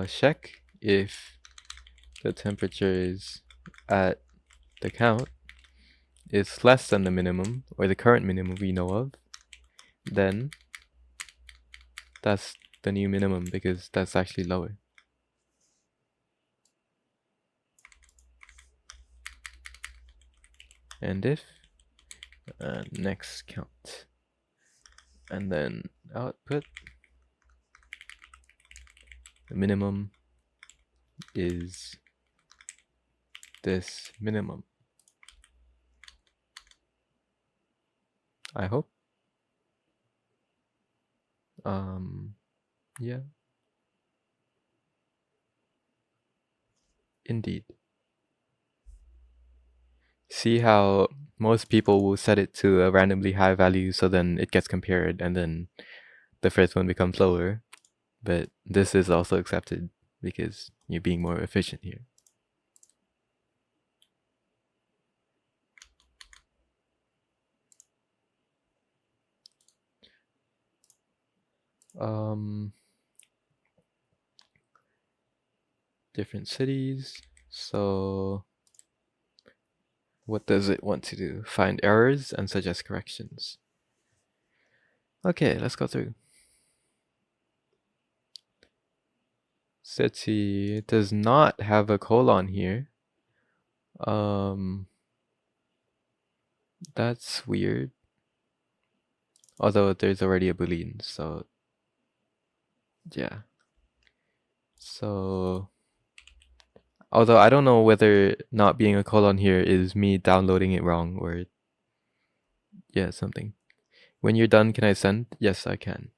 check if the temperature is at the count is less than the minimum, or the current minimum we know of, then that's the new minimum, because that's actually lower. And if next count, and then output, the minimum is this minimum, I hope. Yeah, indeed. See how most people will set it to a randomly high value, so then it gets compared, and then the first one becomes lower. But this is also accepted because you're being more efficient here. Different cities. So what does it want to do? Find errors and suggest corrections. Okay, let's go through. City does not have a colon here. That's weird. Although there's already a Boolean, so yeah. So although I don't know whether not being a colon here is me downloading it wrong, or yeah, something. When you're done, can I send? Yes, I can.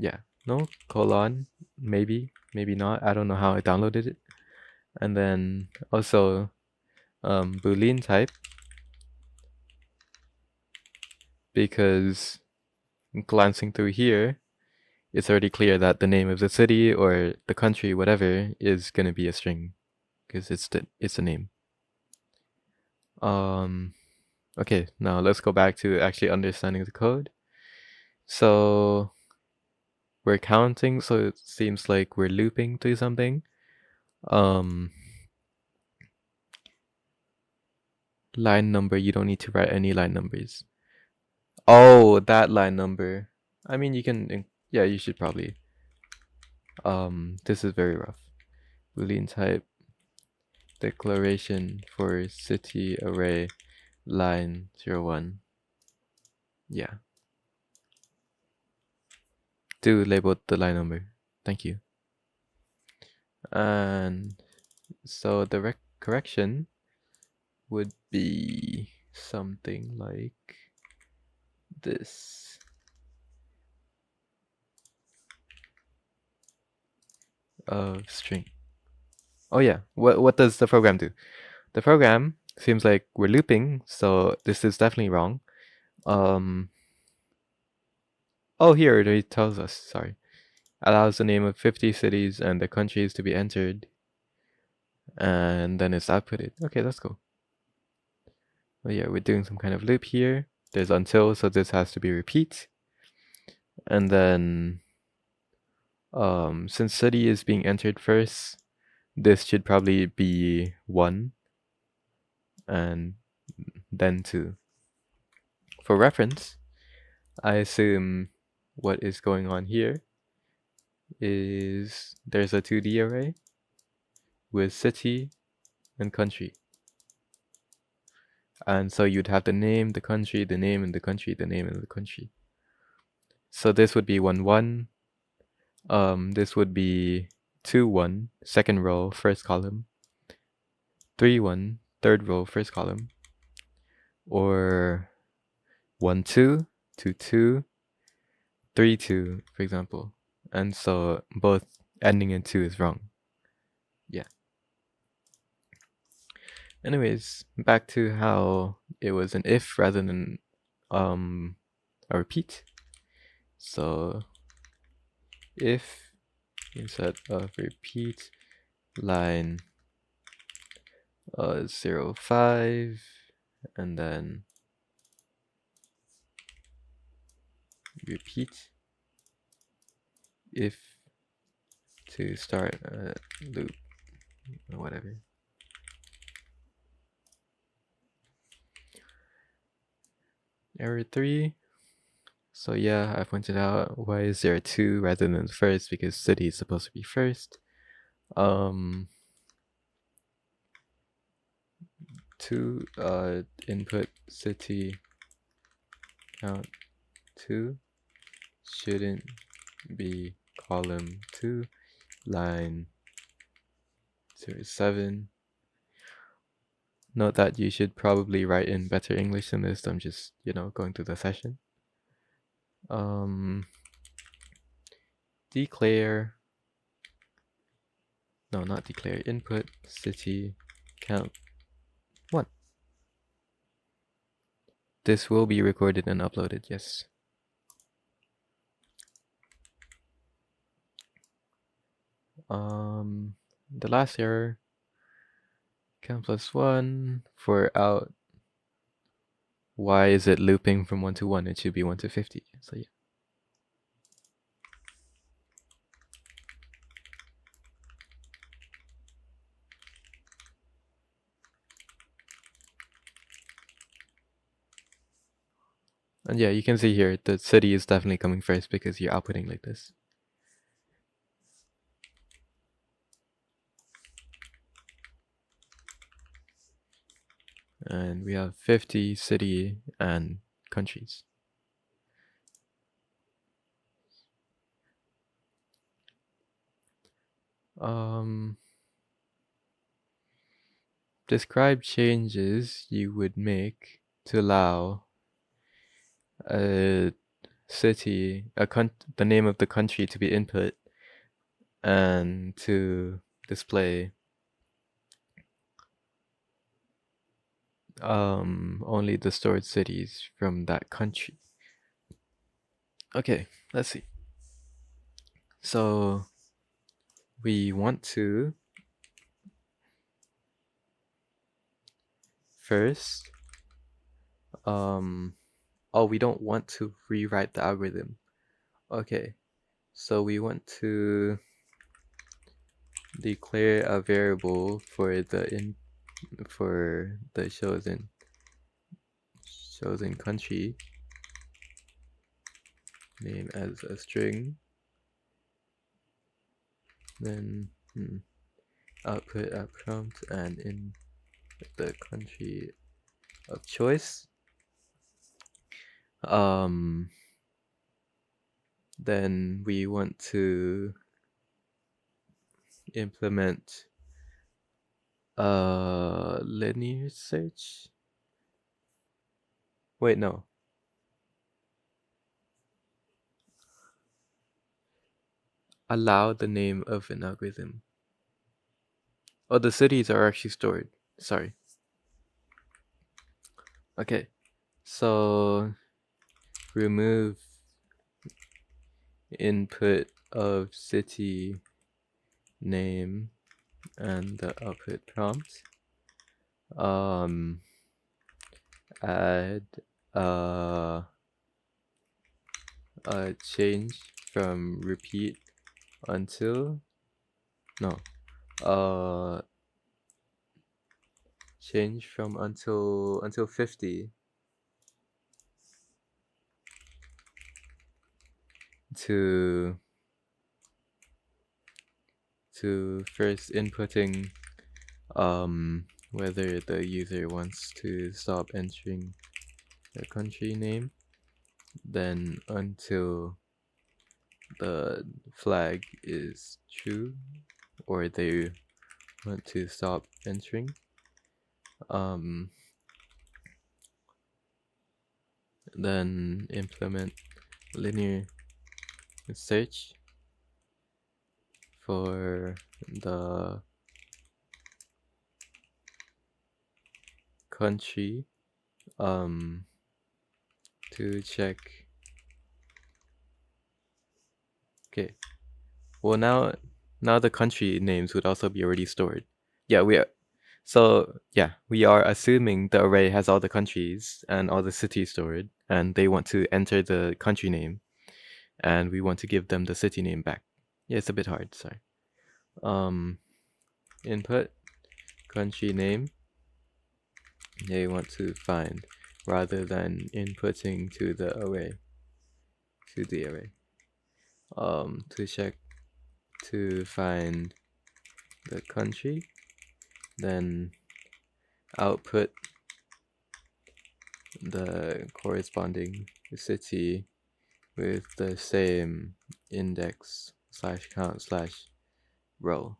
Yeah, no colon, maybe not. I don't know how I downloaded it. And then also Boolean type, because glancing through here, it's already clear that the name of the city or the country, whatever, is gonna be a string, because it's a name. Okay, now let's go back to actually understanding the code. So we're counting, so it seems like we're looping through something. Line number, you don't need to write any line numbers. Oh, that line number. I mean, you can, yeah, you should probably. This is very rough. Boolean type declaration for city array line 01. Yeah. Do label the line number. Thank you. And so the correction would be something like this. Of string. Oh yeah, what does the program do? The program seems like we're looping, so this is definitely wrong. Oh, here it tells us, sorry. Allows the name of 50 cities and the countries to be entered. And then it's outputted. Okay, that's cool. Oh yeah, we're doing some kind of loop here. There's until, so this has to be repeat. And then since city is being entered first, this should probably be 1 and then 2. For reference, I assume what is going on here is there's a 2D array with city and country. And so you'd have the name, the country, the name, and the country, the name, and the country. So this would be 1, 1. This would be 2, 1, second row, first column. 3, 1, third row, first column. Or 1, 2, 2, 2, 3, 2, for example. And so both ending in 2 is wrong. Yeah. Anyways, back to how it was an if rather than a repeat. So if instead of repeat line 0, 5, and then repeat if to start a loop or whatever. Error 3. So yeah, I pointed out why is there 2 rather than first, because city is supposed to be first. 2 input city count 2 shouldn't be column 2 line 07. Note that you should probably write in better English than this. I'm just, going through the session. Declare, no, not declare, input city count 1. This will be recorded and uploaded, yes. The last error, count plus 1 for out. Why is it looping from 1 to 1? It should be 1 to 50. So yeah. And yeah, you can see here the city is definitely coming first because you're outputting like this. And we have 50 city and countries. Describe changes you would make to allow a city, the name of the country to be input and to display only the stored cities from that country. Okay, let's see. So we want to first, we don't want to rewrite the algorithm. Okay, so we want to declare a variable for the chosen country name as a string, then output a prompt and in the country of choice. Then we want to implement linear search. Wait, no. Allow the name of an algorithm. Oh, the cities are actually stored. Sorry. Okay, so remove input of city name and the output prompt. Add a change from repeat until change from until 50 to first inputting whether the user wants to stop entering the country name, then until the flag is true or they want to stop entering. Then implement linear search for the country to check. Okay, well now the country names would also be already stored. Yeah, we are assuming the array has all the countries and all the cities stored, and they want to enter the country name, and we want to give them the city name back. Yeah, it's a bit hard, sorry. Input country name they want to find rather than inputting to the array. To check to find the country, then output the corresponding city with the same index /count/row.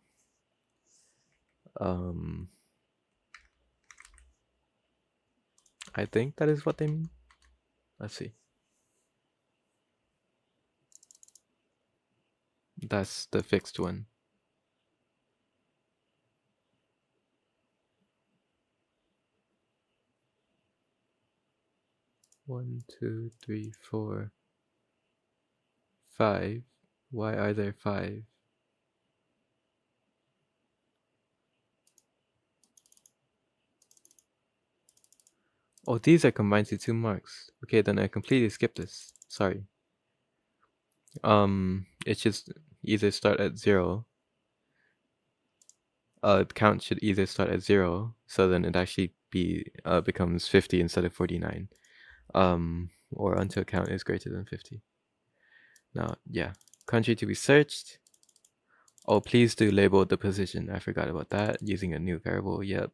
I think that is what they mean. Let's see. That's the fixed one. One, two, three, 4, 5. Why are there 5? Oh, these are combined to 2 marks. Okay, then I completely skipped this. Sorry. It should either start at 0. Count should either start at 0, so then it actually becomes 50 instead of 49. Or until count is greater than 50. Now, yeah, country to be searched. Oh, please do label the position. I forgot about that. Using a new variable. Yep.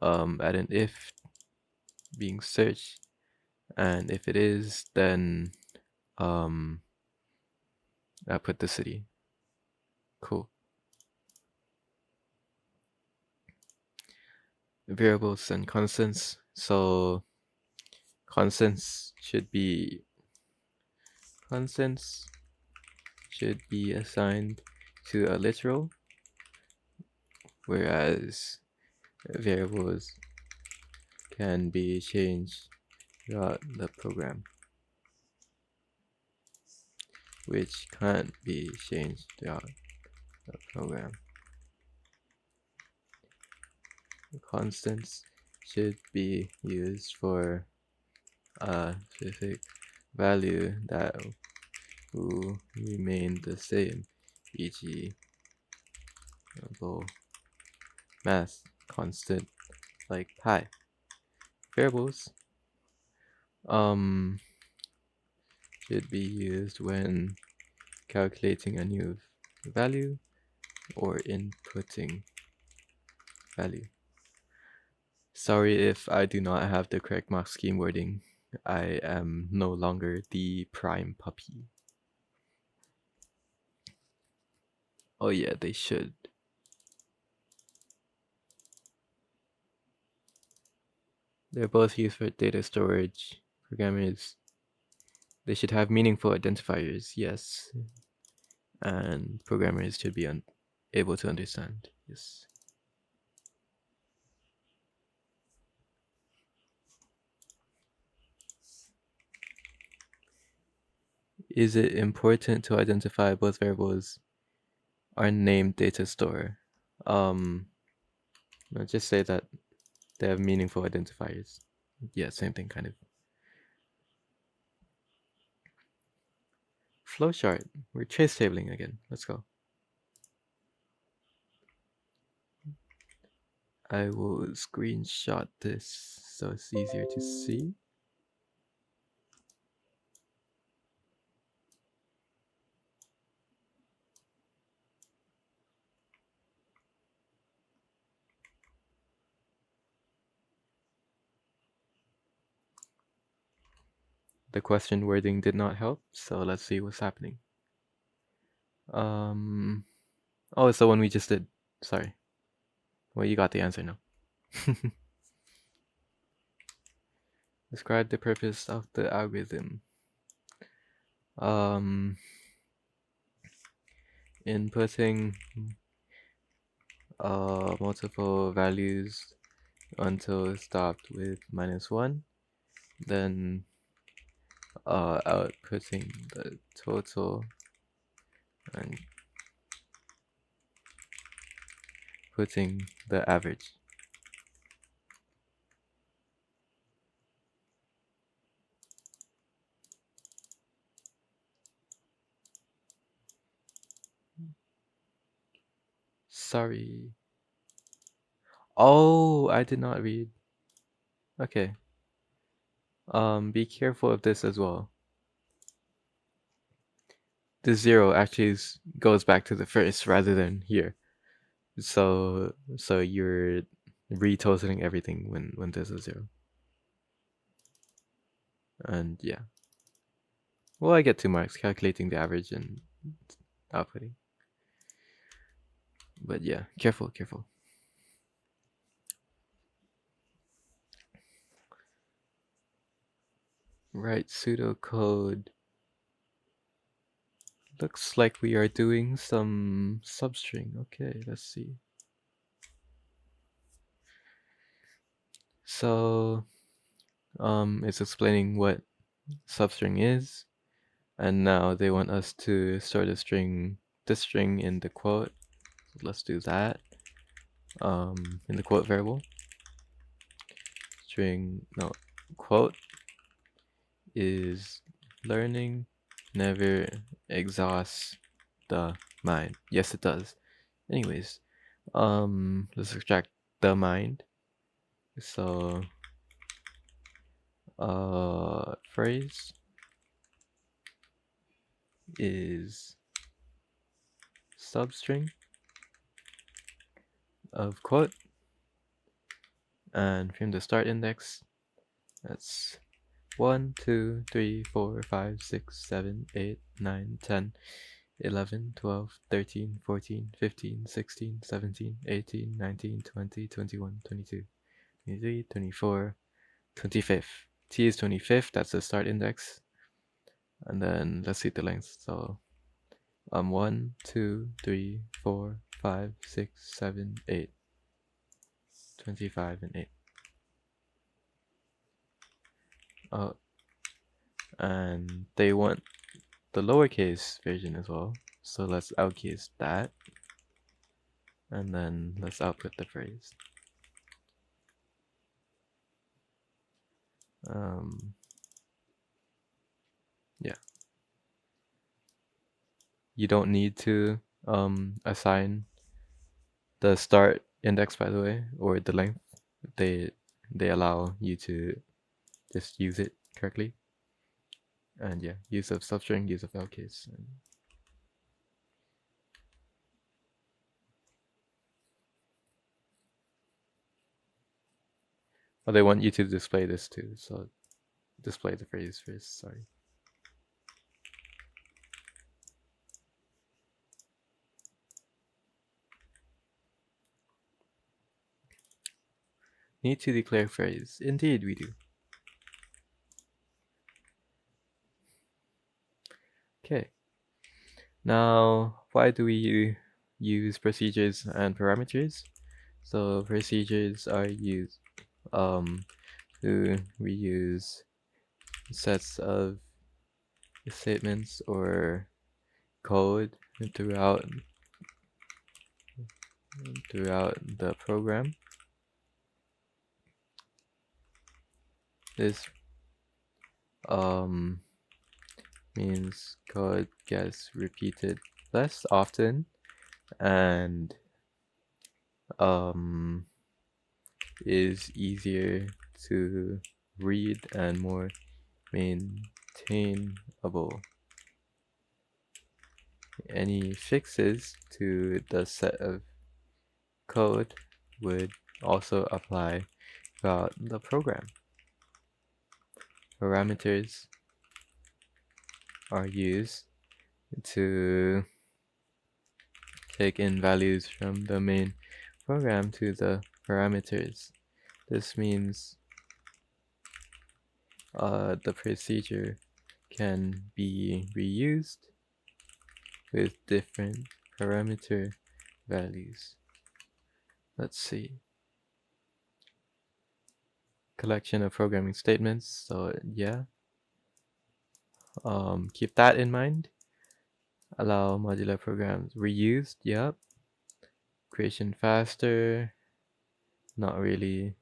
Add an if being searched, and if it is, then I put the city. Cool. Variables and constants. So constants should be assigned to a literal, whereas variables can be changed throughout the program, which can't be changed throughout the program. Constants should be used for a specific value that will remain the same, e.g. math constant like pi. Variables should be used when calculating a new value or inputting value. Sorry if I do not have the correct mark scheme wording. I am no longer the prime puppy. Oh yeah, they should. They're both used for data storage. Programmers, they should have meaningful identifiers, yes. And programmers should be able to understand, yes. Is it important to identify both variables are named data store? No, just say that they have meaningful identifiers. Yeah, same thing, kind of. Flowchart. We're trace tabling again. Let's go. I will screenshot this so it's easier to see. The question wording did not help, so let's see what's happening. Oh, it's the one we just did. Sorry. Well, you got the answer now. Describe the purpose of the algorithm. Inputting multiple values until it stopped with -1, then outputting the total and putting the average. Sorry. Oh, I did not read. Okay. Be careful of this as well. The 0 actually goes back to the first rather than here. So you're retotaling everything when there's a 0. And yeah. Well, I get 2 marks calculating the average and outputting. But yeah, careful. Write pseudocode. Looks like we are doing some substring. Okay, let's see. So, it's explaining what substring is, and now they want us to store the string, this string in the quote. So let's do that. In the quote variable, quote is learning never exhausts the mind. Yes, it does. Anyways, let's extract the mind. So, phrase is substring of quote, and from the start index, that's 1, 2, 3, 4, 5, 6, 7, 8, 9, 10, 11, 12, 13, 14, 15, 16, 17, 18, 19, 20, 21, 22, 23, 24, 25th. T is 25th, that's the start index. And then let's see the length. So 1, 2, 3, 4, 5, 6, 7, 8, 25, and 8. And they want the lowercase version as well. So let's outcase that. And then let's output the phrase. Yeah. You don't need to assign the start index, by the way, or the length. They allow you to just use it correctly. And yeah, use of substring, use of outcase. Oh, they want you to display this too, so display the phrase first, sorry. Need to declare phrase. Indeed, we do. Okay. Now, why do we use procedures and parameters? So procedures are used to reuse sets of statements or code throughout the program. This means code gets repeated less often, and is easier to read and more maintainable. Any fixes to the set of code would also apply throughout the program. Parameters are used to take in values from the main program to the parameters. This means the procedure can be reused with different parameter values. Let's see. Collection of programming statements. So yeah, keep that in mind. Allow modular programs reused. Yep. Creation faster. Not really.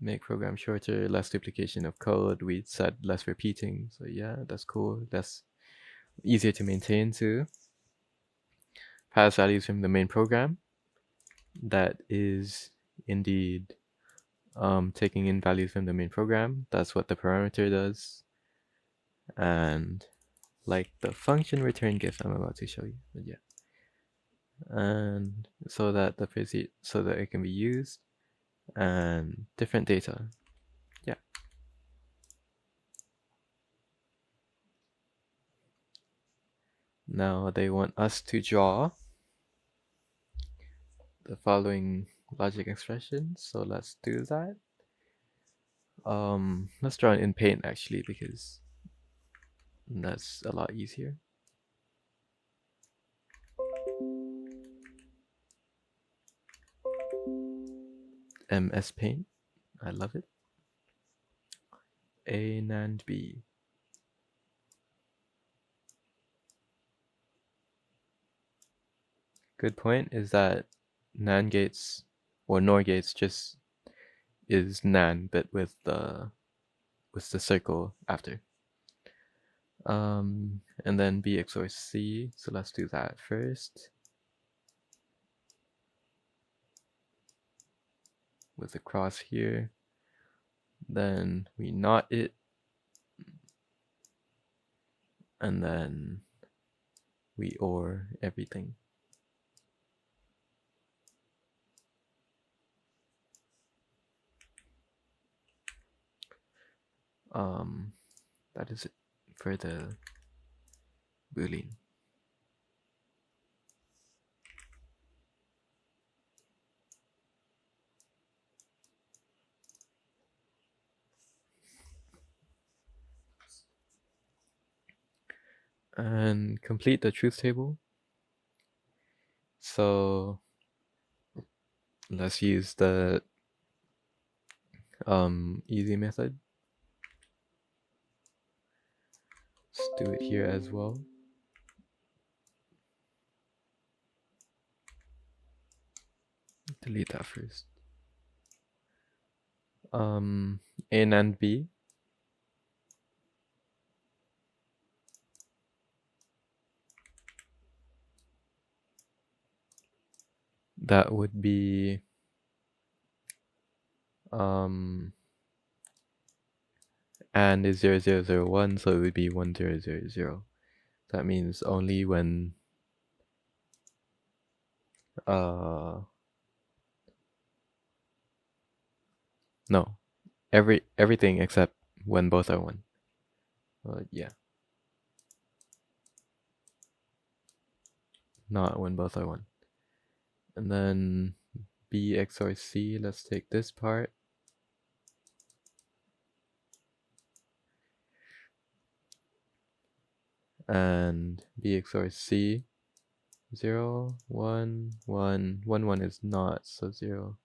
Make program shorter, less duplication of code. We said less repeating. So yeah, that's cool. That's easier to maintain too. Pass values from the main program. That is indeed taking in values from the main program. That's what the parameter does. And like the function return gif I'm about to show you, but yeah. And so that it can be used and different data. Yeah. Now they want us to draw the following logic expressions. So let's do that. Let's draw it in Paint actually, because that's a lot easier. MS Paint, I love it. A and B. Good point is that NAND gates or NOR gates just is NAND, but with the circle after. And then B XOR C. So let's do that first. With the cross here. Then we knot it. And then we OR everything. That is it for the Boolean. And complete the truth table. So let's use the easy method. Let's do it here as well. Delete that first. A and B. That would be and is 0001, so it would be 1000. That means only when no, everything except when both are 1. Yeah. Not when both are 1. And then B XOR C, let's take this part. And B XOR C, 0, 1, 1, 1, 1 is not, so 0,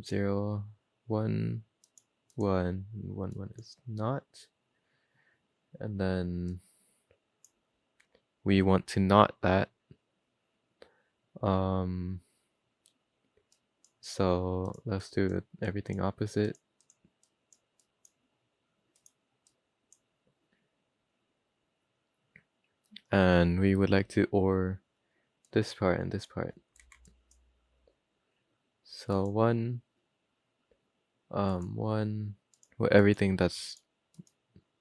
0, 1, 1, 1, 1 is not. And then we want to knot that. So let's do everything opposite. And we would like to OR this part and this part. So 1, 1, well, everything that's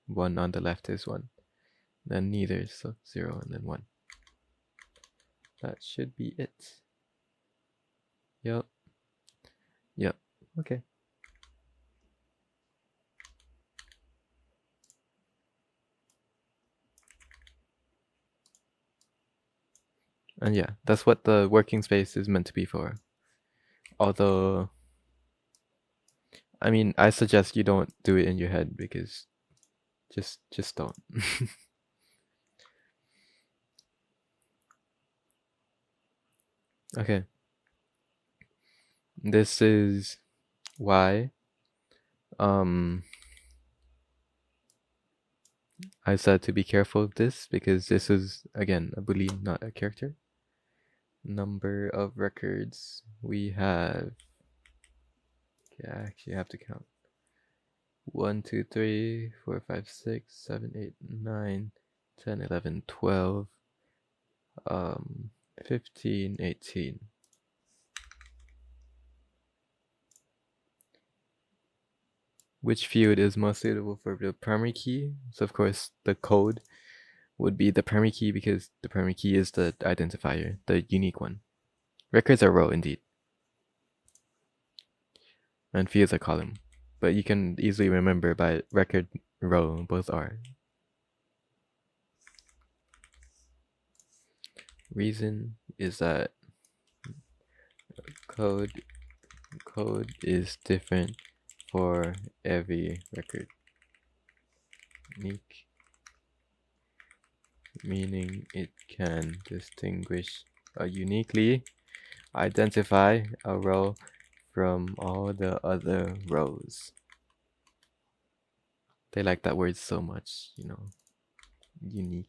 1 on the left is 1. Then neither, so 0 and then 1. That should be it. Yep. Yep. Okay. And yeah, that's what the working space is meant to be for. Although, I mean, I suggest you don't do it in your head because just don't. Okay. This is why I said to be careful of this, because this is, again, a Boolean, not a character. Number of records we have. Okay, I actually have to count. 1, 2, 3, 4, 5, 6, 7, 8, 9, 10, 11, 12, 15, 18. Which field is most suitable for the primary key? So of course the code would be the primary key, because the primary key is the identifier, the unique one. Records are row indeed. And fields are column. But you can easily remember by record, row, both are. Reason is that code is different for every record. Unique, meaning it can distinguish uniquely identify a row from all the other rows. They like that word so much, you know. Unique.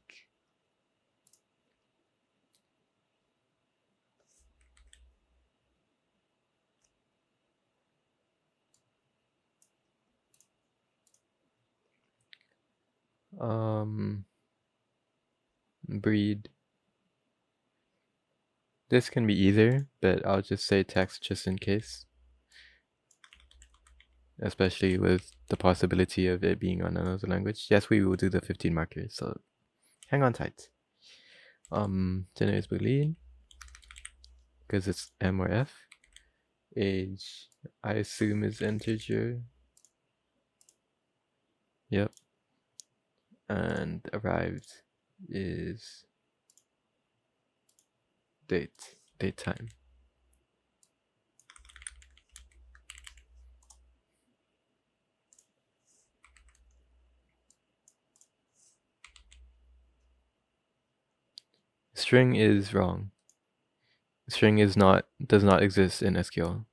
Breed. This can be either, but I'll just say text just in case. Especially with the possibility of it being on another language. Yes, we will do the 15 markers, so hang on tight. Gender is Boolean, because it's M or F. Age, I assume, is integer. Yep. And arrived is date time. String is wrong. String does not exist in SQL.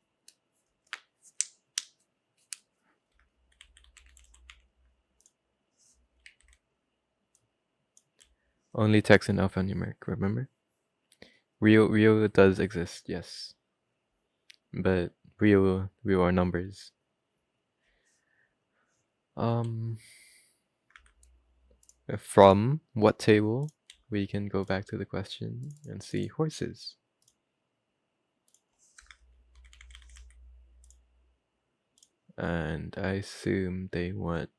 Only text and alphanumeric, remember? Real does exist, yes. But real are numbers. From what table? We can go back to the question and see horses. And I assume they want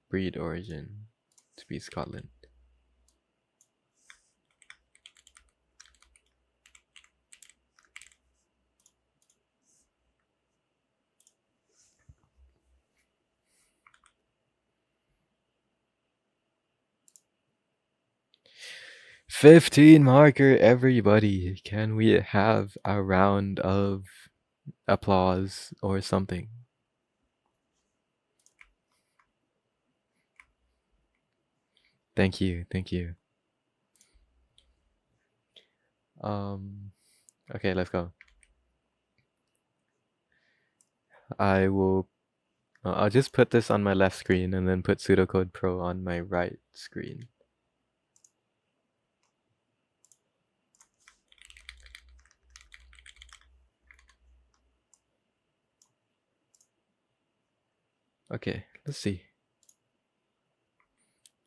breed origin to be Scotland. $15 marker, everybody. Can we have a round of applause or something? Thank you. Okay, let's go. I'll just put this on my left screen and then put Pseudocode Pro on my right screen. Okay, let's see.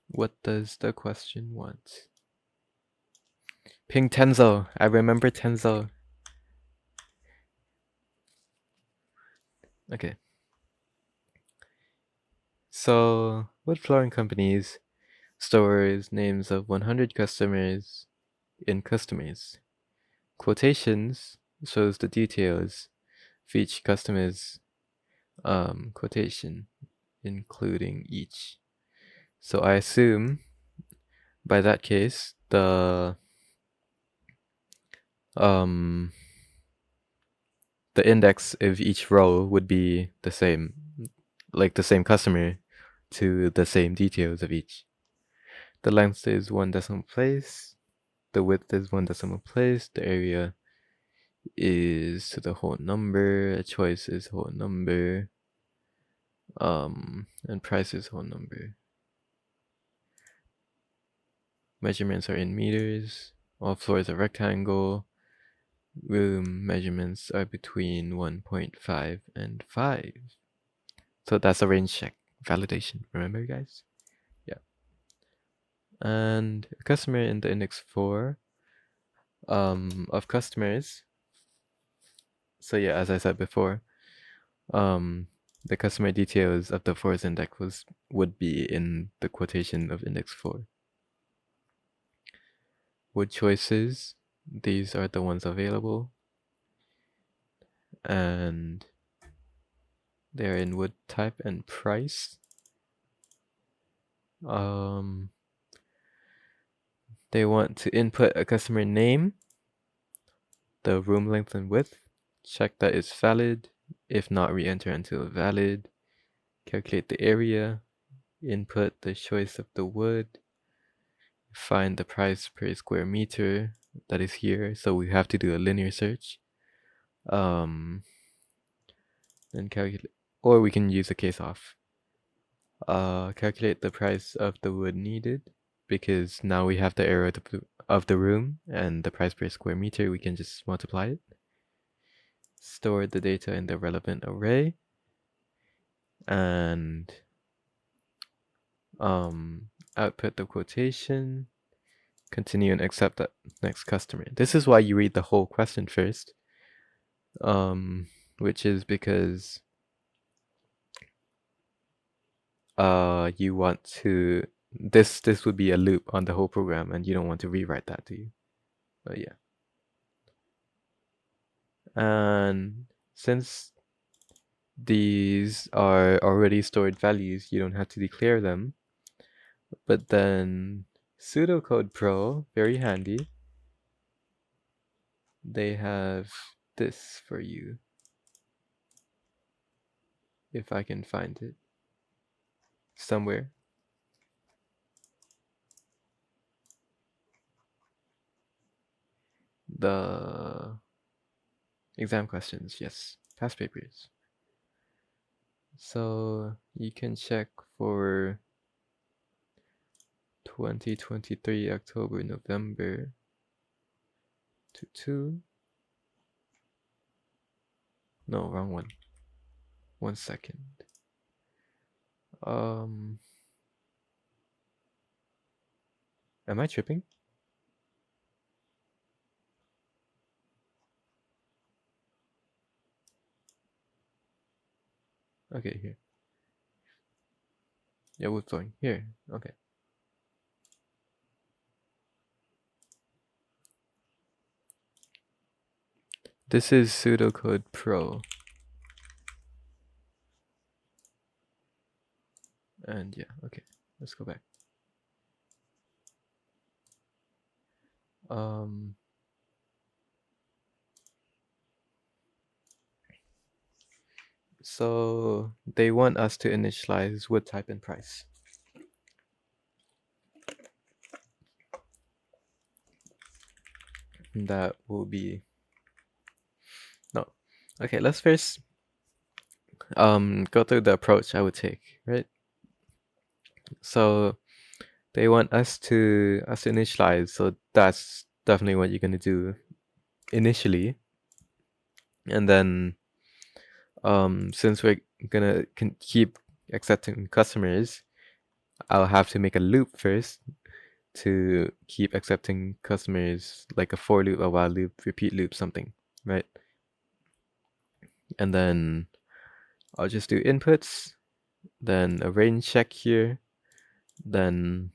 What does the question want? Ping Tenzo. I remember Tenzo. Okay. So, wood flooring companies stores names of 100 customers in customers. Quotations shows the details of each customer's quotation, including each. So I assume by that case um the index of each row would be the same, like the same customer to the same details of each. The length is 1 decimal place, the width is 1 decimal place, the area is to the whole number, a choice is whole number, and price is whole number. Measurements are in meters, all floors are rectangle, room measurements are between 1.5 and 5. So that's a range check validation, remember guys? Yeah. And a customer in the index 4 of customers. So yeah, as I said before, the customer details of the 4's index would be in the quotation of index 4. Wood choices, these are the ones available, and they're in wood type and price. They want to input a customer name, the room length and width, check that it's valid, if not re-enter until valid, calculate the area, input the choice of the wood, find the price per square meter that is here, so we have to do a linear search, then calculate, or we can use a case off. Calculate the price of the wood needed, because now we have the area of the room and the price per square meter, we can just multiply it. Store the data in the relevant array, and output the quotation, continue and accept that next customer. This is why you read the whole question first, which is because you want to, this would be a loop on the whole program and you don't want to rewrite that, do you? But yeah. And since these are already stored values, you don't have to declare them. But then Pseudocode Pro, very handy. They have this for you. If I can find it somewhere. The exam questions, yes, past papers. So you can check for 2023 October, November to 2. No, wrong one. 1 second. Am I tripping? Okay, here. Yeah, we're flowing. Here, okay. This is Pseudocode Pro. And yeah, okay, let's go back. So they want us to initialize wood type and price. That will be, no. Okay, let's first go through the approach I would take, right? So they want us to initialize, so that's definitely what you're gonna do initially. And then since we're gonna keep accepting customers, I'll have to make a loop first to keep accepting customers, like a for loop, a while loop, repeat loop, something, right? And then I'll just do inputs, then a range check here, then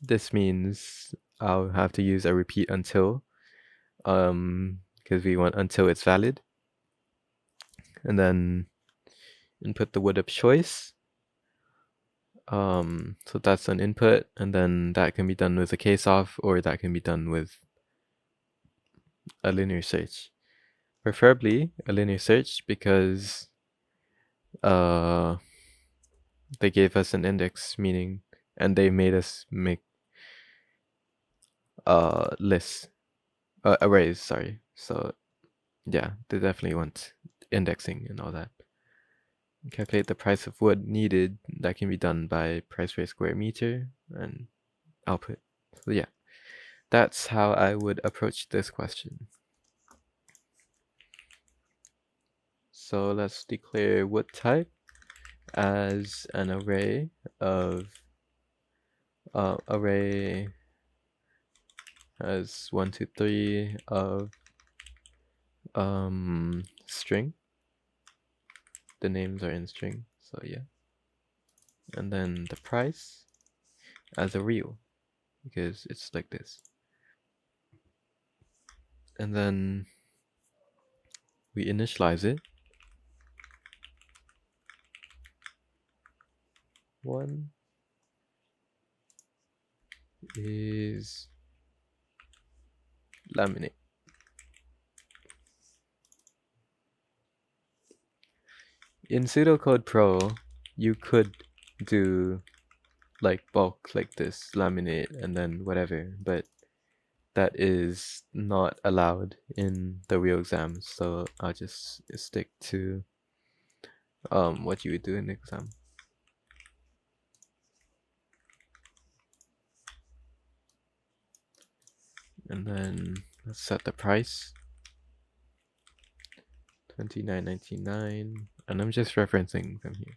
this means I'll have to use a repeat until, because we want until it's valid, and then input the would of choice. So that's an input, and then that can be done with a case off, or that can be done with a linear search. Preferably a linear search because they gave us an index, meaning, and they made us make lists, arrays, sorry. So yeah, they definitely want indexing and all that. Calculate the price of wood needed. That can be done by price per square meter and output. So yeah, that's how I would approach this question. So let's declare wood type as an array of array as 1, 2, 3 of string. The names are in string, so yeah. And then the price as a real, because it's like this. And then we initialize it. 1 is laminate. In Pseudocode Pro, you could do like bulk like this, laminate, and then whatever, but that is not allowed in the real exam, so I'll just stick to what you would do in the exam. And then let's set the price, $29.99, and I'm just referencing from here.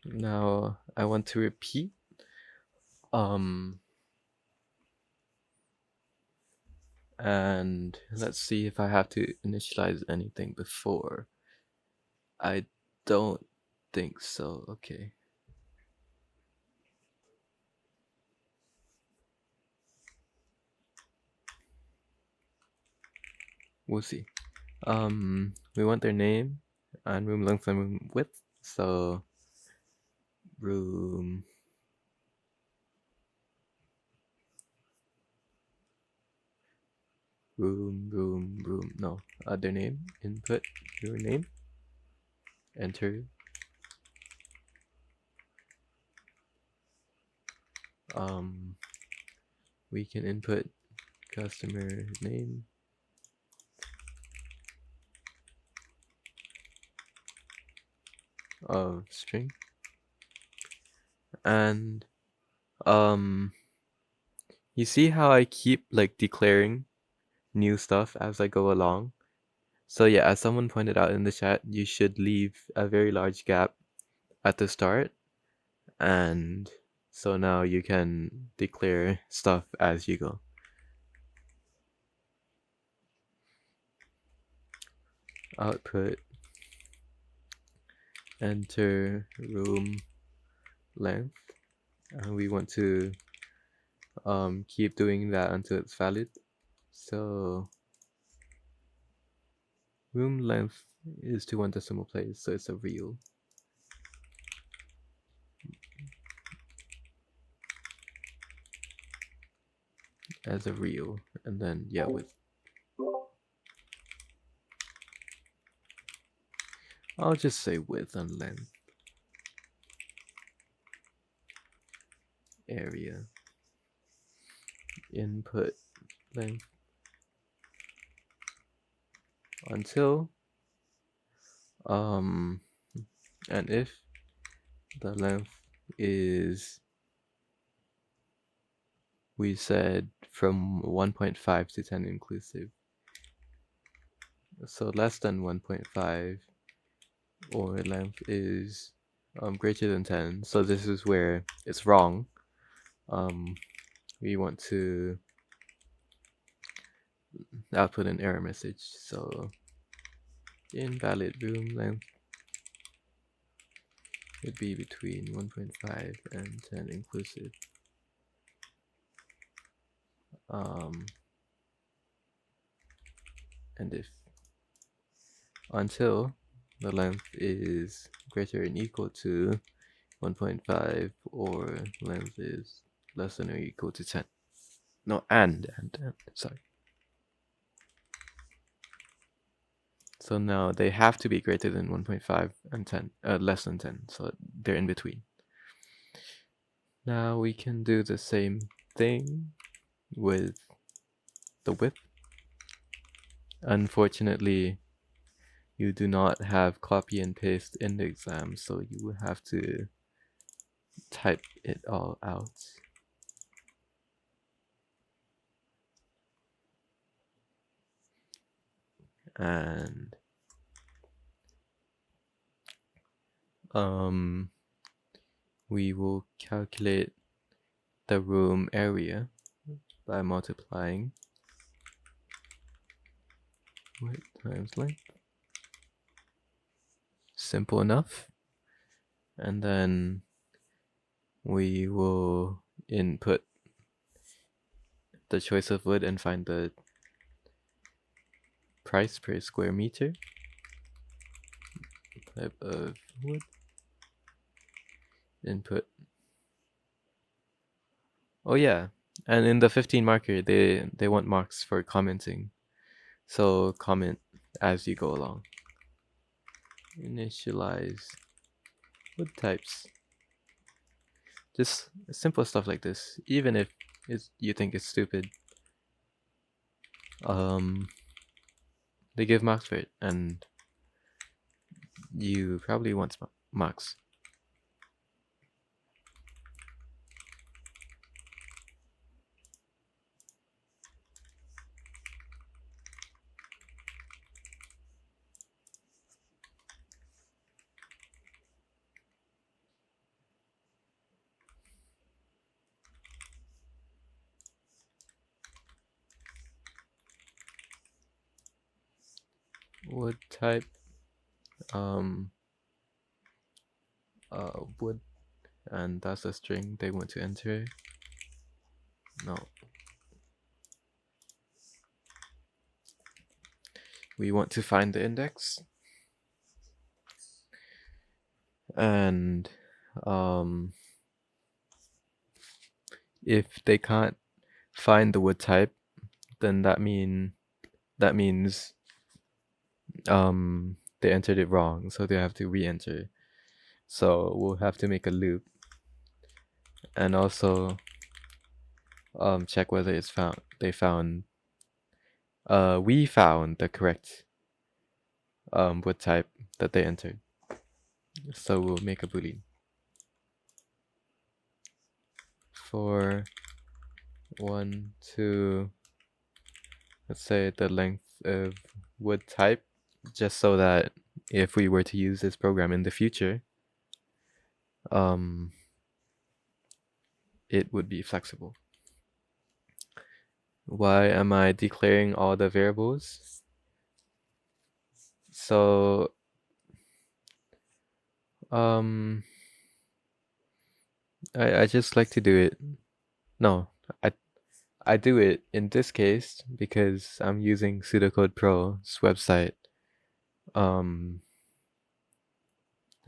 Now I want to repeat and let's see if I have to initialize anything before. I don't think so. Okay. We'll see. We want their name and room length and room width. So room no, their name, input your name, enter, we can input customer name, of string, and you see how I keep like declaring new stuff as I go along. So yeah, as someone pointed out in the chat, you should leave a very large gap at the start, and so now you can declare stuff as you go. Output, enter room length, and we want to keep doing that until it's valid. So room length is to 1 decimal place, so it's a real. As a real, and then yeah, width. I'll just say width and length. Area. Input length. Until and if the length is, we said from 1.5 to 10 inclusive, so less than 1.5, or length is greater than 10. So this is where it's wrong. We want to output an error message. So invalid room length would be between 1.5 and 10 inclusive. And if until the length is greater than or equal to 1.5 or length is less than or equal to 10. No, and sorry. So now they have to be greater than 1.5 and 10, less than 10. So they're in between. Now we can do the same thing with the width. Unfortunately, you do not have copy and paste in the exam, so you will have to type it all out. And we will calculate the room area by multiplying width times length. Simple enough. And then we will input the choice of wood and find the price per square meter, type of wood, input. Oh yeah, and in the 15 marker, they want marks for commenting. So comment as you go along. Initialize wood types. Just simple stuff like this, even if you think it's stupid. They give marks for it, and you probably want marks. Wood type, wood, and that's a string they want to enter. No. We want to find the index. And if they can't find the wood type, then that means they entered it wrong, so they have to re-enter. So we'll have to make a loop, and also check whether it's found. We found the correct wood type that they entered. So we'll make a Boolean for 1, 2. Let's say the length of wood type, just so that if we were to use this program in the future, it would be flexible. Why am I declaring all the variables? So I just like to do it. No, I do it in this case because I'm using Pseudocode Pro's website.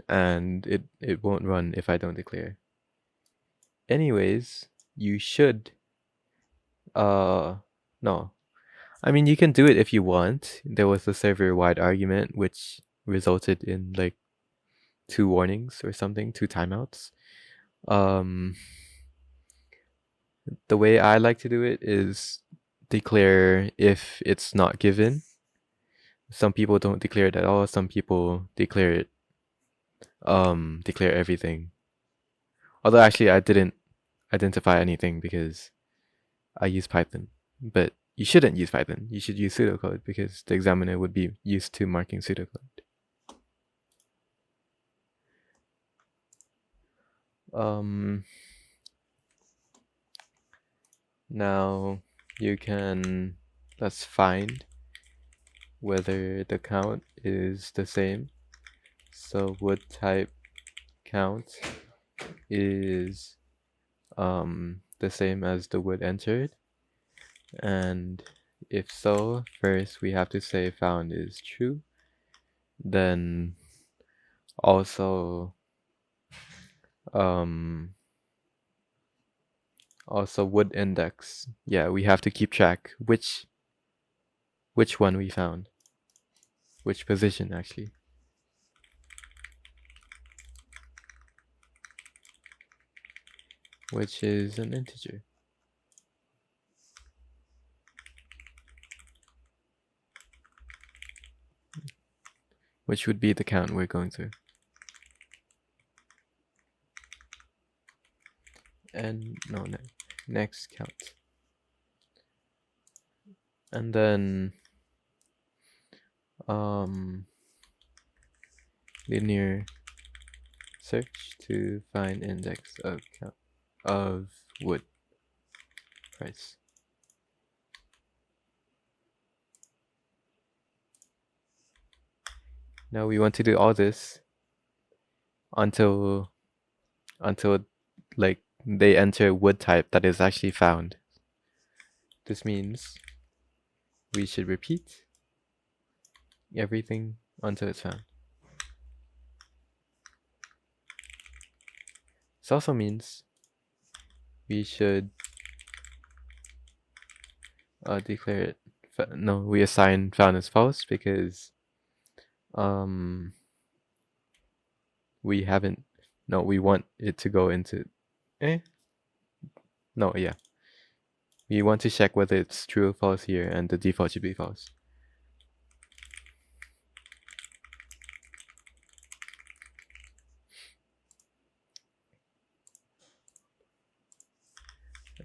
And it won't run if I don't declare. Anyways, you should no. I mean, you can do it if you want. There was a server-wide argument which resulted in like 2 warnings or something, 2 timeouts. The way I like to do it is declare if it's not given. Some people don't declare it at all. Some people declare it, declare everything. Although actually I didn't identify anything because I use Python. But you shouldn't use Python. You should use pseudocode because the examiner would be used to marking pseudocode. Now you can, let's find whether the count is the same. So wood type count is the same as the wood entered, and if so, first we have to say found is true, then also wood index. Yeah, we have to keep track which one we found, which position actually. Which is an integer. Which would be the count we're going through. And no, next count. And then linear search to find index of count of wood price. Now we want to do all this until like they enter wood type that is actually found. This means we should repeat everything until it's found. This also means we should declare it. No, we assign found as false because we haven't. No, we want it to go into. No, yeah. We want to check whether it's true or false here, and the default should be false.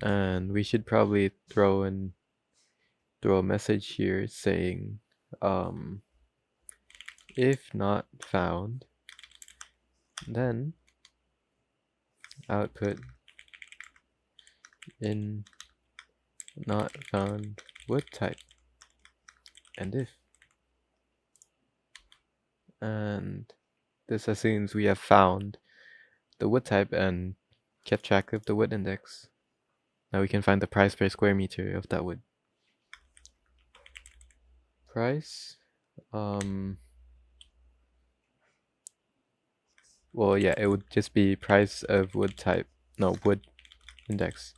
And we should probably throw a message here saying if not found, then output in not found wood type, and if. And this assumes we have found the wood type and kept track of the wood index. Now we can find the price per square meter of that wood. Price, well, yeah, it would just be price of wood type, no, wood index.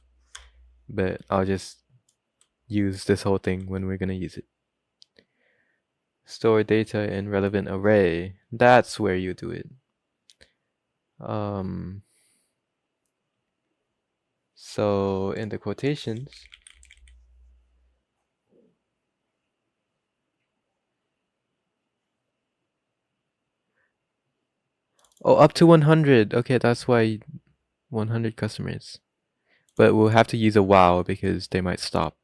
But I'll just use this whole thing when we're gonna use it. Store data in relevant array. That's where you do it. So in the quotations, oh, up to 100. Okay, that's why 100 customers. But we'll have to use a while because they might stop.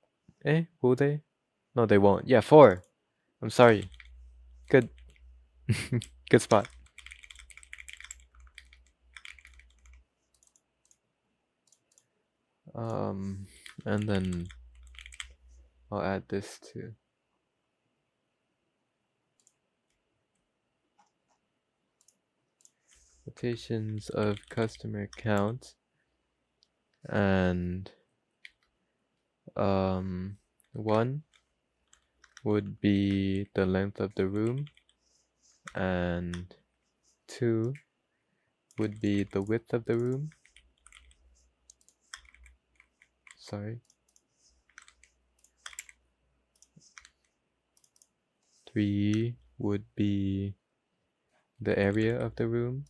Will they? No, they won't. Yeah, 4. I'm sorry. Good. Good spot. And then I'll add this too. Quotations of customer count, and 1 would be the length of the room, and 2 would be the width of the room. Sorry. 3 would be the area of the room.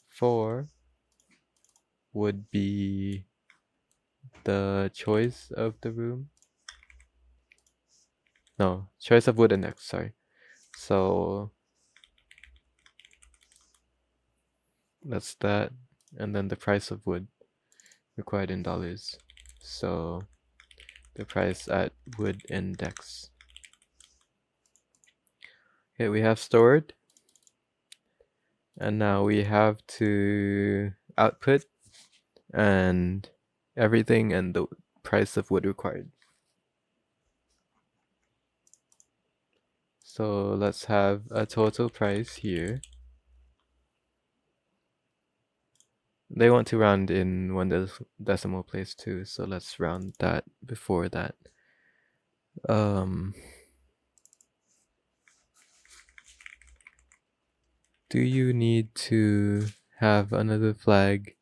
4 would be the choice of the room. No, choice of wood index, sorry. So that's that. And then the price of wood required in dollars. So the price at wood index. Okay, we have stored. And now we have to output and everything and the price of wood required. So let's have a total price here. They want to round in one decimal place too, so let's round that before that. Do you need to have another flag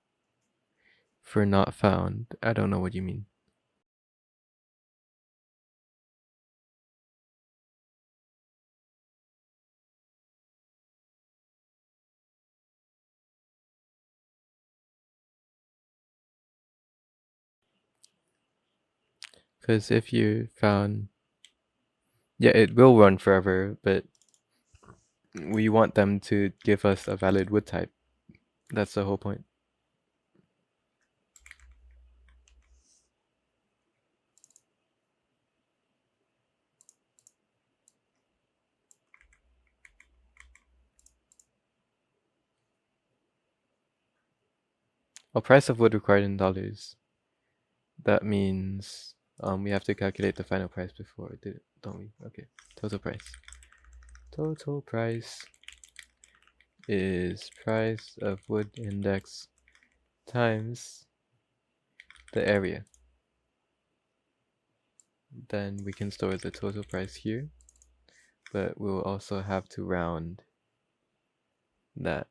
for not found? I don't know what you mean. Because if you found, yeah, it will run forever, but we want them to give us a valid wood type. That's the whole point. Price of wood required in dollars. That means we have to calculate the final price before, don't we? Okay, total price. Total price is price of wood index times the area. Then we can store the total price here, but we'll also have to round that.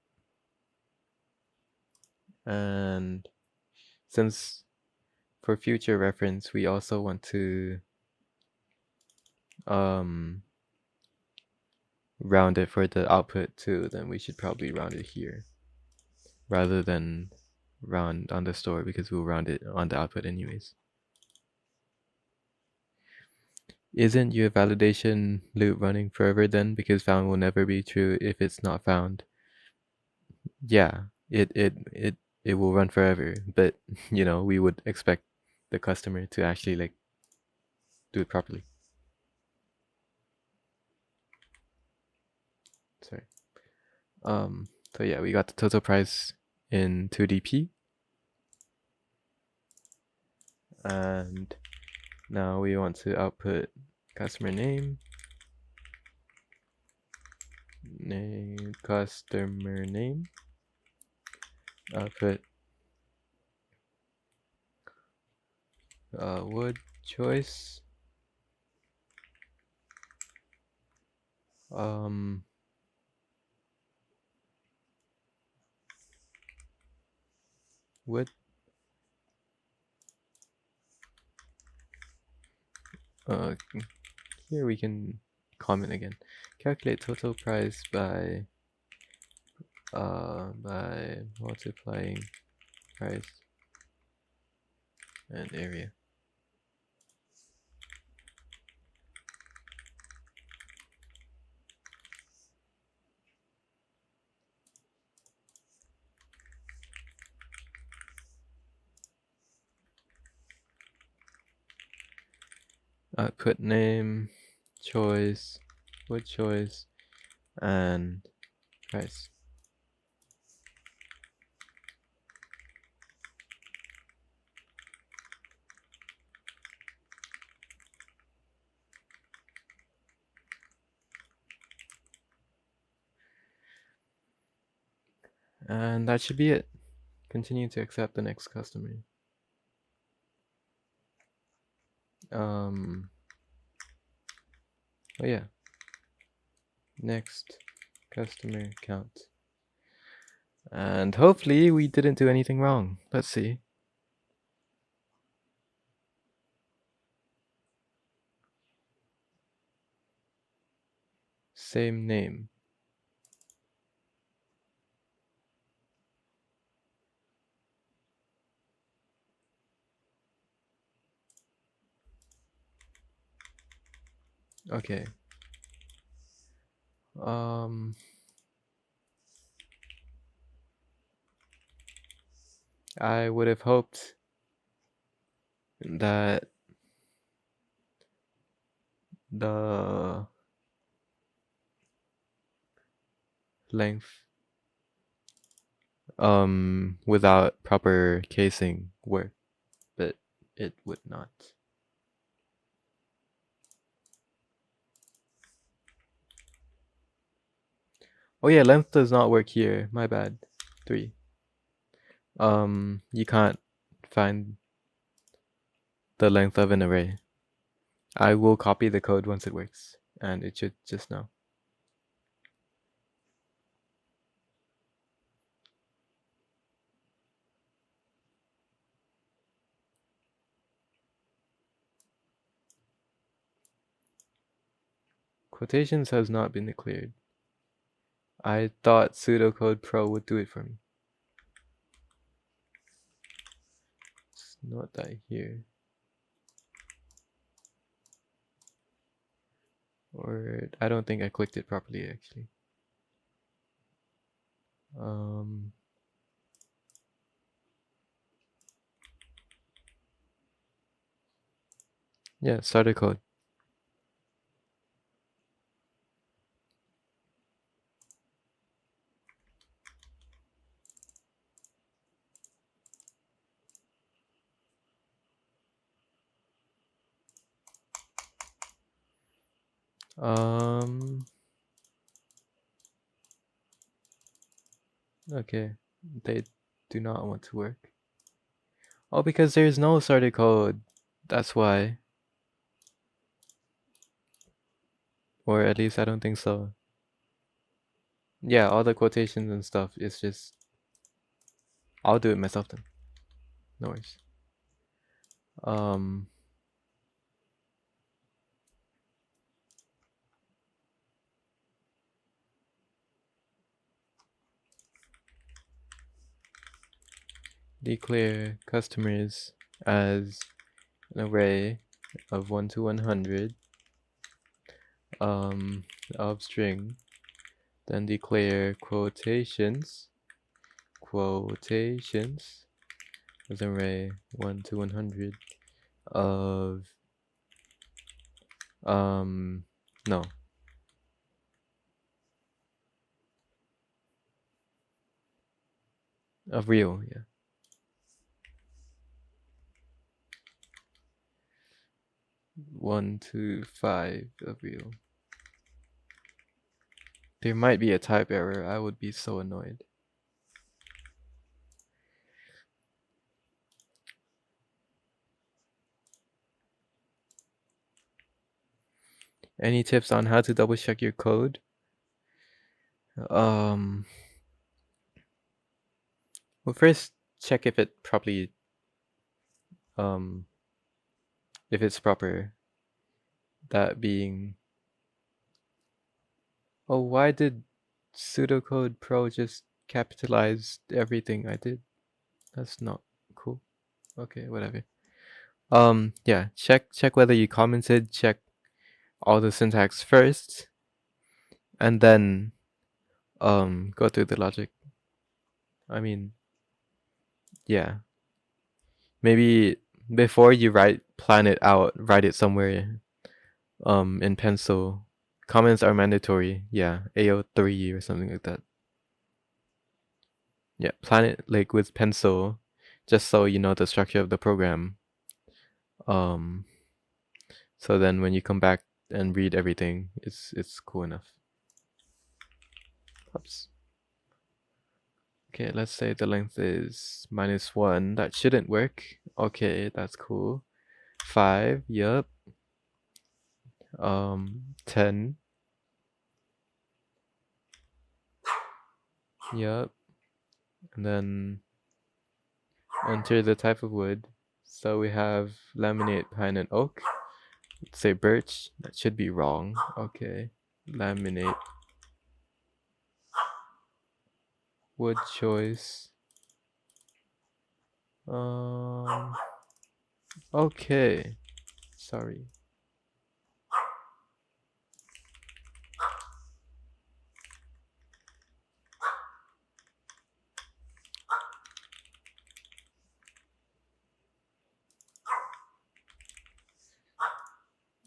And since for future reference, we also want to round it for the output too, then we should probably round it here rather than round on the store, because we'll round it on the output anyways. Isn't your validation loop running forever then, because found will never be true if it's not found? Yeah, it will run forever, but you know, we would expect the customer to actually like do it properly. Sorry. So yeah, we got the total price in 2DP. And now we want to output customer name, customer name, output wood choice, wood, here we can comment again. Calculate total price by multiplying price and area. Output name, choice, wood choice, and price. And that should be it. Continue to accept the next customer. Oh yeah. Next customer count. And hopefully we didn't do anything wrong. Let's see. Same name. Okay. I would have hoped that the length without proper casing work, but it would not. Oh yeah, length does not work here. My bad. 3. You can't find the length of an array. I will copy the code once it works, and it should just now. Quotations has not been declared. I thought Pseudocode Pro would do it for me. It's not that here. Or I don't think I clicked it properly actually. Yeah, starter code. Okay, they do not want to work. Oh, because there's no starter code. That's why. Or at least I don't think so. Yeah, all the quotations and stuff is just... I'll do it myself then. No worries. Declare customers as an array of 1 to 100 of string, then declare quotations as an array 1 to 100 of no, of real, yeah. One to 5 of real. There might be a type error. I would be so annoyed. Any tips on how to double check your code? Well, first check if it properly if it's proper. That being, oh, why did Pseudocode Pro just capitalize everything I did? That's not cool. Okay, whatever. Yeah, check whether you commented, check all the syntax first, and then go through the logic. I mean, yeah. Maybe before you plan it out, write it somewhere in pencil. Comments are mandatory. Yeah, AO3 or something like that. Yeah, plan it like with pencil, just so you know the structure of the program. So then when you come back and read everything, it's cool enough. Oops. Okay, let's say the length is -1. That shouldn't work. Okay, that's cool. 5, yup. 10. Yup. And then enter the type of wood. So we have laminate, pine, and oak. Let's say birch. That should be wrong. Okay. Laminate. Wood choice. Okay. Sorry.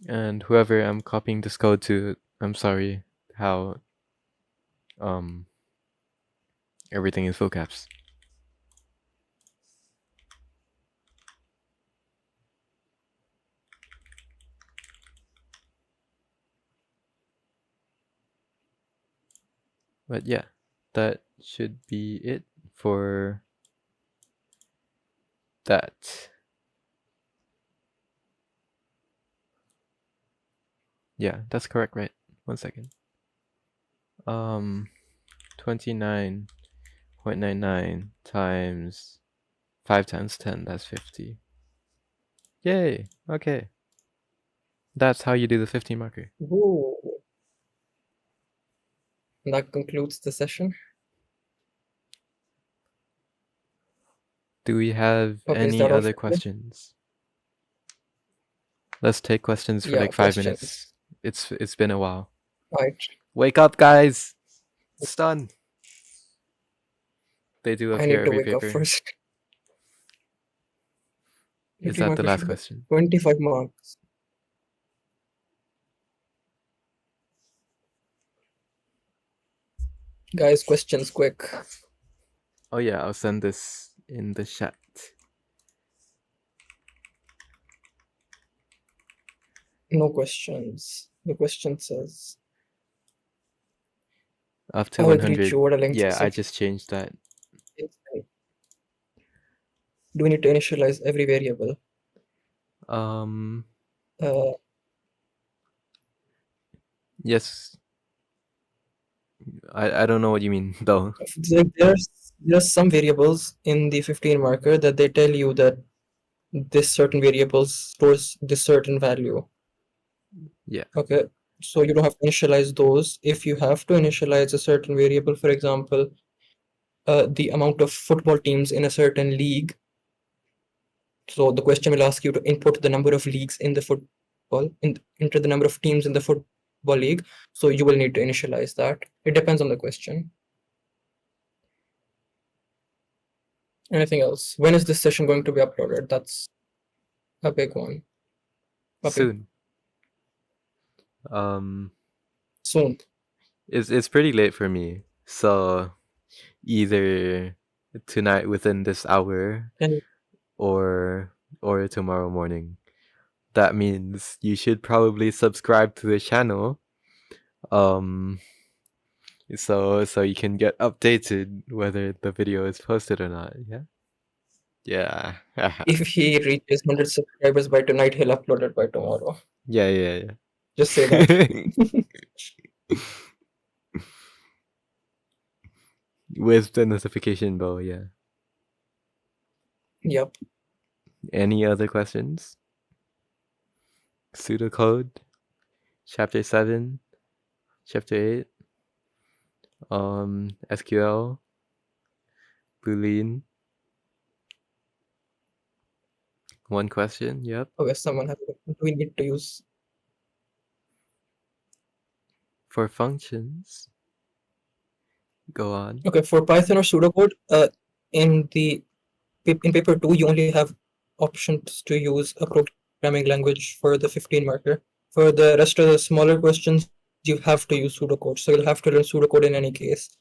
And whoever I'm copying this code to, I'm sorry how everything in full caps. But yeah, that should be it for that. Yeah, that's correct, right? 1 second. 29.99 times 5 times 10, that's 50. Yay, okay. That's how you do the 50 marker. Whoa. That concludes the session. Do we have Okay, is any that all other for you? questions? Let's take questions for Yeah, like 5 questions. minutes. It's been a while. Right. Wake up, guys! It's done. They do I appear need to every wake up paper. first. Is 50 that the markers last should be question? 25 marks. Guys, questions quick. Oh yeah, I'll send this in the chat. No questions. The question says, Up to I will reach 100. you what a length Yeah, I is. just changed that. Do we need to initialize every variable? Yes. I don't know what you mean though. There's some variables in the 15 marker that they tell you that this certain variable stores this certain value. Yeah. Okay, so you don't have to initialize those. If you have to initialize a certain variable, for example, the amount of football teams in a certain league. So the question will ask you to input the number of leagues in the football, enter the number of teams in the football league. So you will need to initialize that. It depends on the question. Anything else? When is this session going to be uploaded? That's a big one. Soon. Soon. It's pretty late for me. So either tonight within this hour or tomorrow morning. That means you should probably subscribe to the channel. So you can get updated whether the video is posted or not. Yeah. Yeah. If he reaches 100 subscribers by tonight, he'll upload it by tomorrow. Yeah. Just say that. With the notification bell, yeah. Yep. Any other questions? Pseudocode, chapter 7, chapter 8, SQL, Boolean. One question, yep. Okay, someone has. Do we need to use For functions, go on. Okay, for Python or pseudocode, in paper 2, you only have options to use a programming language for the 15 marker. For the rest of the smaller questions, you have to use pseudocode. So you'll have to learn pseudocode in any case.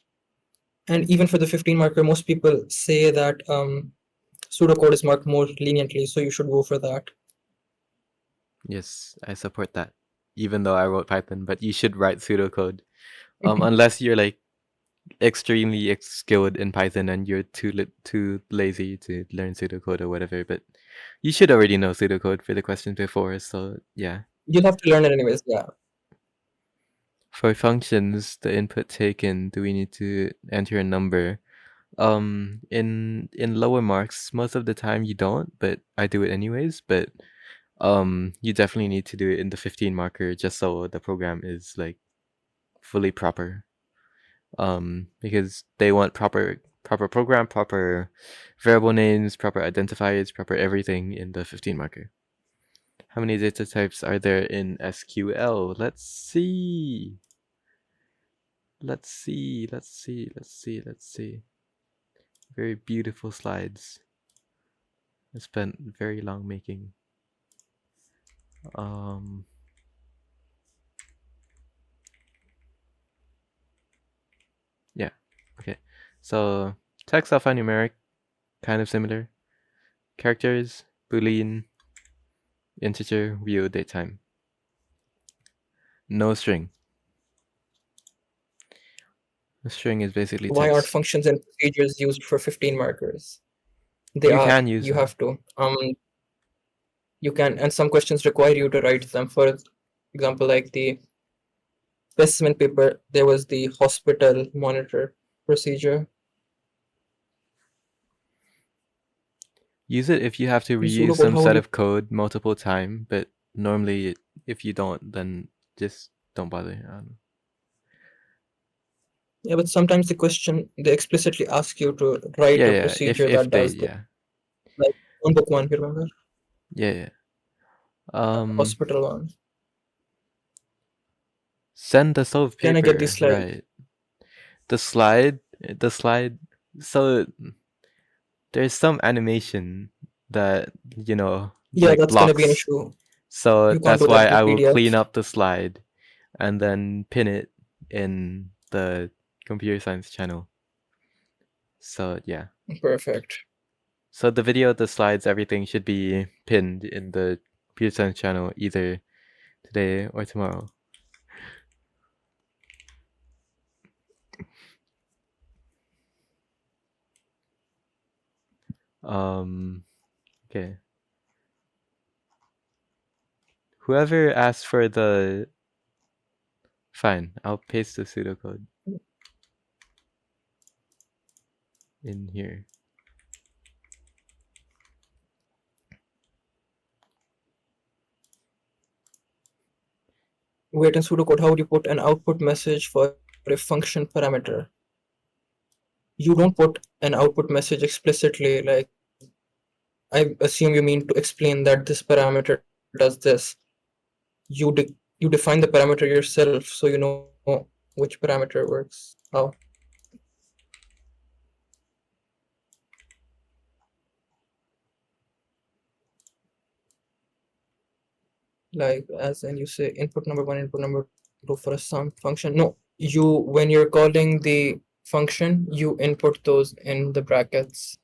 And even for the 15 marker, most people say that pseudocode is marked more leniently, so you should go for that. Yes, I support that. Even though I wrote Python, but you should write pseudocode. Unless you're like extremely skilled in Python and you're too lazy to learn pseudocode or whatever, but you should already know pseudocode for the question before, so yeah. You'll have to learn it anyways, yeah. For functions, the input taken, do we need to enter a number? In lower marks, most of the time you don't, but I do it anyways, but you definitely need to do it in the 15 marker just so the program is like fully proper. Because they want proper program, proper variable names, proper identifiers, proper everything in the 15 marker. How many data types are there in SQL? Let's see. Very beautiful slides. I spent very long making. Yeah, okay. So text alphanumeric, kind of similar. Characters, Boolean, integer, real, datetime. No string. A string is basically text. Why aren't functions and procedures used for 15 markers? They You are. can use You them. have to. You can, and some questions require you to write them. For example, like the specimen paper, there was the hospital monitor procedure. Use it if you have to In reuse Pseudocode, some how would set you- of code multiple times, but normally if you don't, then just don't bother. I don't know. Yeah, but sometimes the question, they explicitly ask you to write Yeah, a yeah. procedure If that they, does this. yeah, Like on book one, you remember? yeah, yeah. Hospital one. Send the solved paper. Can I get the slide? Right. The slide. So there's some animation that Yeah, like that's gonna be an blocks. issue. So You can't that's do that why in I will PDF. clean up the slide and then pin it in the computer science channel. So yeah. Perfect. So the video, the slides, everything should be pinned in the computer science channel either today or tomorrow. Okay. Whoever asked for the... Fine, I'll paste the pseudocode in here. Wait, in pseudocode, how would you put an output message for a function parameter? You don't put an output message explicitly, like, I assume you mean to explain that this parameter does this. You define the parameter yourself, so you know which parameter works how. Like, as in you say input number 1, input number 2 for a sum function. No, when you're calling the function, you input those in the brackets.